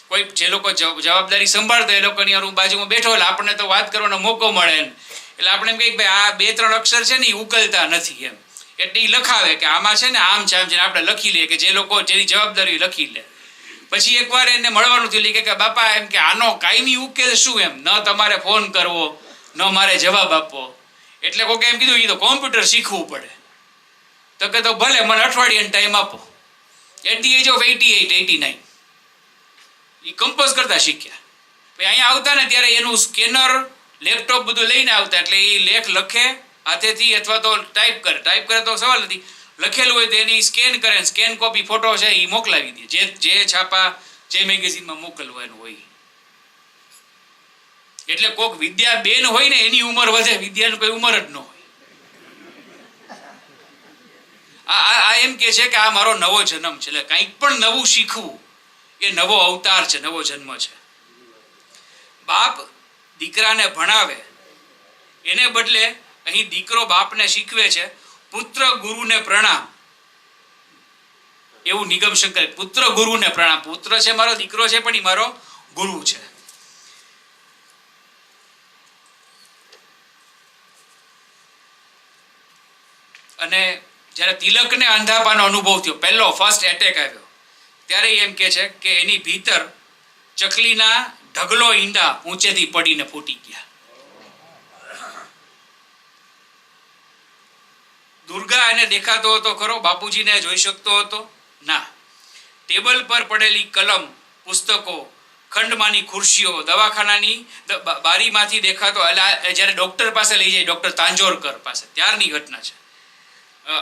કોઈ જે લોકો જવાબદારી સંભાળતા એ લોકોની હું બાજુમાં બેઠો એટલે આપણને તો વાત કરવાનો મોકો મળે એટલે આપણે એમ કહીએ કે ભાઈ આ 2-3 અક્ષર છે ને એ ઉકલતા નથી એમ. એટલે એ લખાવે કે આમાં છે ને આમ છે આમ છે આપણે લખી લઈએ કે જે લોકો જેની જવાબદારી લખી લે. પછી એકવાર એને મળવાનું થયું કે બાપા એમ કે આનો કાયમી ઉકેલ શું એમ, ન તમારે ફોન કરવો ન મારે જવાબ આપવો. એટલે કોકે એમ કીધું એ તો કોમ્પ્યુટર શીખવું પડે. તો કે તો ભલે મને અઠવાડિયાનો ટાઈમ આપો. એટ ધી એજ ઓફ 88-89 એ કમ્પોઝ કરતા શીખ્યા. પછી અહીંયા આવતા ને ત્યારે એનું સ્કેનર લેપટોપ બધું લઈને આવતા એટલે એ લેખ લખે હાથેથી અથવા તો ટાઈપ કરે તો સવાલ નથી. લખેલું હોય તો એની સ્કેન કરે, સ્કેન કોપી ફોટો છે એ મોકલાવી દે જે છાપા જે મેગેઝિનમાં મોકલવાનું હોય. એટલે કોક વિદ્યા બેન હોય ને એની ઉંમર વધે, વિદ્યાની કોઈ ઉંમર જ ન હોય. આ એમ કે છે કે આ મારો નવો જન્મ છે એટલે કંઈક પણ નવું શીખવું એ નવો અવતાર છે, નવો જન્મ છે. બાપ દીકરાને ભણાવે એને બદલે અહીં દીકરો બાપને શીખવે છે પુત્ર ગુરુને પ્રણામ. એવું નિગમ શંકર, પુત્ર ગુરુને પ્રણામ. પુત્ર છે મારો, દીકરો છે પણ એ મારો ગુરુ છે. અને જ્યારે તિલકને અંધાપાનો અનુભવ થયો, પહેલો ફર્સ્ટ એટેક આવ્યો, ત્યારે એમ કે છે કે એની ભીતર ચકલીના ઢગલો ઈંડા ઊંચેથી પડીને ફૂટી ગયા. દુર્ગા એને દેખાતો હતો ખરો, બાપુજીને જોઈ શકતો હતો ના. ટેબલ પર પડેલી કલમ, પુસ્તકો, ખંડમાંની ખુરશીઓ, દવાખાનાની બારીમાંથી દેખાતો, જ્યારે ડોક્ટર પાસે લઈ જાય, ડોક્ટર તાંજોરકર પાસે, ત્યારની ઘટના છે.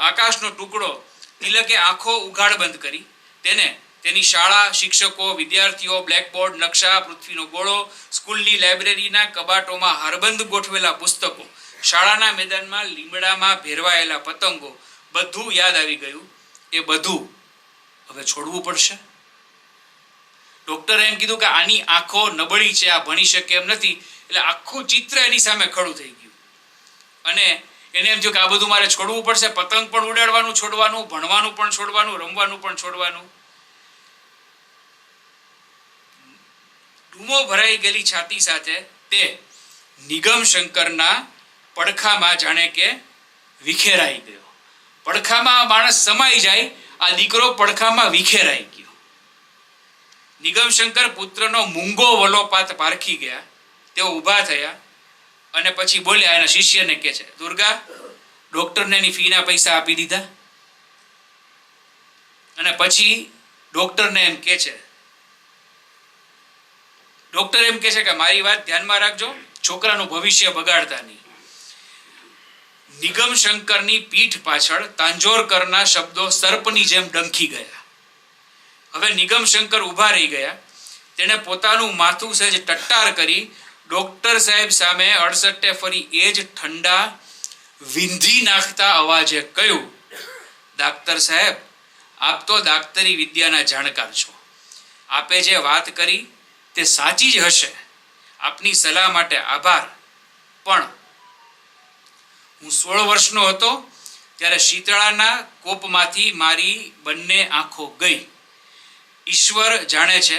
આકાશનો ટુકડો. તિલકે આંખો ઉઘાડ બંધ કરી. તેને તેની શાળા, શિક્ષકો, વિદ્યાર્થીઓ, બ્લેકબોર્ડ, નકશા, પૃથ્વીનો ગોળો, સ્કૂલની લાઇબ્રેરીના કબાટોમાં હારબંધ ગોઠવેલા પુસ્તકો, શાળાના મેદાનમાં લીમડામાં ભેરવાયેલા પતંગો, બધું યાદ આવી ગયું. એ બધું હવે છોડવું પડશે. ડોક્ટરે એમ કીધું કે આની આંખો નબળી છે, આ ભણી શકે એમ નથી. એટલે આખું ચિત્ર એની સામે ખડું થઈ ગયું અને એને એમ થયું કે આ બધું મારે છોડવું પડશે. પતંગ પણ ઉડાડવાનું છોડવાનું, ભણવાનું પણ છોડવાનું, રમવાનું પણ છોડવાનું. ધૂમો ભરાઈ ગયેલી છાતી સાથે તે નિગમ શંકરના પડખામાં જાણે કે વિખેરાઈ ગયો. પડખામાં માણસ સમાઈ જાય, આ દીકરો પડખામાં વિખેરાઈ ગયો. નિગમ શંકર પુત્રનો મૂંગો વલોપાત પારખી ગયા. તેઓ ઊભા થયા અને પછી બોલ્યા, એના શિષ્યને કહે છે, દુર્ગા, ડોક્ટરને એની ફીના પૈસા આપી દીધા. અને પછી ડોક્ટરને એમ કહે છે, ડોક્ટર એમ કહે છે કે મારી વાત ધ્યાનમાં રાખજો, છોકરાનું ભવિષ્ય બગાડતા નહીં. નિગમ શંકરની પીઠ પાછળ તાંજોરકરના શબ્દો સર્પની જેમ ડંખી ગયા. હવે નિગમ શંકર ઊભા રહી ગયા. તેણે પોતાનું માથું સહેજ ટટ્ટાર કરી ડોક્ટર સાહેબ સામે અડસટ્ટે ફરી એ જ ઠંડા વિંધી નાખતા અવાજે કહ્યું, ડાક્ટર સાહેબ, આપ તો દાક્તરી વિદ્યાના જાણકાર છો. આપે જે વાત કરી તે સાચી જ હશે. આપની સલાહ માટે આભાર. પણ હું 16 વર્ષનો હતો ત્યારે શીતળાના કોપમાંથી મારી બંને આંખો ગઈ. ઈશ્વર જાણે છે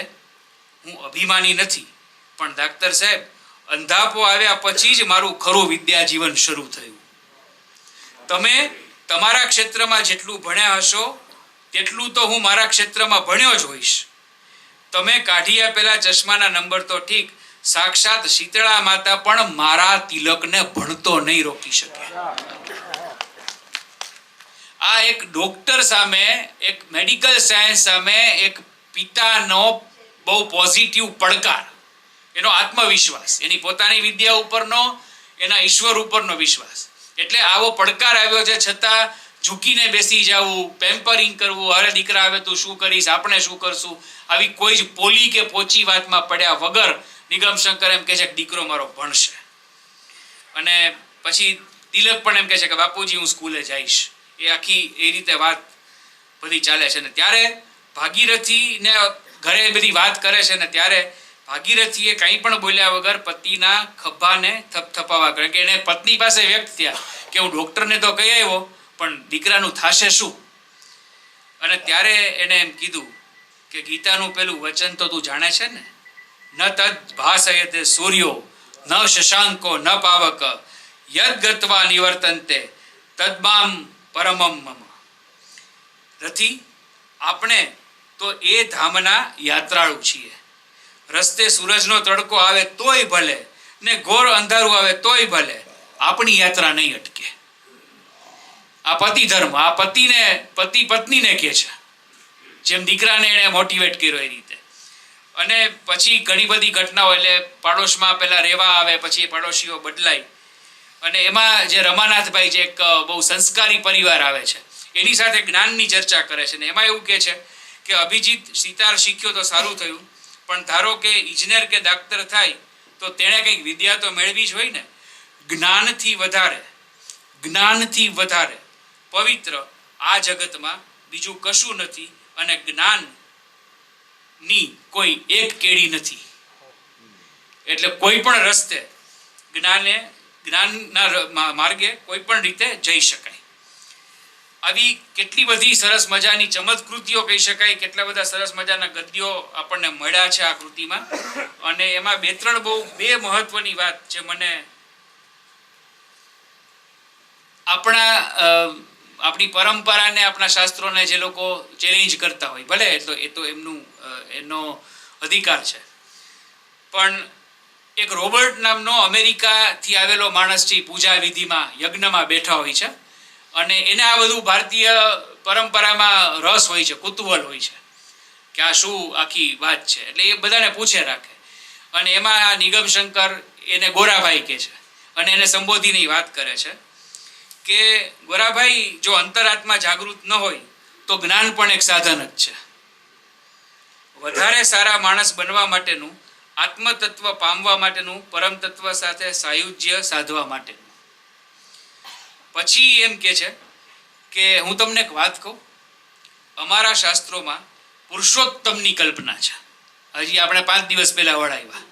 હું અભિમાની નથી, પણ ડાક્ટર સાહેબ, અંધાપો આવ્યા પછી જ મારું ખરું વિદ્યા જીવન શરૂ થયું. તમે તમારા ક્ષેત્રમાં જેટલું ભણ્યા હશો તેટલું તો હું મારા ક્ષેત્રમાં ભણ્યો જ હોઈશ. તમે કાઢી આપેલા ચશ્માના નંબર તો ઠીક, સાક્ષાત શીતળા માતા પણ મારા તિલકને ભણતો નહીં રોકી શકે. આ એક ડોક્ટર સામે, એક મેડિકલ સાયન્સ સામે એક પિતાનો બહુ પોઝિટિવ પડકાર, એનો આત્મવિશ્વાસ, એની પોતાની વિદ્યા ઉપરનો, એના ઈશ્વર ઉપરનો વિશ્વાસ. એટલે આવો પડકાર આવ્યો છે છતાં ઝૂકીને બેસી જવું, પેમ્પરિંગ કરવું, અરે દીકરા હવે તું શું કરીશ, આપણે શું કરશું, આવી કોઈ જ પોલી કે પોચી વાતમાં પડ્યા વગર નિગમ શંકર એમ કહે છે કે દીકરો મારો ભણશે. અને પછી તિલક પણ એમ કહે છે કે બાપુજી હું સ્કૂલે જઈશ. એ આખી એ રીતે વાત બધી ચાલે છે. ને ત્યારે ભાગીરથીને ઘરે બધી વાત કરે છે ને ત્યારે ભાગીરથીએ કંઈ પણ બોલ્યા વગર પતિના ખભાને થપથપાવા કરે, કે એને પત્ની પાસે વ્યક્ત થયા કે હું ડૉક્ટરને તો કહી આવ્યો પણ દીકરાનું થાશે શું. અને ત્યારે એણે એમ કીધું કે ગીતાનું પેલું વચન તો તું જાણે છે ને, ન તદ ભાસયતે સૂર્યો ન શશાંકો ન પાવક યદ ગત્વા નિવર્તન્તે તદ્મામ પરમમ મમ. રથી આપણે તો એ ધામના યાત્રાળુ છીએ. રસ્તે સૂરજનો તડકો આવે તોય ભલે ને ઘોર અંધારું આવે તોય ભલે, આપણી યાત્રા નહીં અટકે. આ પતિ ધર્મ, આ પતિ પત્નીને કહે છે, જેમ દીકરાને એણે મોટિવેટ કર્યો એ રીતે. અને પછી ઘણી બધી ઘટનાઓ, એટલે પાડોશમાં પહેલાં રહેવા આવે, પછી એ પાડોશીઓ બદલાય, અને એમાં જે રમાનાથભાઈ જે એક બહુ સંસ્કારી પરિવાર આવે છે એની સાથે જ્ઞાનની ચર્ચા કરે છે. ને એમાં એવું કહે છે કે અભિજીત સિતાર શીખ્યો તો સારું થયું, પણ ધારો કે ઇજનેર કે ડાક્ટર થાય તો તેણે કંઈક વિદ્યા તો મેળવી જ હોય ને. જ્ઞાનથી વધારે પવિત્ર આ જગતમાં બીજું કશું નથી, અને જ્ઞાનની કોઈ એક કેડી નથી. એટલે કોઈ પણ રસ્તે જ્ઞાનના માર્ગે કોઈ પણ રીતે જઈ શકાય. આવી કેટલી બધી સરસ મજાની ચમત્કૃતિઓ કહી શકાય, કેટલા બધા સરસ મજાના ગદ્યો આપણને મળ્યા છે આ કૃતિમાં. અને એમાં બે મહત્વની વાત જે મને આપણી પરંપરાને, આપણા શાસ્ત્રોને જે લોકો ચેલેન્જ કરતા હોય, ભલે એ તો એનો અધિકાર છે, પણ એક રોબર્ટ નામનો અમેરિકાથી આવેલો માણસ છે, પૂજા વિધિમાં યજ્ઞમાં બેઠા હોય છે, અને એને આ બધું ભારતીય પરંપરામાં રસ હોય છે, કુતૂહલ હોય છે કે આ શું આખી વાત છે. એટલે એ બધાને પૂછે રાખે, અને એમાં આ નિગમ શંકર એને ગોરાભાઈ કહે છે, અને એને સંબોધીને વાત કરે છે કે ગોરાભાઈ, જો અંતરાત્મા જાગૃત ન હોય તો જ્ઞાન પણ એક સાધન જ છે. વધારે સારા માણસ બનવા માટેનું, આત્મતત્વ પામવા માટેનું, પરમ તત્વ સાથે સાયુજ્ય સાધવા માટેનું. પછી એમ કે છે કે હું તમને એક વાત કહું, અમારા શાસ્ત્રોમાં પુરુષોત્તમની કલ્પના છે. હજી આપણે 5 દિવસ પહેલા વળાવ્યા.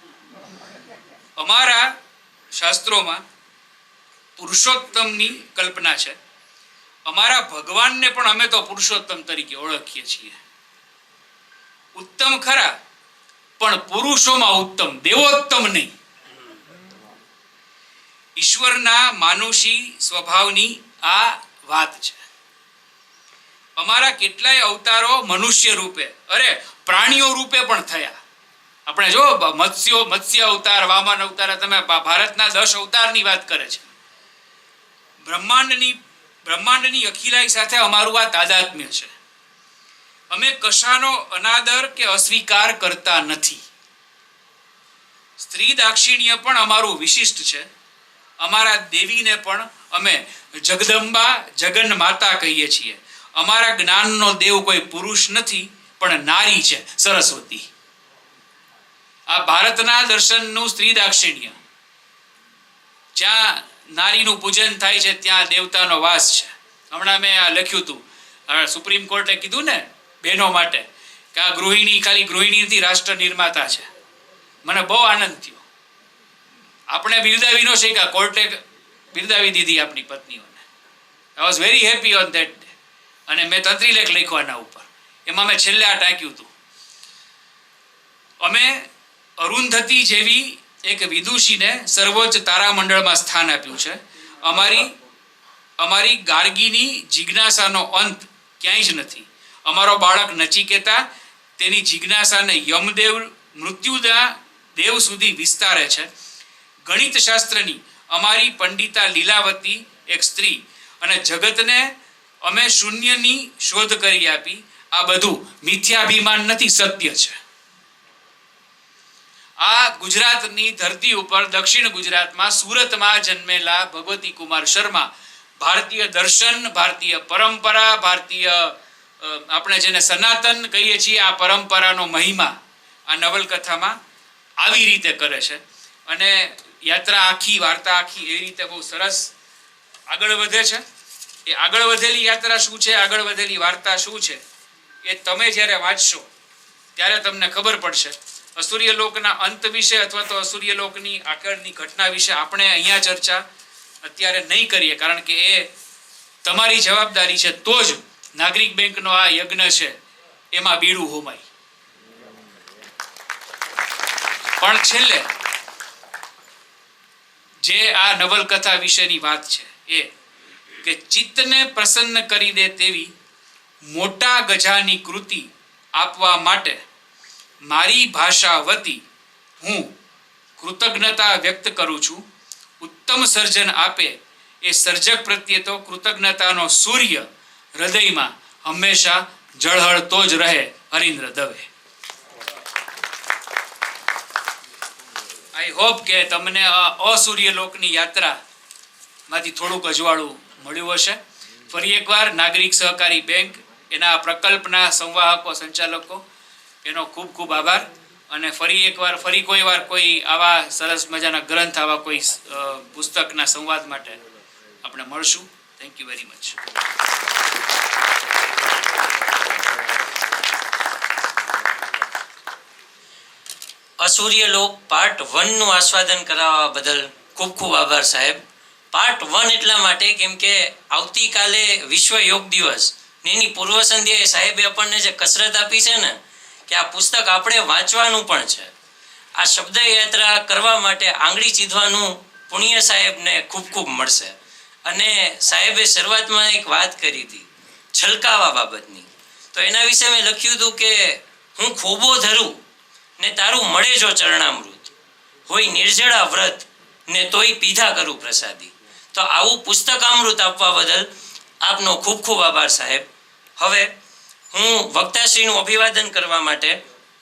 અમારા શાસ્ત્રોમાં પુરુષોત્તમની કલ્પના છે. અમારા ભગવાનને પણ અમે તો પુરુષોત્તમ તરીકે ઓળખીએ છીએ. ઉત્તમ ખરા, પણ પુરુષોમાં ઉત્તમ, દેવોત્તમ નહીં. ઈશ્વરના માનુષી સ્વભાવની આ વાત છે. અમારા કેટલાય અવતારો મનુષ્ય રૂપે, પ્રાણીઓ રૂપે પણ થયા. આપણે જો મત્સ્ય અવતાર, વામન અવતાર, તમે ભારતના 10 અવતારની વાત કરે છે. બ્રહ્માંડની અખિલાઈ સાથે અમારું આ તાદાત્મ્ય છે. અમે કશાનો અનાદર કે અસ્વીકાર કરતા નથી. સ્ત્રી દાક્ષિણ્ય પણ અમારું વિશિષ્ટ છે. અમારા દેવીને પણ અમે જગદંબા, જગન માતા કહીએ છીએ. અમારા જ્ઞાનનો દેવ કોઈ પુરુષ નથી, પણ નારી છે, સરસ્વતી. આ ભારતના દર્શનનું સ્ત્રી દાક્ષિણ્ય. જ્યાં નારીનું પૂજન થાય છે ત્યાં દેવતાનો વાસ છે. હમણાં મેં આ લખ્યું હતું, સુપ્રીમ કોર્ટે કીધું ને બહેનો માટે કે આ ગૃહિણી ખાલી ગૃહિણી નથી, રાષ્ટ્ર નિર્માતા છે. મને બહુ આનંદ થયો. આપણે બિરદાવી ન શક્યા, કોર્ટે બિરદાવી દીધી આપણી પત્નીઓને. I was very happy on that day. અને મેં તંત્રીલેખ લખવાના ઉપર, એમાં મેં છેલ્લે આ ટાંક્યું હતું. અમે અરુંધતી જેવી એક વિદુષીને સર્વોચ્ચ તારામંડળમાં સ્થાન આપ્યું છે. અમારી ગાર્ગીની જિજ્ઞાસાનો અંત ક્યાંય જ નથી. અમારો બાળક નચિકેતા તેની જિજ્ઞાસાને યમદેવ, મૃત્યુના દેવ સુધી વિસ્તારે છે. ગણિત શાસ્ત્રની અમારી પંડિતા લીલાવતી એક સ્ત્રી, અને જગતને અમે શૂન્યની શોધ કરી આપી. આ બધું મિથ્યાભિમાન નથી, સત્ય છે. આ ગુજરાતની ધરતી ઉપર, દક્ષિણ ગુજરાતમાં, સુરતમાં જન્મેલા ભગવતી કુમાર શર્મા ભારતીય દર્શન, ભારતીય પરંપરા, ભારતીય આપણે જેને સનાતન કહીએ છીએ, આ પરંપરાનો મહિમા આ નવલકથામાં આવી રીતે કરે છે. અને યાત્રા આખી, વાર્તા આખી એવી રીતે બહુ સરસ આગળ વધે છે. એ આગળ વધેલી યાત્રા શું છે, આગળ વધેલી વાર્તા શું છે, એ તમે જ્યારે વાંચશો ત્યારે તમને ખબર પડશે. અસુર્ય લોકના અંત વિશે અથવા તો અસુર્ય લોકની આગળની ઘટના વિશે આપણે અહીંયા ચર્ચા અત્યારે નહીં કરીએ, કારણ કે એ તમારી જવાબદારી છે. તો જ નાગરિક બેંકનો આ યજ્ઞ છે એમાં બીડું હોમાય. પણ છેલ્લે જે આ નવલકથા વિશેની વાત છે એ કે ચિત્તને પ્રસન્ન કરી દે તેવી મોટા ગજાની કૃતિ આપવા માટે મારી ભાષા વતી હું કૃતજ્ઞતા વ્યક્ત કરું છું. ઉત્તમ સર્જન આપે એ સર્જક પ્રત્યે તો કૃતજ્ઞતાનો સૂર્ય હૃદયમાં હંમેશા ઝળહળતો જ રહે. હરીન્દ્ર દવે. આઈ હોપ કે તમને આ અસૂર્ય લોકની યાત્રામાંથી થોડુંક અજવાળું મળ્યું હશે. ફરી એકવાર નાગરિક સહકારી બેંક એના પ્રકલ્પના સંવાહકો સંચાલકો એનો ખૂબ ખૂબ આભાર. અને ફરી કોઈ વાર કોઈ આવા સરસ મજાના ગ્રંથ, આવા કોઈ પુસ્તકના સંવાદ માટે આપણે મળશું. Thank you very much. અસૂર્ય લોક પાર્ટ 1 નું આસ્વાદન કરાવવા બદલ ખૂબ ખૂબ આભાર સાહેબ. પાર્ટ 1 એટલા માટે કેમ કે આવતીકાલે વિશ્વ યોગ દિવસ એની પૂર્વ સંધ્યાએ સાહેબે આપણને જે કસરત આપી છે ને કે આ પુસ્તક આપણે વાંચવાનું પણ છે. આ શબ્દયાત્રા કરવા માટે આંગળી ચીધવાનું પુણ્ય સાહેબને ખૂબ ખૂબ મળશે. અને સાહેબે શરૂઆતમાં એક વાત કરી હતી છલકાવા બાબતની, તો એના વિશે મેં લખ્યું હતું કે હું ખોબો ધરું ને તારું મળે જો ચરણામૃત, હોય નિર્જળા વ્રત ને તોય પીધા કરું પ્રસાદી. તો આવું પુસ્તકામૃત આપવા બદલ આપનો ખૂબ ખૂબ આભાર સાહેબ. હવે હું વક્તાશ્રીનું અભિવાદન કરવા માટે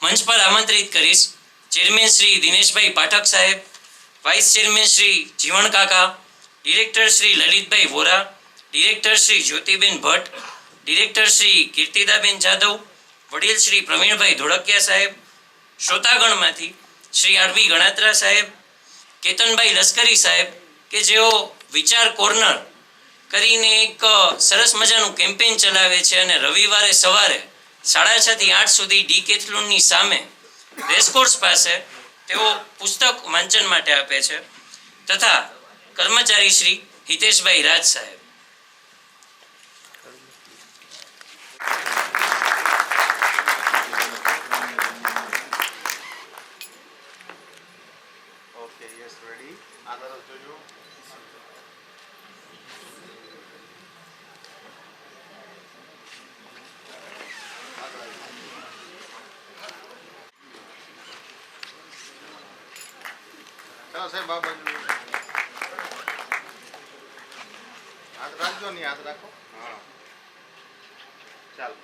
મંચ પર આમંત્રિત કરીશ ચેરમેન શ્રી દિનેશભાઈ પાઠક સાહેબ, વાઇસ ચેરમેન શ્રી જીવણ કાકા, director Shri Lalitbhai Vora, director Shri Jyotiben Bhatt, director Shri Kirtidaben Jadav, વડીલ શ્રી પ્રવીણભાઈ ધોળકિયા સાહેબ, શ્રોતાગણમાંથી શ્રી આરવી ગણાત્રા સાહેબ, કેતનભાઈ લશ્કરી સાહેબ કે જેઓ વિચાર કોર્નર કરીને એક સરસ મજાનું કેમ્પેઇન ચલાવે છે અને રવિવારે સવારે 6:30 થી 8 સુધી ડીકેથલોનની સામે રેસકોર્સ પાસે તેઓ પુસ્તક વાંચન માટે આપે છે, તથા કર્મચારી શ્રી હિતેશભાઈ રાજ સાહેબ. Okay, yes, ready. આ તરફ જોજો. ચાલો સાહેબ આ બાજુ હાથ રાખજો ને, હાથ રાખો. હા ચાલો.